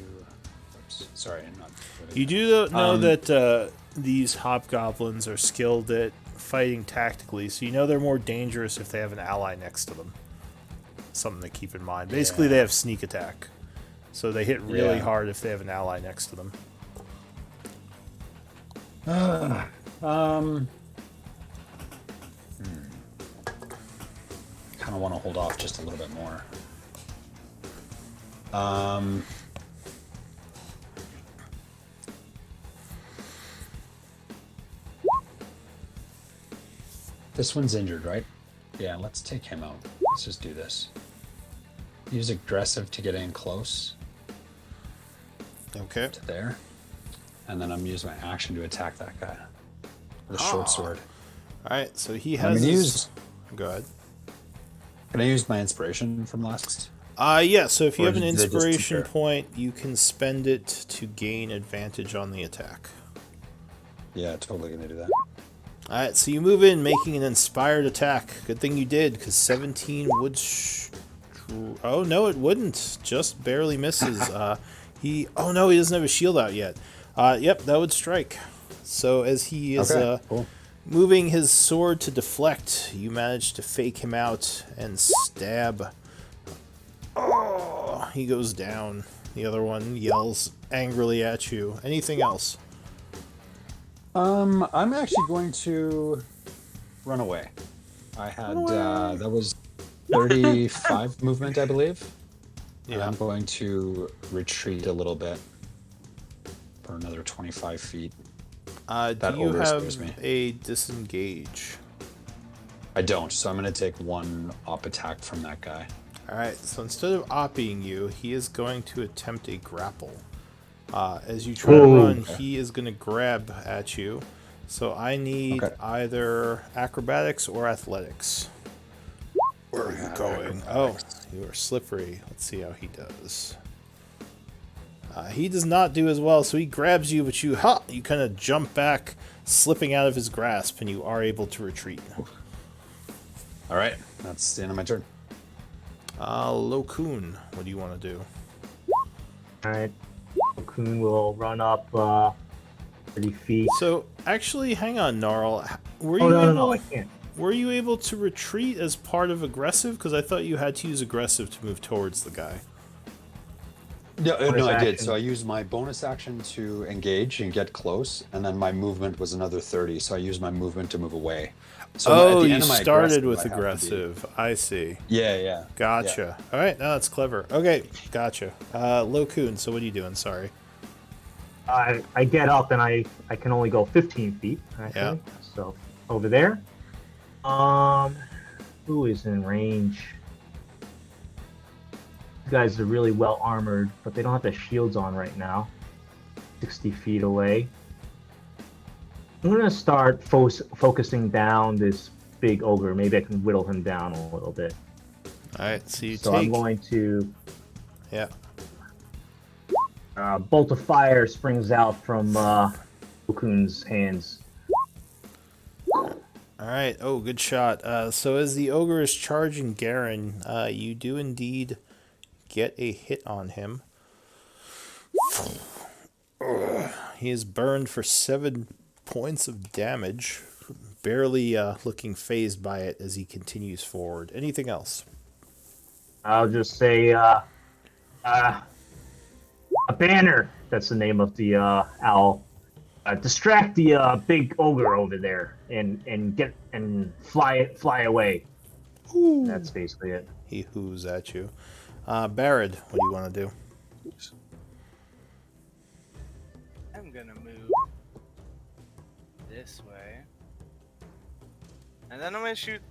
Oops. Sorry, I'm not. You do know that these hobgoblins are skilled at fighting tactically, so you know they're more dangerous if they have an ally next to them. Something to keep in mind. Basically, they have sneak attack, so they hit really hard if they have an ally next to them. Kind of want to hold off just a little bit more. This one's injured, right? Yeah, let's take him out. Let's just do this. Use aggressive to get in close Okay. to there. And then I'm using my action to attack that guy with a short sword. Alright, so he I'm has gonna his... use. Go ahead. Can I use my inspiration from last? Yeah, so if you Or have an did they just inspiration compare? point, you can spend it to gain advantage on the attack. Yeah, totally gonna do that. Alright, so you move in, making an inspired attack. Good thing you did, because 17 would... Oh, no, it wouldn't. Just barely misses. Oh, no, he doesn't have a shield out yet. Yep, that would strike. So as he is Cool. moving his sword to deflect, you manage to fake him out and stab. Oh, he goes down. The other one yells angrily at you. Anything else? I'm actually going to run away. I had that was 35 movement, I believe. And Yeah. I'm going to retreat a little bit for another 25 feet. Do That you ogre have scares me. a disengage? I don't, so I'm going to take one op attack from that guy. Alright, so instead of opping you, he is going to attempt a grapple. As you try to Ooh. run, he is going to grab at you. So I need either acrobatics or athletics. Where are you going? Oh, you are slippery. Let's see how he does. He does not do as well, so he grabs you, but you kind of jump back, slipping out of his grasp, and you are able to retreat. All right, that's the end of my turn. Lokun, what do you want to do? All right. Cocoon will run up 30 feet. So, actually, hang on, Gnarl. Were Oh, you no, able? I can't. Were you able to retreat as part of aggressive? Because I thought you had to use aggressive to move towards the guy. Yeah, no, Bonus I did. action. So I used my bonus action to engage and get close, and then my movement was another 30. So I used my movement to move away. So at Oh, the you end of my started aggressive, with I have to be- aggressive. I see. Yeah. Gotcha. All right, no, that's clever. Okay, gotcha. Lokun, so what are you doing? Sorry. I get up and I can only go 15 feet actually. Yeah. So over there. Who is in range? These guys are really well armored, but they don't have their shields on right now. 60 feet away. I'm gonna start focusing down this big ogre. Maybe I can whittle him down a little bit. All right, so you So take. I'm going to. Yeah. Bolt of fire springs out from Okun's hands. All right. Oh, good shot. So as the ogre is charging Gaian, you do indeed get a hit on him. He is burned for 7 points of damage, barely looking phased by it as he continues forward. Anything else? I'll just say a banner. That's the name of the owl. Distract the big ogre over there and get and fly away. Ooh. That's basically it. He whoos at you. Barad, what do you want to do? I'm gonna move this way. And then I'm gonna shoot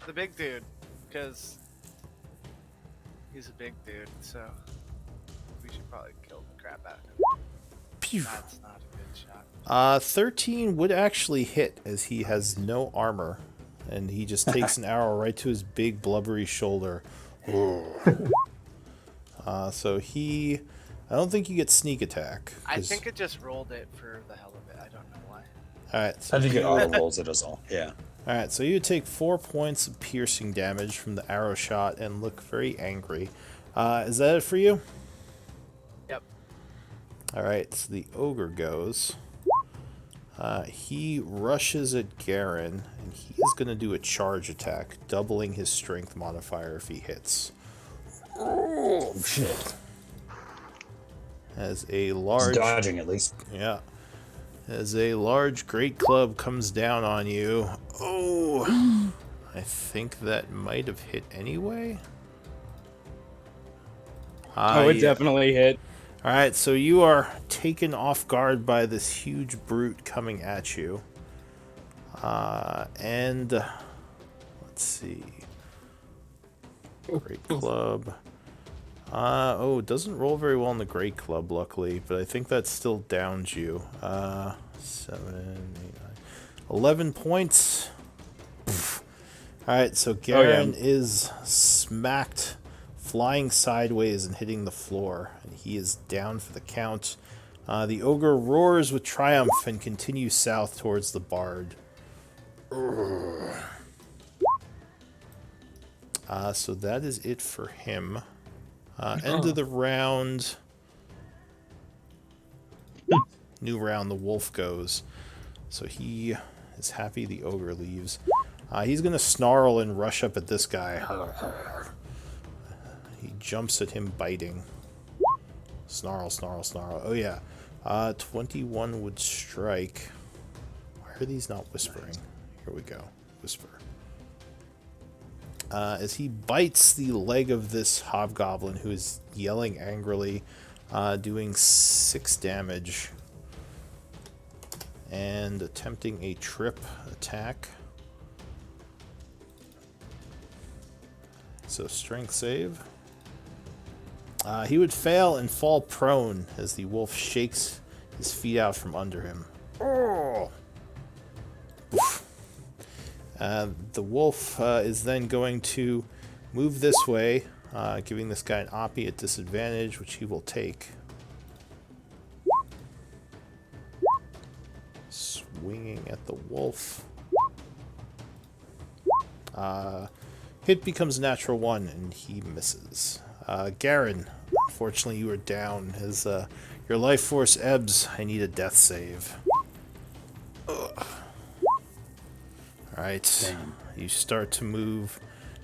the big dude, because he's a big dude, so we should probably kill the crap out of him. Pew. That's not a good shot. 13 would actually hit as he has no armor. And he just takes an arrow right to his big blubbery shoulder. So he... I don't think you get sneak attack. I think it just rolled it for the hell of it. I don't know why. Alright, so I think it auto rolls it as all. Yeah. Alright, so you take 4 points of piercing damage from the arrow shot and look very angry. Is that it for you? Yep. Alright, so the ogre goes. He rushes at Gaian, and he is going to do a charge attack, doubling his strength modifier if he hits. Oh, shit. As a He's large... dodging at least. Yeah. As a large great club comes down on you. Oh! I think that might have hit anyway. It definitely hit. Alright, so you are taken off guard by this huge brute coming at you. And let's see. Great club. It doesn't roll very well in the great club, luckily, but I think that still downs you. 7, 8, 9, 11 points. Alright, so Gaian is smacked, flying sideways and hitting the floor, and he is down for the count. The ogre roars with triumph and continues south towards the bard. So that is it for him. End of the round. New round, the wolf goes. So he is happy the ogre leaves. He's going to snarl and rush up at this guy. He jumps at him, biting. Snarl, snarl, snarl. Oh, yeah. 21 would strike. Why are these not whispering? Here we go. Whisper. As he bites the leg of this hobgoblin who is yelling angrily, doing 6 damage. And attempting a trip attack. So strength save. He would fail and fall prone as the wolf shakes his feet out from under him. Oh! The wolf is then going to move this way, giving this guy an oppie at disadvantage, which he will take. Swinging at the wolf. Hit becomes a natural 1, and he misses. Garen, unfortunately you are down. As your life force ebbs, I need a death save. Alright, Damn. you start to move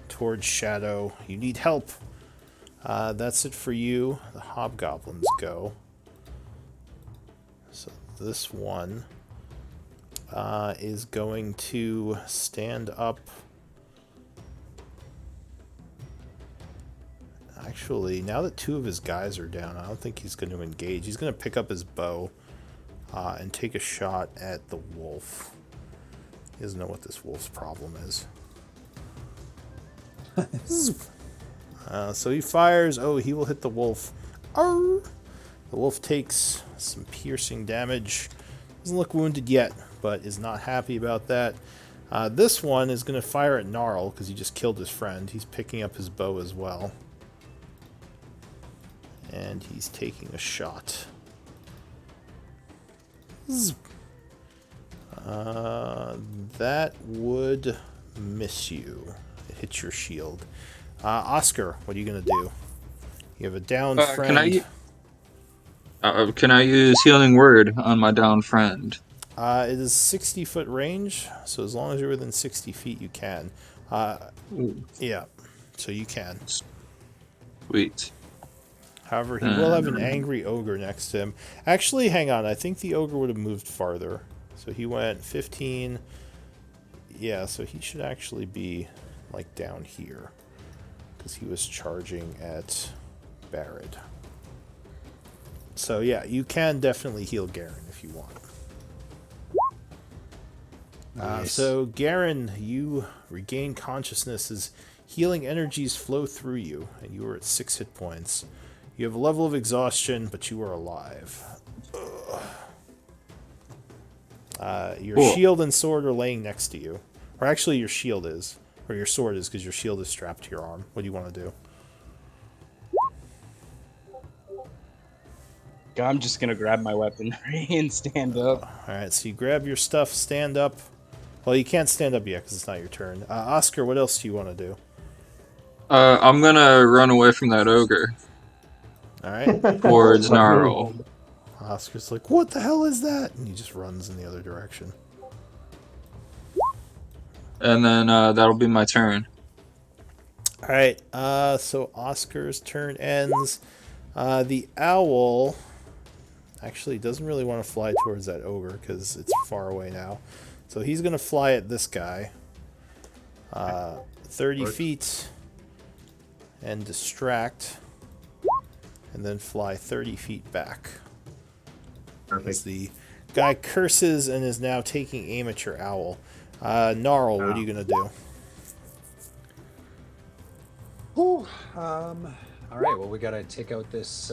towards Shadow. You need help. That's it for you. The hobgoblins go. So this one is going to stand up. Actually, now that 2 of his guys are down, I don't think he's going to engage. He's going to pick up his bow and take a shot at the wolf. He doesn't know what this wolf's problem is. So he fires. Oh, he will hit the wolf. Arr! The wolf takes some piercing damage. Doesn't look wounded yet, but is not happy about that. This one is going to fire at Gnarl because he just killed his friend. He's picking up his bow as well. And he's taking a shot. That would miss you. It hits your shield. Oscar, what are you going to do? You have a downed friend. Can I use Healing Word on my down friend? It is 60-foot range, so as long as you're within 60 feet, you can. Yeah, so you can. Sweet. However, he will have an angry ogre next to him. Actually, hang on. I think the ogre would have moved farther. So he went 15. Yeah, so he should actually be, like, down here. Because he was charging at Barad. So, yeah, you can definitely heal Garen if you want. Nice. So, Garen, you regain consciousness as healing energies flow through you, and you are at 6 hit points. You have a level of exhaustion, but you are alive. Your shield and sword are laying next to you. Or actually, your shield is. Or your sword is, because your shield is strapped to your arm. What do you want to do? I'm just gonna grab my weaponry and stand up. Alright, so you grab your stuff, stand up. Well, you can't stand up yet, because it's not your turn. Oscar, what else do you want to do? I'm gonna run away from that ogre Alright. towards Gnarl. Oscar's like, what the hell is that? And he just runs in the other direction. And then that'll be my turn. Alright, so Oscar's turn ends. The owl actually doesn't really want to fly towards that ogre because it's far away now. So he's going to fly at this guy. 30 feet and distract. And then fly 30 feet back. Perfect. As the guy curses and is now taking aim at your owl. Gnarl, what are you going to do? Ooh, all right, well, we gotta take out this,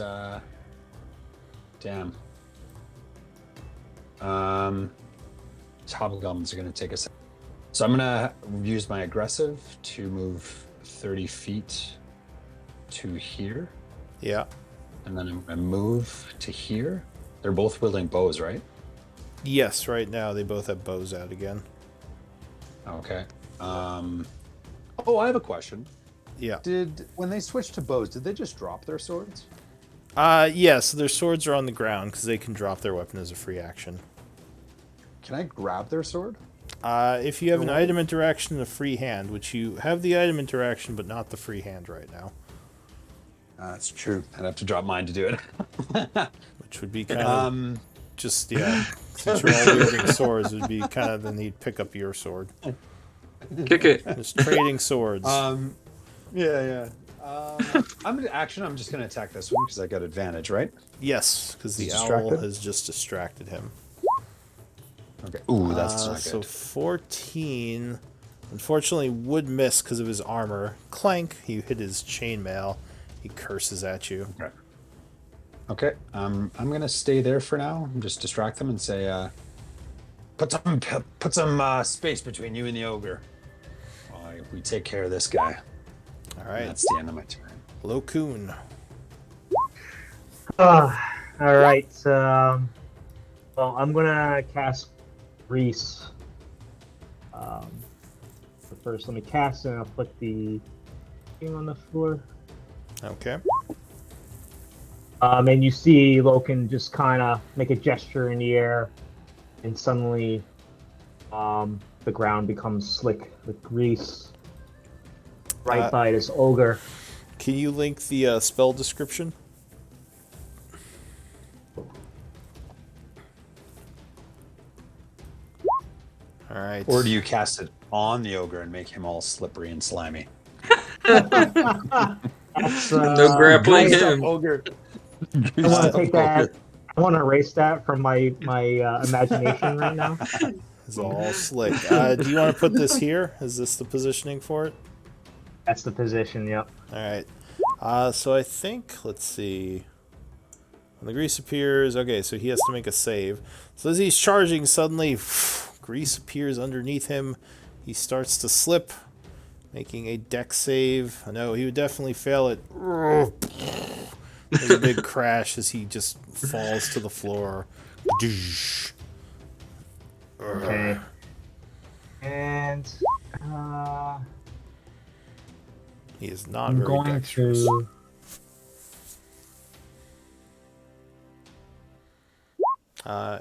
damn. These hobgoblins are gonna take us. So I'm gonna use my aggressive to move 30 feet to here, Yeah. and then I'm gonna move to here. They're both wielding bows, right? Yes, right now they both have bows out again. Okay. Oh, I have a question. Yeah. When they switched to bows, did they just drop their swords? Yes, their swords are on the ground because they can drop their weapon as a free action. Can I grab their sword? If you have an item interaction and a free hand, which you have the item interaction but not the free hand right now. That's true. I'd have to drop mine to do it. Which would be kind of just, yeah, since you're all wielding swords, it would be kind of the need pick up your sword. Kick it. Just trading swords. Yeah. I'm just gonna attack this one because I got advantage, right? Yes, because the He's owl distracted? has just distracted him. Okay. Ooh, that's not So good. 14, unfortunately, would miss because of his armor. Clank, he hit his chainmail. He curses at you. Okay. I'm gonna stay there for now. Just distract them and say, put some space between you and the ogre. While we take care of this guy. All And right, that's the end of my turn. Lokun. All right. Well, I'm gonna cast Reese. first. Let me cast it and I'll put the thing on the floor. Okay. And you see Loken just kind of make a gesture in the air, and suddenly the ground becomes slick with grease right by this ogre. Can you link the spell description? All right. Or do you cast it on the ogre and make him all slippery and slimy? That's, No grappling I him. Ogre. want to take that. I want to erase that from my imagination right now. It's all slick. Do you want to put this here? Is this the positioning for it? That's the position. Yep. All right. So I think, let's see. When the grease appears, okay, so he has to make a save. So as he's charging, suddenly grease appears underneath him. He starts to slip, making a dex save. No, he would definitely fail it. There's a big crash as he just falls to the floor. Okay. And He is not I'm very going dexterous. to.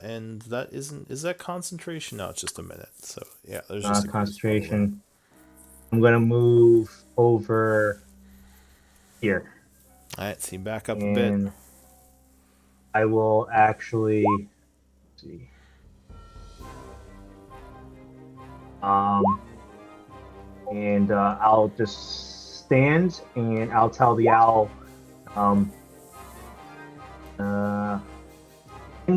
And that is that concentration? No, it's just a minute. So yeah, there's just a Concentration. I'm gonna move over here. All right, so you back up a bit. And I will actually let's see. And I'll just stand and I'll tell the owl, can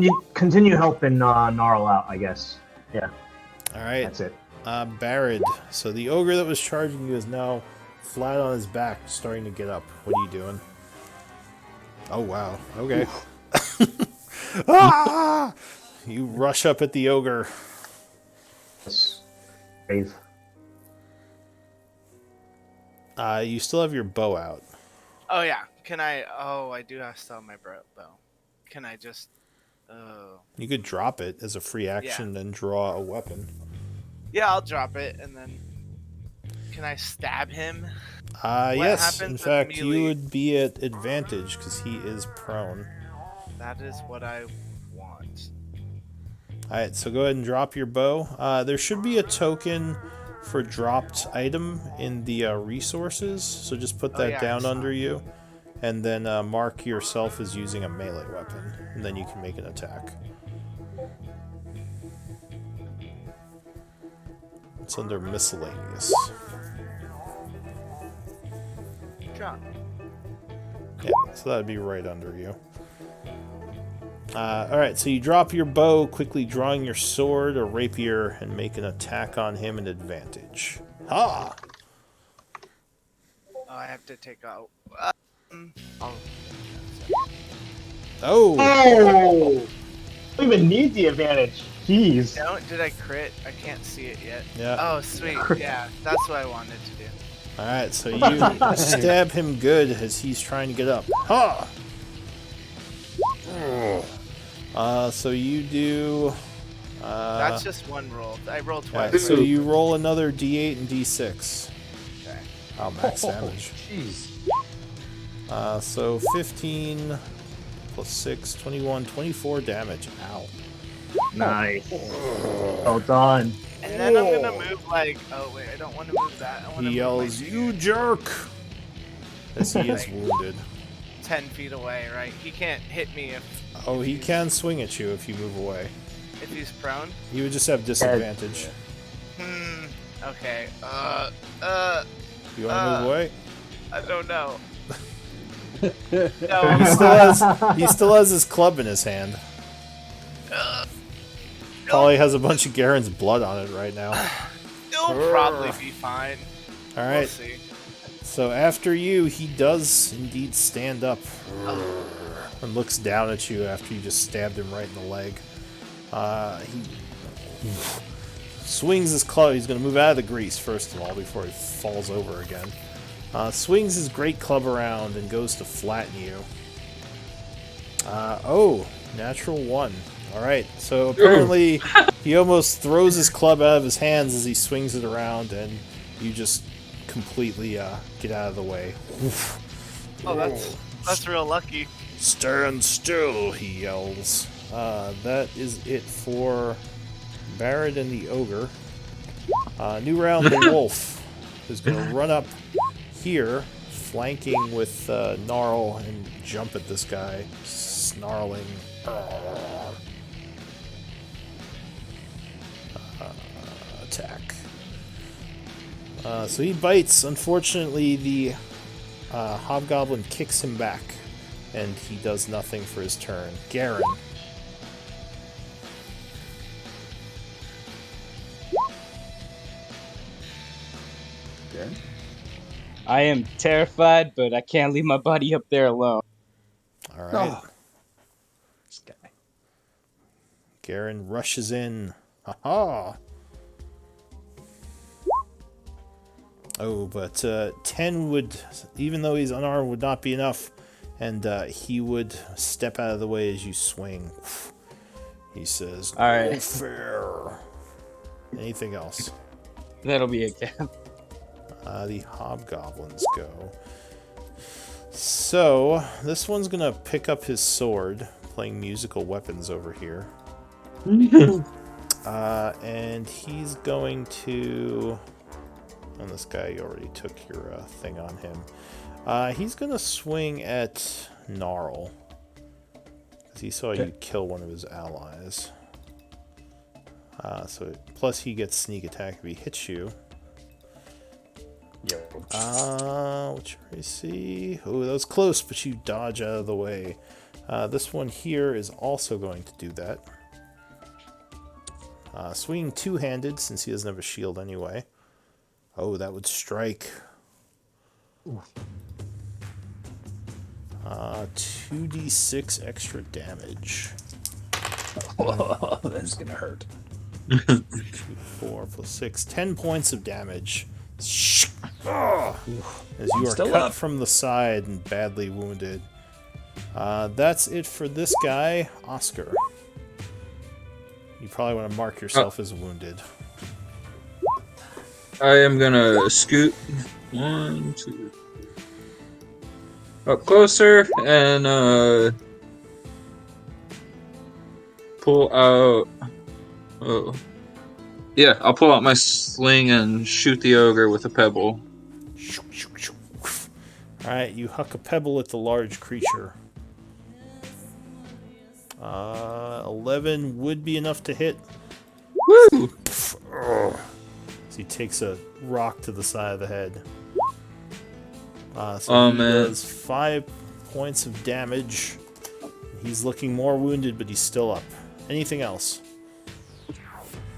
you continue helping Gnarl out, I guess. Yeah, All right, that's it. Barad. So the ogre that was charging you is now flat on his back, starting to get up. What are you doing? Oh wow. Okay. Ah! You rush up at the ogre. Yes. Brave. You still have your bow out. Oh yeah. Can I? Oh, I do have still my bow. Can I just? Oh. You could drop it as a free action and draw a weapon. Yeah, I'll drop it and then. Can I stab him? Yes. In happens with fact, you melee? would be at advantage because he is prone. That is what I want. All right, so go ahead and drop your bow. There should be a token for dropped item in the resources, so just put that yeah, I down saw under it. you, and then mark yourself as using a melee weapon, and then you can make an attack. It's under miscellaneous. Drop. Yeah, so that'd be right under you. Alright, so you drop your bow, quickly drawing your sword or rapier, and make an attack on him at advantage. Ha! Oh, I have to take out. Oh. Oh! Oh! Don't even need the advantage. Jeez. Did I crit? I can't see it yet. Yeah. Oh, sweet. Yeah, that's what I wanted to do. Alright, so you stab him good as he's trying to get up. Ha! So you do... That's just one roll. I rolled twice. yeah, so you roll another d8 and d6. Okay. Oh, max damage. Jeez. So 15 plus 6, 21, 24 damage. Ow. Nice. Well done. And then I'm gonna move like. Oh wait, I don't want to move that. I want to He yells, move "You jerk!" as he is wounded. 10 feet away, right? He can't hit me Oh, he can swing at you if you move away. if he's prone. You would just have disadvantage. Okay. You want to move away? I don't know. He No. still has his club in his hand. Probably has a bunch of Garen's blood on it right now. It'll probably be fine. All We'll right. see. So after you, he does indeed stand up and looks down at you after you just stabbed him right in the leg. He swings his club. He's going to move out of the grease, first of all, before he falls over again. Swings his great club around and goes to flatten you. Natural 1. Alright, so apparently he almost throws his club out of his hands as he swings it around, and you just completely get out of the way. Oof. Oh, that's real lucky. Stand still, he yells. That is it for Barrett and the ogre. New round, the wolf, who's going to run up here, flanking with Gnarl, and jump at this guy, snarling. Attack. So he bites. Unfortunately, the hobgoblin kicks him back, and he does nothing for his turn. Gaian. Okay. I am terrified, but I can't leave my buddy up there alone. All right. Oh. This guy. Gaian rushes in. Ha-ha! Oh, but 10 would, even though he's unarmed, would not be enough. And he would step out of the way as you swing. He says, All right. "No fair." Anything else? That'll be it, Cap. The hobgoblins go. So, this one's going to pick up his sword, playing musical weapons over here. And he's going to... And this guy, you already took your thing on him. He's going to swing at Gnarl. Because he saw you kill one of his allies. Plus he gets sneak attack if he hits you. What's your AC? Oh, that was close, but you dodge out of the way. This one here is also going to do that. Swinging two-handed, since he doesn't have a shield anyway. Oh, that would strike. 2d6 extra damage. Oh, that's gonna hurt. 2, 4 plus 6. 10 points of damage. As you are Still cut up. from the side and badly wounded. That's it for this guy, Oscar. You probably want to mark yourself as wounded. I am gonna scoot 1, 2, up closer and pull out. Oh, yeah, I'll pull out my sling and shoot the ogre with a pebble. Alright, you huck a pebble at the large creature. 11 would be enough to hit. Woo! So he takes a rock to the side of the head. So he does 5 points of damage. He's looking more wounded, but he's still up. Anything else?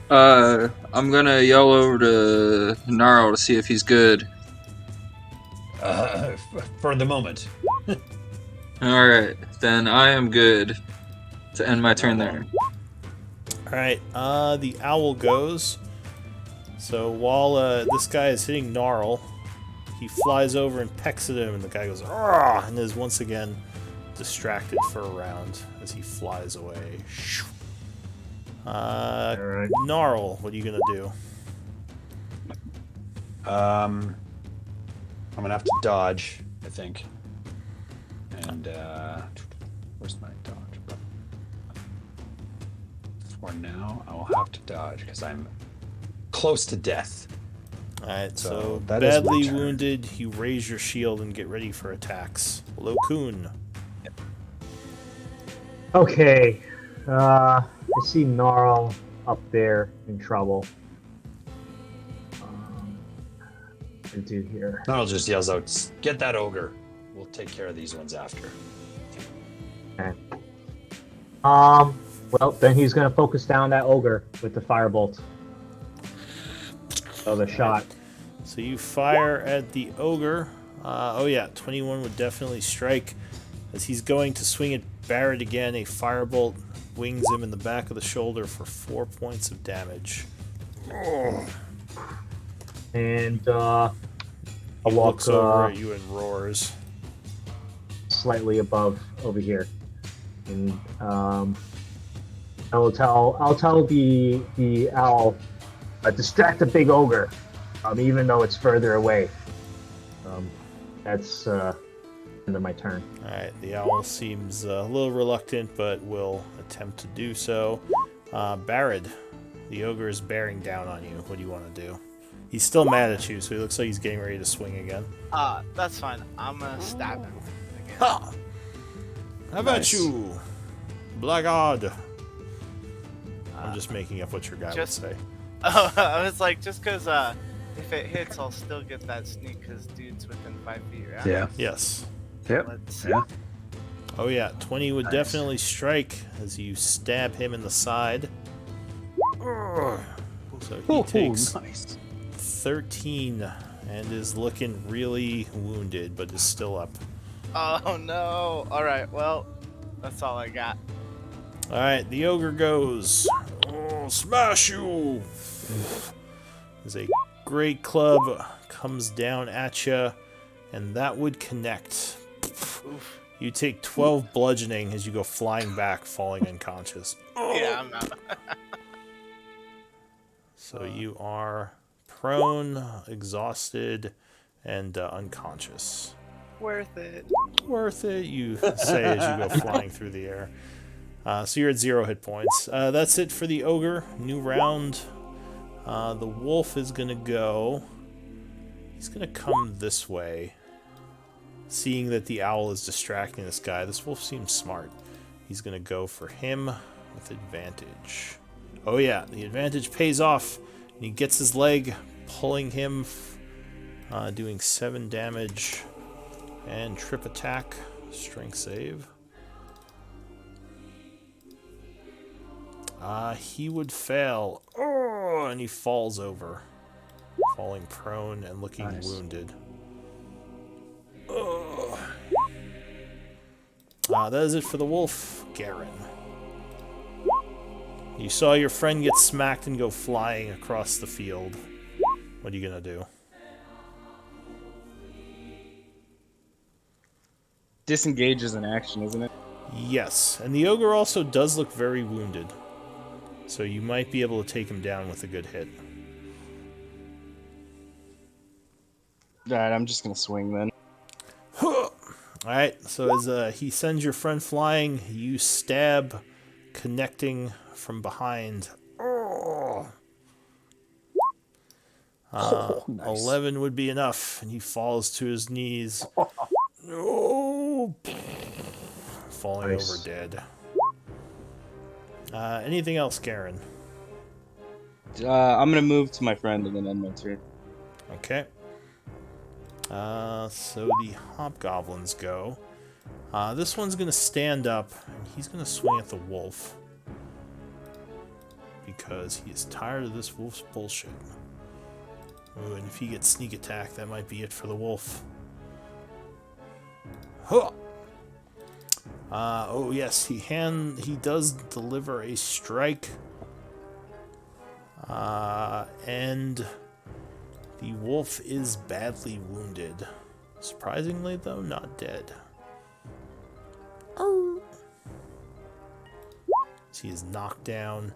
I'm gonna yell over to Gnarl to see if he's good. For the moment. Alright, then I am good to end my turn there. Alright, the owl goes. So while this guy is hitting Gnarl, he flies over and pecks at him, and the guy goes, "Argh!" and is once again distracted for a round as he flies away. Alright. Gnarl, what are you gonna do? I'm gonna have to dodge, I think. And where's my dodge? For now, I will have to dodge because I'm close to death. Alright, so So that is my badly turn. wounded, you raise your shield and get ready for attacks. Lokun. Okay. I see Gnarl up there in trouble. What to do here? Gnarl just yells out, "Get that ogre! We'll take care of these ones after." Okay. Well, then he's gonna focus down that ogre with the firebolt. So the shot. So you fire at the ogre. Oh yeah, 21 would definitely strike. As he's going to swing at Barrett again, a firebolt wings him in the back of the shoulder for 4 points of damage. And I'll He walk looks over at you and roars. slightly above over here, and I'll tell the owl, distract the big ogre. even though it's further away. That's end of my turn. Alright, the owl seems a little reluctant, but will attempt to do so. Barad, the ogre is bearing down on you. What do you want to do? He's still mad at you, so he looks like he's getting ready to swing again. That's fine. I'm gonna stab him again. Ha! How about Nice. you, blackguard? I'm just making up what your guy just- would say. Oh, I was like, just because if it hits, I'll still get that sneak because dude's within 5 feet, right? Yeah. Yes. Yep. Let's Yeah. Oh yeah, 20 would Nice. definitely strike as you stab him in the side. Urgh. So he takes nice. 13 and is looking really wounded, but is still up. Oh no! Alright, well, that's all I got. Alright, the ogre goes. Oh, smash you! As a great club comes down at you, and that would connect. Oof. You take 12 bludgeoning as you go flying back, falling unconscious. Yeah, I'm out. So you are prone, exhausted, and unconscious. Worth it. Worth it, you say as you go flying through the air. So you're at 0 hit points. That's it for the ogre. New round. The wolf is going to go. He's going to come this way. Seeing that the owl is distracting this guy, this wolf seems smart. He's going to go for him with advantage. Oh yeah, the advantage pays off. And he gets his leg, pulling him, doing 7 damage. And trip attack, strength save. He would fail. Oh, and he falls over. Falling prone and looking Nice. wounded. That is it for the wolf, Gaian. You saw your friend get smacked and go flying across the field. What are you gonna do? Disengage is an action, isn't it? Yes, and the ogre also does look very wounded. So you might be able to take him down with a good hit. Alright, I'm just gonna swing then. Alright, so as he sends your friend flying, you stab, connecting from behind. Nice. 11 would be enough, and he falls to his knees. Oh, falling Nice. over dead. Anything else, Gaian? I'm gonna move to my friend and then end my turn. Okay. So the hobgoblins go. This one's gonna stand up, and he's gonna swing at the wolf. Because he is tired of this wolf's bullshit. Ooh, and if he gets sneak attack, that might be it for the wolf. Huh! Oh yes, he does deliver a strike. And the wolf is badly wounded. Surprisingly, though, not dead. He is knocked down.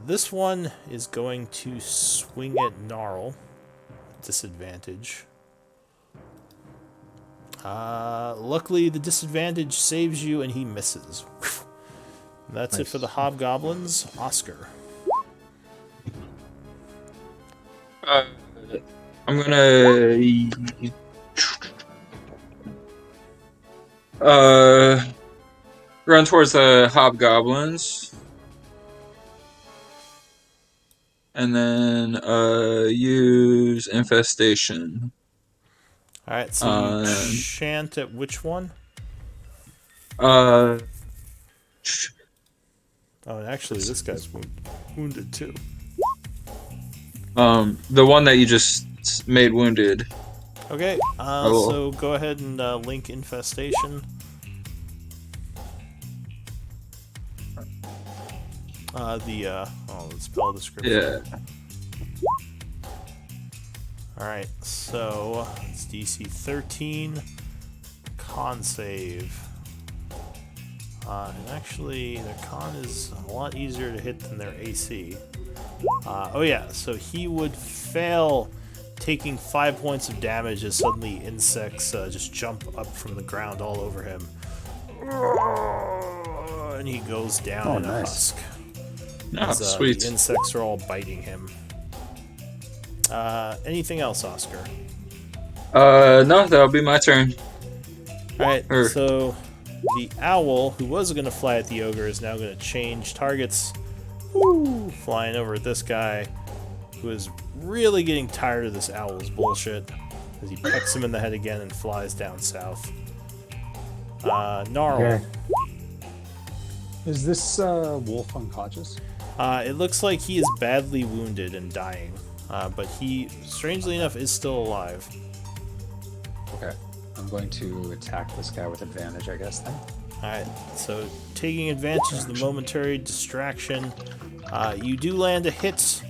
This one is going to swing at Gnarl. Disadvantage. Luckily, the disadvantage saves you, and he misses. That's it for the hobgoblins. Oscar. I'm gonna run towards the hobgoblins, and then use infestation. All right, so you chant at which one? Uh, Oh, and actually, this guy's wounded too. the one that you just made wounded. Okay, will. so go ahead and link infestation. The spell description. Yeah. Alright, so it's DC 13, con save. And actually, their con is a lot easier to hit than their AC. Oh yeah, so he would fail taking 5 points of damage as suddenly insects just jump up from the ground all over him. And he goes down in a husk. Oh, As, sweet. the insects are all biting him. Anything else, Oscar? No, that'll be my turn. Alright, Er. so the owl, who was going to fly at the ogre, is now going to change targets. Woo! Flying over at this guy, who is really getting tired of this owl's bullshit, as he pecks him in the head again and flies down south. Gnarl. Okay. Is this wolf unconscious? It looks like he is badly wounded and dying, but he, strangely enough, is still alive. Okay. I'm going to attack this guy with advantage, I guess, then. Alright, so taking advantage of the momentary distraction, you do land a hit,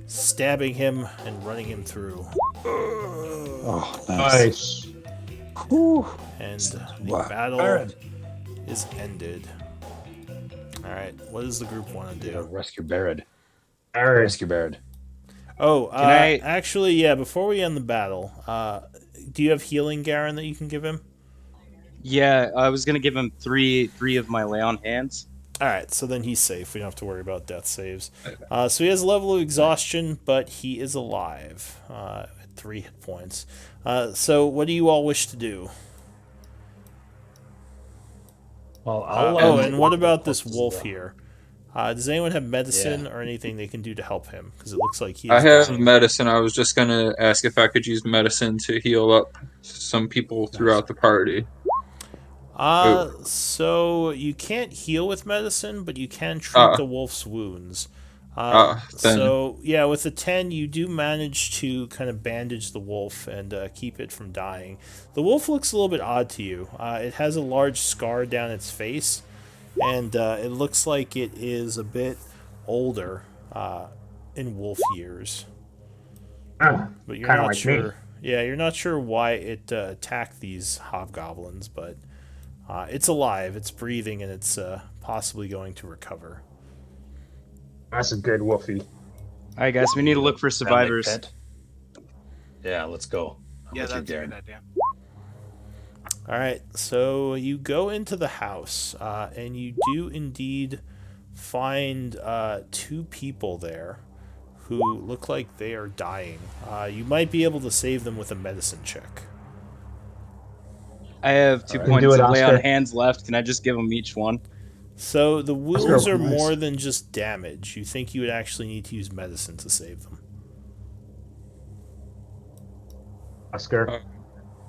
stabbing him and running him through. Oh, Nice. Whew. And the Wow. battle Baron. is ended. Alright, what does the group want to Yeah, do? rescue Baron. Alright. Rescue Baron. Oh, I- actually, yeah, before we end the battle, do you have healing, Garen, that you can give him? Yeah, I was gonna give him three of my lay on hands. Alright, so then he's safe. We don't have to worry about death saves. So he has a level of exhaustion, but he is alive at 3 hit points. So what do you all wish to do? Well, And what about this wolf here? Does anyone have medicine or anything they can do to help him? Because it looks like he is I have dying. medicine. I was just gonna ask if I could use medicine to heal up some people throughout the party. So you can't heal with medicine, but you can treat the wolf's wounds. Then- So yeah, with a 10, you do manage to kind of bandage the wolf and keep it from dying. The wolf looks a little bit odd to you. It has a large scar down its face, and it looks like it is a bit older in wolf years. But you're Kinda not like sure. me. Yeah, you're not sure why it attacked these hobgoblins, but it's alive, it's breathing, and it's possibly going to recover. That's a good wolfie. All right, guys, we need to look for survivors. Friendly pet. Yeah, let's go. I'm Yeah, with you, that's a Garen. good idea. All right, so you go into the house, and you do indeed find 2 people there who look like they are dying. You might be able to save them with a medicine check. I have 2 Alright. points Do it, of lay on Oscar. hands left. Can I just give them each one? So the wounds are nice. more than just damage. You think you would actually need to use medicine to save them. Oscar.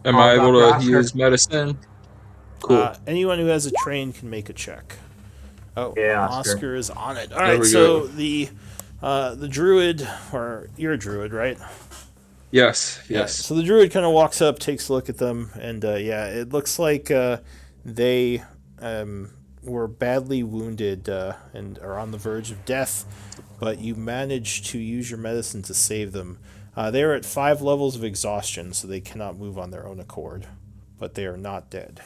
Am I able to Oscar. use medicine? Cool. Anyone who has a train can make a check. Oh, Yeah, Oscar. Oscar. is on it. All There right, we so go. the druid, or you're a druid, right? Yes. Yeah, so the druid kind of walks up, takes a look at them, and yeah, it looks like they were badly wounded and are on the verge of death, but you managed to use your medicine to save them. They are at 5 levels of exhaustion, so they cannot move on their own accord, but they are not dead.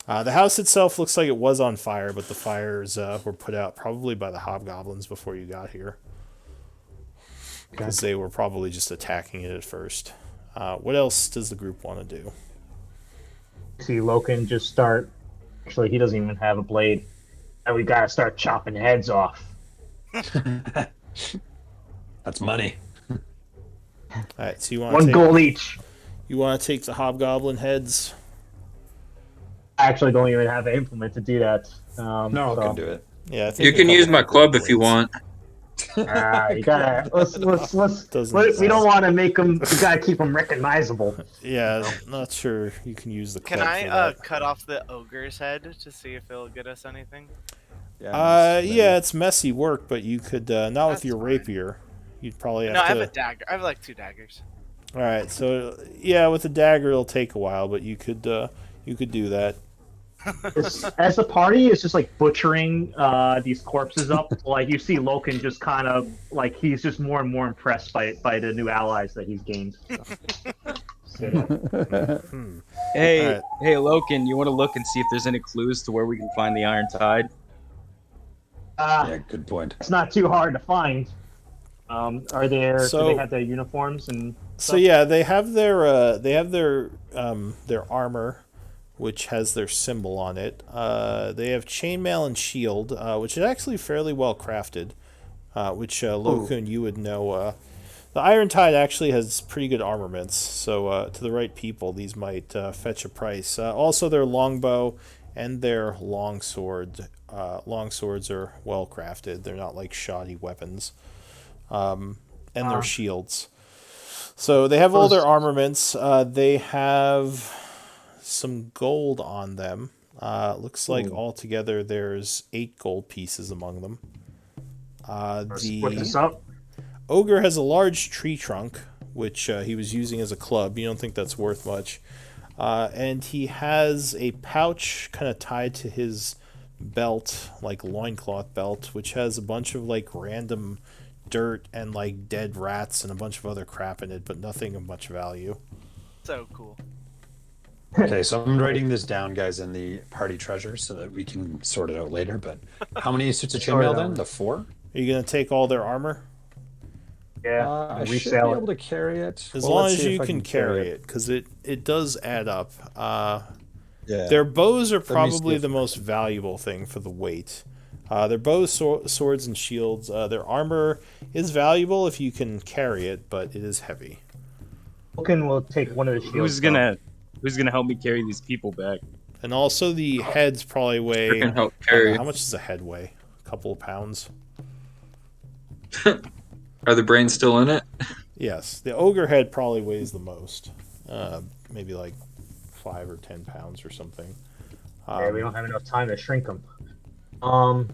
The house itself looks like it was on fire, but the fires were put out probably by the hobgoblins before you got here. Because they were probably just attacking it at first. What else does the group want to do? See Loken just start. Actually, he doesn't even have a blade. And we gotta start chopping heads off. That's money. All right, so you want One to goal each. take the hobgoblin heads? I actually don't even have an implement to do that. No, I so, can do it. Yeah, I think You a can use couple my people club have if you blades. want. you gotta let's Doesn't- we don't want to make them. We gotta keep them recognizable. Yeah, not sure you can use the Can club I for that. cut off the ogre's head to see if it'll get us anything? Yeah, it's messy work, but you could not with That's your fine. rapier. You'd probably have No, I to. have a dagger. I have like 2 daggers. All right, so yeah, with the dagger it'll take a while, but you could do that. As the party is just like butchering these corpses up, like you see Loken just kind of like he's just more and more impressed by the new allies that he's gained. So, Hey, Alright. hey, Loken, you want to look and see if there's any clues to where we can find the Iron Tide? Yeah, good point. it's not too hard to find. Are there? Do they So have their uniforms and so stuff? yeah, they have their armor, which has their symbol on it. They have chainmail and shield, which is actually fairly well crafted. Which Ooh. Lokun, you would know. The Iron Tide actually has pretty good armaments, so to the right people, these might fetch a price. Also, their longbow and their longsword. Longswords are well crafted. They're not like shoddy weapons. And their Uh, shields. So they have all their those. armaments. They have some gold on them. Looks like Ooh. altogether there's 8 gold pieces among them. Split The this up. ogre has a large tree trunk, which he was using as a club. You don't think that's worth much. And he has a pouch kind of tied to his belt, like loincloth belt, which has a bunch of like random dirt and like dead rats and a bunch of other crap in it, but nothing of much value. So cool. Okay, so I'm writing this down, guys, in the party treasure so that we can sort it out later. But how many suits of Sort it chainmail then? out. The 4? Are you gonna take all their armor? Yeah, I and should be resell able it. to carry it. As Well, long let's as see you if I can can carry carry it. it, because it does add up. Yeah. Their bows are Let me see probably if the I most can. valuable thing for the weight. Their bows, swords, and shields. Their armor is valuable if you can carry it, but it is heavy. Vulcan will take one of the Who's shields though. gonna help me carry these people back? And also the heads probably Sure weigh, can help I don't know, carry. how much does a head weigh? A couple of pounds? Are the brains still in it? Yes, the ogre head probably weighs the most. Maybe like 5 or 10 pounds or something. Yeah, we don't have enough time to shrink them. Um,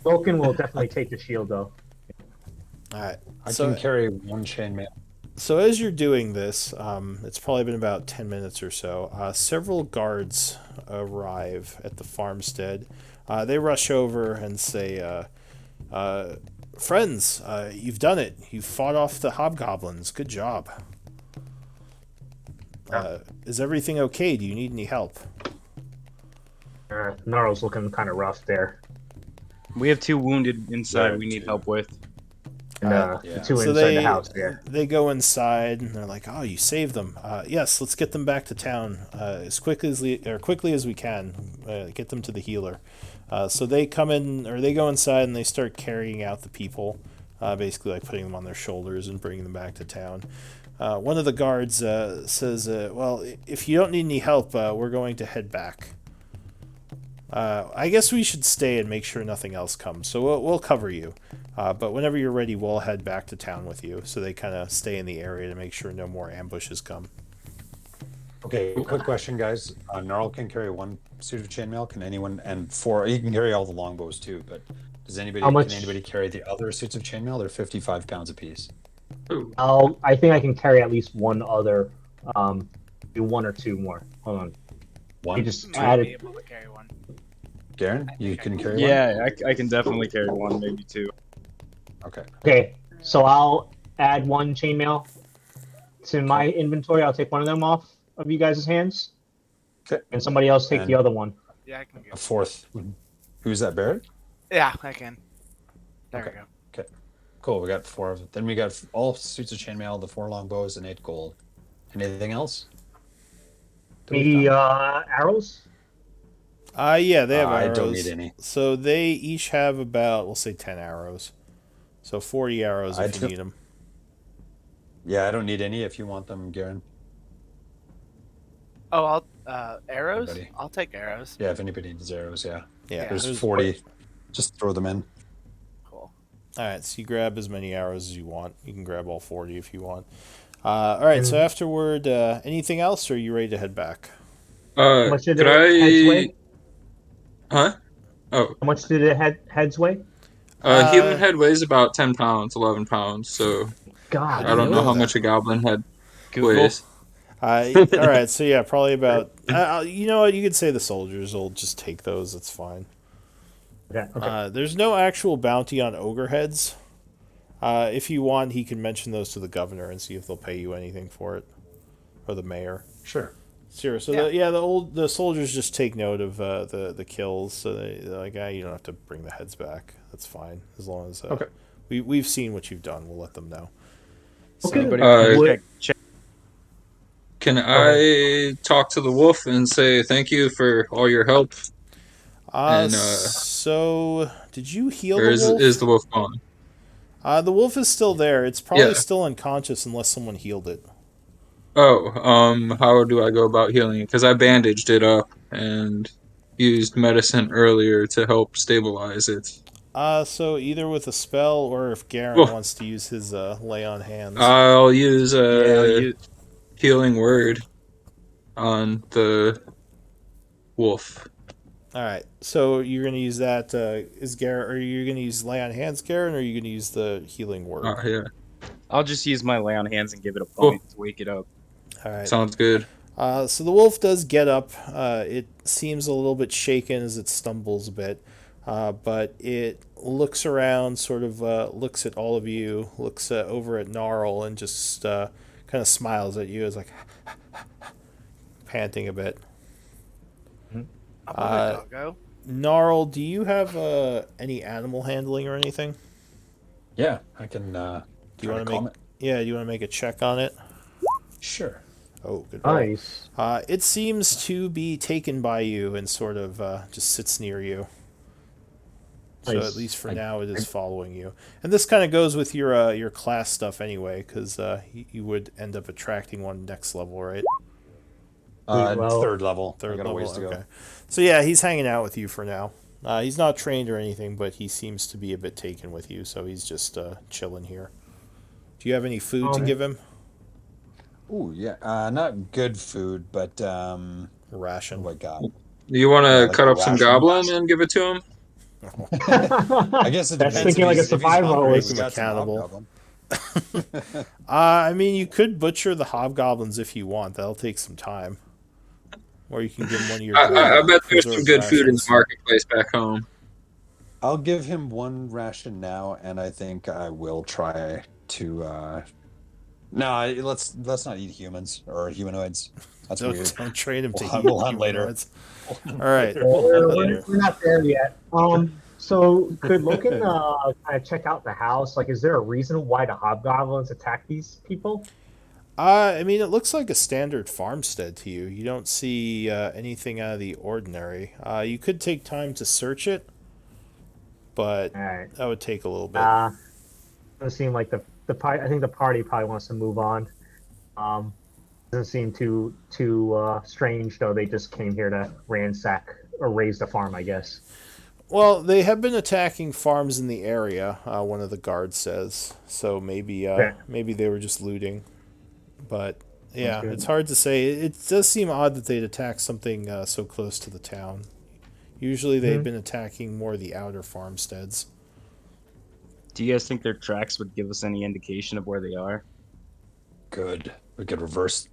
Vulcan will definitely take the shield though. All right. I So can carry 1 chainmail. So as you're doing this, it's probably been about 10 minutes or so. Several guards arrive at the farmstead. They rush over and say, "Friends, you've done it. You fought off the hobgoblins. Good job. Is everything okay? Do you need any help?" Gnarl's looking kind of rough there, We have 2 wounded inside. There, we need too. help with. and Alright. the Yeah. two So inside the house. Yeah. they go inside and they're like, "Oh, you saved them. Yes, let's get them back to town as quickly as we can. Get them to the healer." So they come in, or they go inside and they start carrying out the people, basically like putting them on their shoulders and bringing them back to town. One of the guards says, "Well, if you don't need any help, we're going to head back. I guess we should stay and make sure nothing else comes. So we'll cover you. But whenever you're ready, we'll head back to town with you." So they kind of stay in the area to make sure no more ambushes come. Okay, quick question, guys. Gnarl can carry 1 suit of chainmail. Can anyone, and 4, he can carry all the longbows too, but How can much? anybody carry the other suits of chainmail? They're 55 pounds apiece. Ooh. I think I can carry at least one other. Do 1 or 2 more. Hold on. One? You just Might added. be able to carry one. Garen, you can carry one? Yeah, I can definitely carry 1, maybe 2. Okay. Okay, so I'll add 1 chainmail to my inventory. I'll take one of them off of you guys' hands, Okay. and somebody else take And the other one. Yeah, I can a get. 4th. Who's that, Barrett? Yeah, I can. There Okay. we go. Cool, we got 4 of it. Then we got all suits of chainmail, the 4 longbows, and 8 gold. Anything else? that we've Maybe done? arrows. Yeah, they have I arrows. don't need any. So they each have about, we'll say, 10 arrows. So 40 arrows if you need them. Yeah, I don't need any if you want them, Garen. Oh, arrows. Anybody? I'll take arrows. Yeah, if anybody needs arrows, yeah. Yeah, There's 40. Just throw them in. Cool. All right, so you grab as many arrows as you want. You can grab all 40 if you want. All right, so afterward, anything else, or are you ready to head back? How much did Could the heads I? weigh? Huh? Oh, How much did the heads weigh? human head weighs about 10 pounds, 11 pounds. So God, I don't know how that? much a goblin head Google. weighs. All right, so yeah, probably about. You know what? You could say the soldiers will just take those. That's fine. Okay. There's no actual bounty on ogre heads. If you want, he can mention those to the governor and see if they'll pay you anything for it, or the mayor. Sure. Sure. So Yeah. the soldiers just take note of the kills. So they're like, you don't have to bring the heads back. That's fine as long as Okay. we've seen what you've done. We'll let them know. So, Okay. Anybody want to Would check? Can Go ahead. I talk to the wolf and say thank you for all your help? And so did you heal or the is wolf? the wolf gone? The wolf is still there. It's probably Yeah. still unconscious unless someone healed it. Oh, how do I go about healing it? Because I bandaged it up and used medicine earlier to help stabilize it. So either with a spell or if Garen Well, wants to use his lay on hands. I'll use Yeah, a you. healing word on the wolf. All right. So you're gonna use that. Is Garen? Are you gonna use lay on hands, Garen, or are you gonna use the healing word? Yeah. I'll just use my lay on hands and give it a Cool. point to wake it up. All right. Sounds good. So the wolf does get up. It seems a little bit shaken as it stumbles a bit, but it looks around, sort of looks at all of you, looks over at Gnarl, and just kind of smiles at you as like panting a bit. How about a doggo? Gnarl, do you have any animal handling or anything? Yeah, I can Do you try to want to calm make? it. Yeah, do you want to make a check on it? Sure. Oh, good roll. Nice. It seems to be taken by you and sort of just sits near you. So Nice. at least for I- now, it is following you. And this kind of goes with your class stuff anyway, because you would end up attracting one next level, right? Well, Third level. I Third got a level, ways to okay. go. So yeah, he's hanging out with you for now. He's not trained or anything, but he seems to be a bit taken with you, so he's just chilling here. Do you have any food to Okay. give him? Ooh, yeah. Not good food, but A what ration. do I got? Do you want Yeah, to like cut a up some ration. goblin and give it to him? I guess it That's depends. thinking like a If he's hungry, survivalist. we got some Cannibal. hobgoblin. I mean, you could butcher the hobgoblins if you want. That'll take some time. Or you can give him one of your I bet there's some preserved good food in the rations. marketplace back home. I'll give him one ration now, and I think I will try to. No, let's not eat humans or humanoids. That's weird. Don't train him to We'll hunt, eat we'll hunt later. humanoids. All right. We're not there yet. So could Loken kind of check out the house? Like, is there a reason why the hobgoblins attack these people? I mean, it looks like a standard farmstead to you. You don't see anything out of the ordinary. You could take time to search it, but All right. that would take a little bit. Doesn't seem like the party. I think the party probably wants to move on. Doesn't seem too strange though. They just came here to ransack or raise the farm, I guess. Well, they have been attacking farms in the area. One of the guards says so. Maybe they were just looting, but yeah, good. it's hard to say. It does seem odd that they'd attack something so close to the town. Usually, they've been attacking more the outer farmsteads. Do you guys think their tracks would give us any indication of where they are? Good. We could reverse,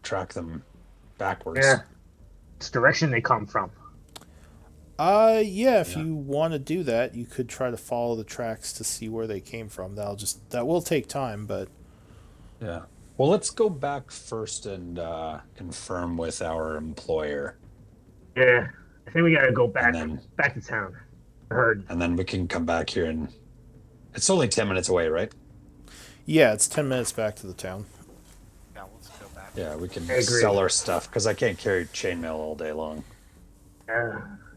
track them backwards. Yeah. Which direction they come from? Yeah, if you want to do that, you could try to follow the tracks to see where they came from. That will take time, but Yeah. Well, let's go back first and confirm with our employer, Yeah, I think we gotta go back then- back to town. I heard. and then we can come back here and. It's only 10 minutes away, right? yeah, it's 10 minutes back to the town. Yeah, let's go back. Yeah, we can I agree. sell our stuff because I can't carry chainmail all day long.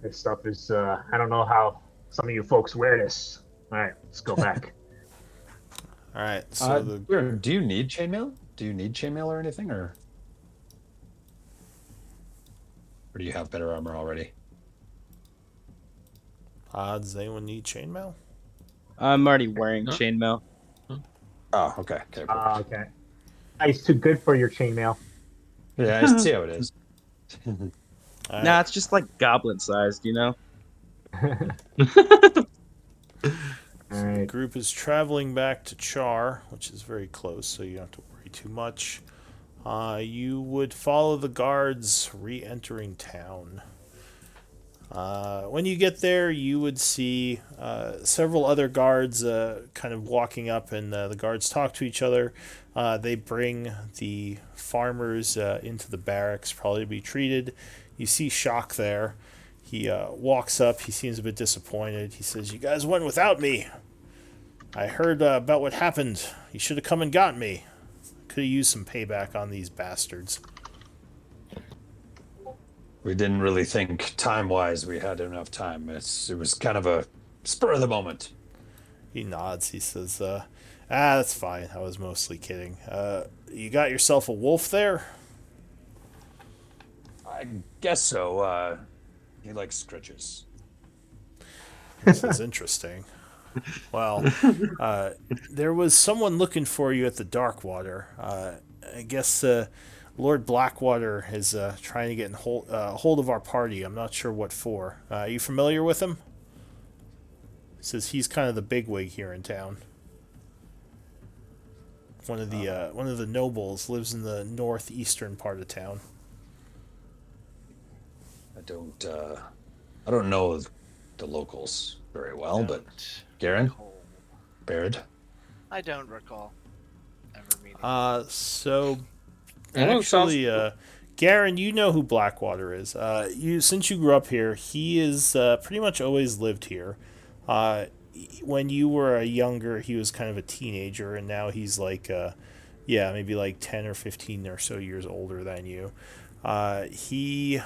This stuff is. I don't know how some of you folks wear this. All right, let's go back. All right, so Do you need chainmail? Do you need chainmail or anything, or do you have better armor already? does anyone need chainmail? I'm already wearing chainmail. Oh, okay. Okay. Cool. Okay. It's too good for your chainmail. Yeah, I see how it is. All right. Nah, it's just like goblin sized, you know? All right. The group is traveling back to Char, which is very close, so you don't have to worry too much. You would follow the guards re-entering town. When you get there, you would see several other guards kind of walking up, and the guards talk to each other. They bring the farmers into the barracks, probably to be treated. You see Shock there. He walks up. He seems a bit disappointed. He says, "You guys went without me." I heard about what happened. You should have come and got me. Could have used some payback on these bastards. We didn't really think time-wise we had enough time. It was kind of a spur of the moment. He nods. He says, that's fine. I was mostly kidding. You got yourself a wolf there? I guess so. He likes scritches. This is interesting. Well, there was someone looking for you at the Darkwater. I guess Lord Blackwater is trying to get in hold of our party. I'm not sure what for. Are you familiar with him? He says he's kind of the bigwig here in town. One of the nobles lives in the northeastern part of town. I don't know the locals very well, but Garen, Baird. I don't recall ever meeting. So Oh, actually, Garen, you know who Blackwater is. Since you grew up here, he is pretty much always lived here. When you were younger, he was kind of a teenager, and now he's like, maybe like 10 or 15 or so years older than you. He,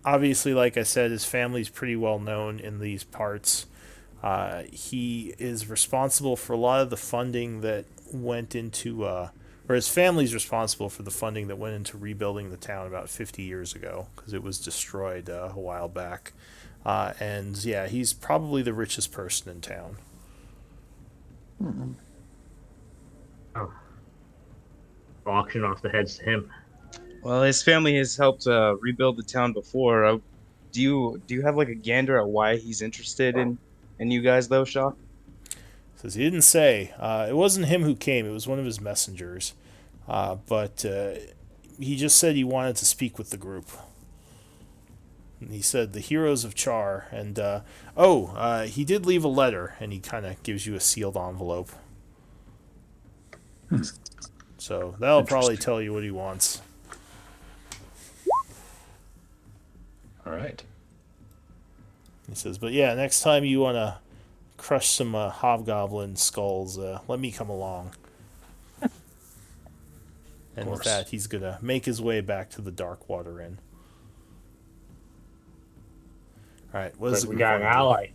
obviously, like I said, his family's pretty well known in these parts. He is responsible for a lot of the funding that went into, or his family's responsible for the funding that went into rebuilding the town about 50 years ago, because it was destroyed a while back. And yeah, he's probably the richest person in town. Oh. Auction off the heads to him. Well, his family has helped rebuild the town before. Do you have like a gander at why he's interested in you guys though, Shaw? Says he didn't say. It wasn't him who came. It was one of his messengers. But he just said he wanted to speak with the group. And he said the heroes of Char. And he did leave a letter, and he kind of gives you a sealed envelope. So that'll probably tell you what he wants. All right. He says, but yeah, next time you want to crush some hobgoblin skulls, let me come along. And with that, he's going to make his way back to the Darkwater Inn. All right, what is We got an ally.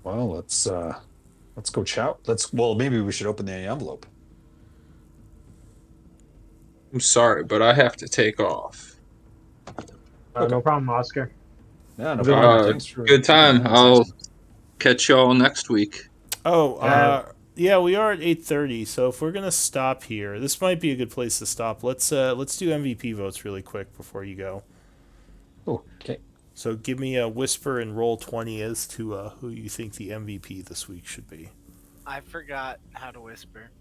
Well, let's go chow. Maybe we should open the envelope. I'm sorry, but I have to take off. No problem, Oscar. Yeah, no problem. Thanks for Good time. I'll catch y'all next week. Yeah, we are at 8:30. So if we're gonna stop here, this might be a good place to stop. Let's do MVP votes really quick before you go. Oh, okay. So give me a whisper and roll 20 as to who you think the MVP this week should be. I forgot how to whisper.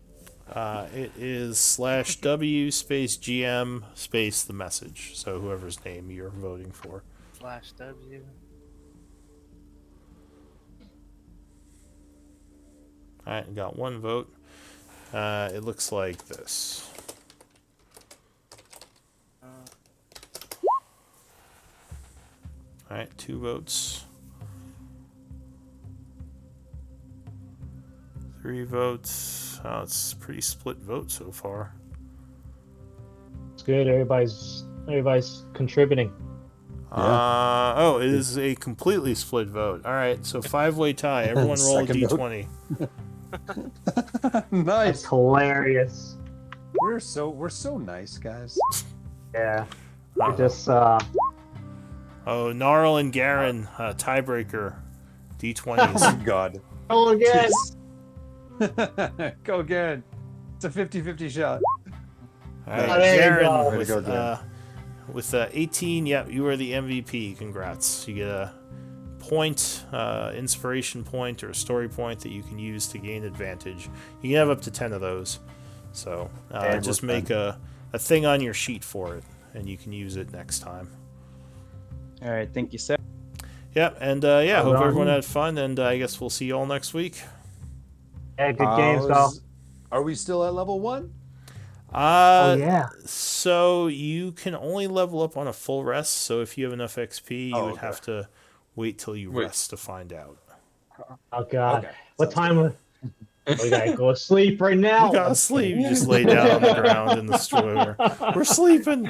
It is /W space GM space the message. So whoever's name you're voting for. /W. Alright, got one vote. It looks like this. Alright, 2 votes. 3 votes. Oh, it's a pretty split vote so far. It's good. Everybody's contributing. It is a completely split vote. Alright, so 5-way tie. Everyone roll a d20. Nice. That's hilarious. We're so nice, guys. Yeah. We're just Gnarl and Garen, tiebreaker. D20s. Oh my god. Oh again. Go again. It's a 50-50 shot. Alright, There you go. Garen with 18, you are the MVP. Congrats. You get a point, inspiration point, or a story point that you can use to gain advantage. You can have up to 10 of those. So just make a thing on your sheet for it, and you can use it next time. All right, thank you, sir. Yep, and hope everyone had fun, and I guess we'll see you all next week. Yeah, good games, though. Are we still at level 1? Yeah. So you can only level up on a full rest, so if you have enough XP, you would have to wait till you rest to find out. Oh God, Okay. what sounds time? We gotta go to sleep right now. We gotta I'm just sleep. kidding. You just lay down on the ground in the stroller. We're sleeping.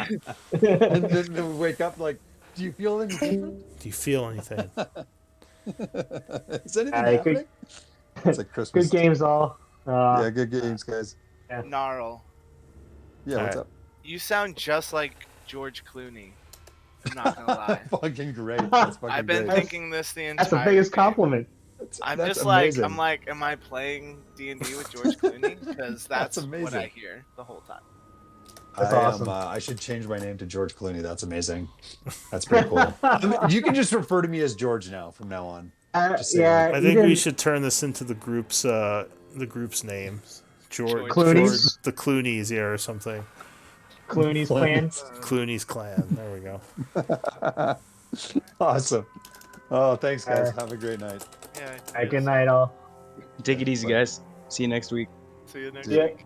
And then we wake up like, do you feel any different? Do you feel anything? Is anything Alright, happening? It's like good Christmas. games all. Yeah, good games, guys. Yeah. Gnarl. Yeah, All what's right. up? You sound just like George Clooney. I'm not gonna lie. Fucking great. That's fucking I've been great. thinking this the That's the entire biggest game. compliment. I'm That's just amazing. like, I'm like, am I playing D&D with George Clooney? Because That's that's what I amazing. hear the whole time. That's I awesome. I should change my name to George Clooney. That's amazing. That's pretty cool. You can just refer to me as George now from now on. Just say Yeah, I think we should turn this into the group's name. George, Clooney's. the Clooney's, yeah, or something. Clooney's clan. Clooney's clan. There we go. Awesome. Oh, thanks, guys. Alright. Have a great night. Yeah. Alright, good night, all. Take it easy, Bye. guys. See you next week. See you next Yeah. week.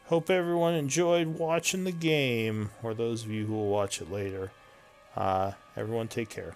Hope everyone enjoyed watching the game, or those of you who will watch it later. Everyone take care.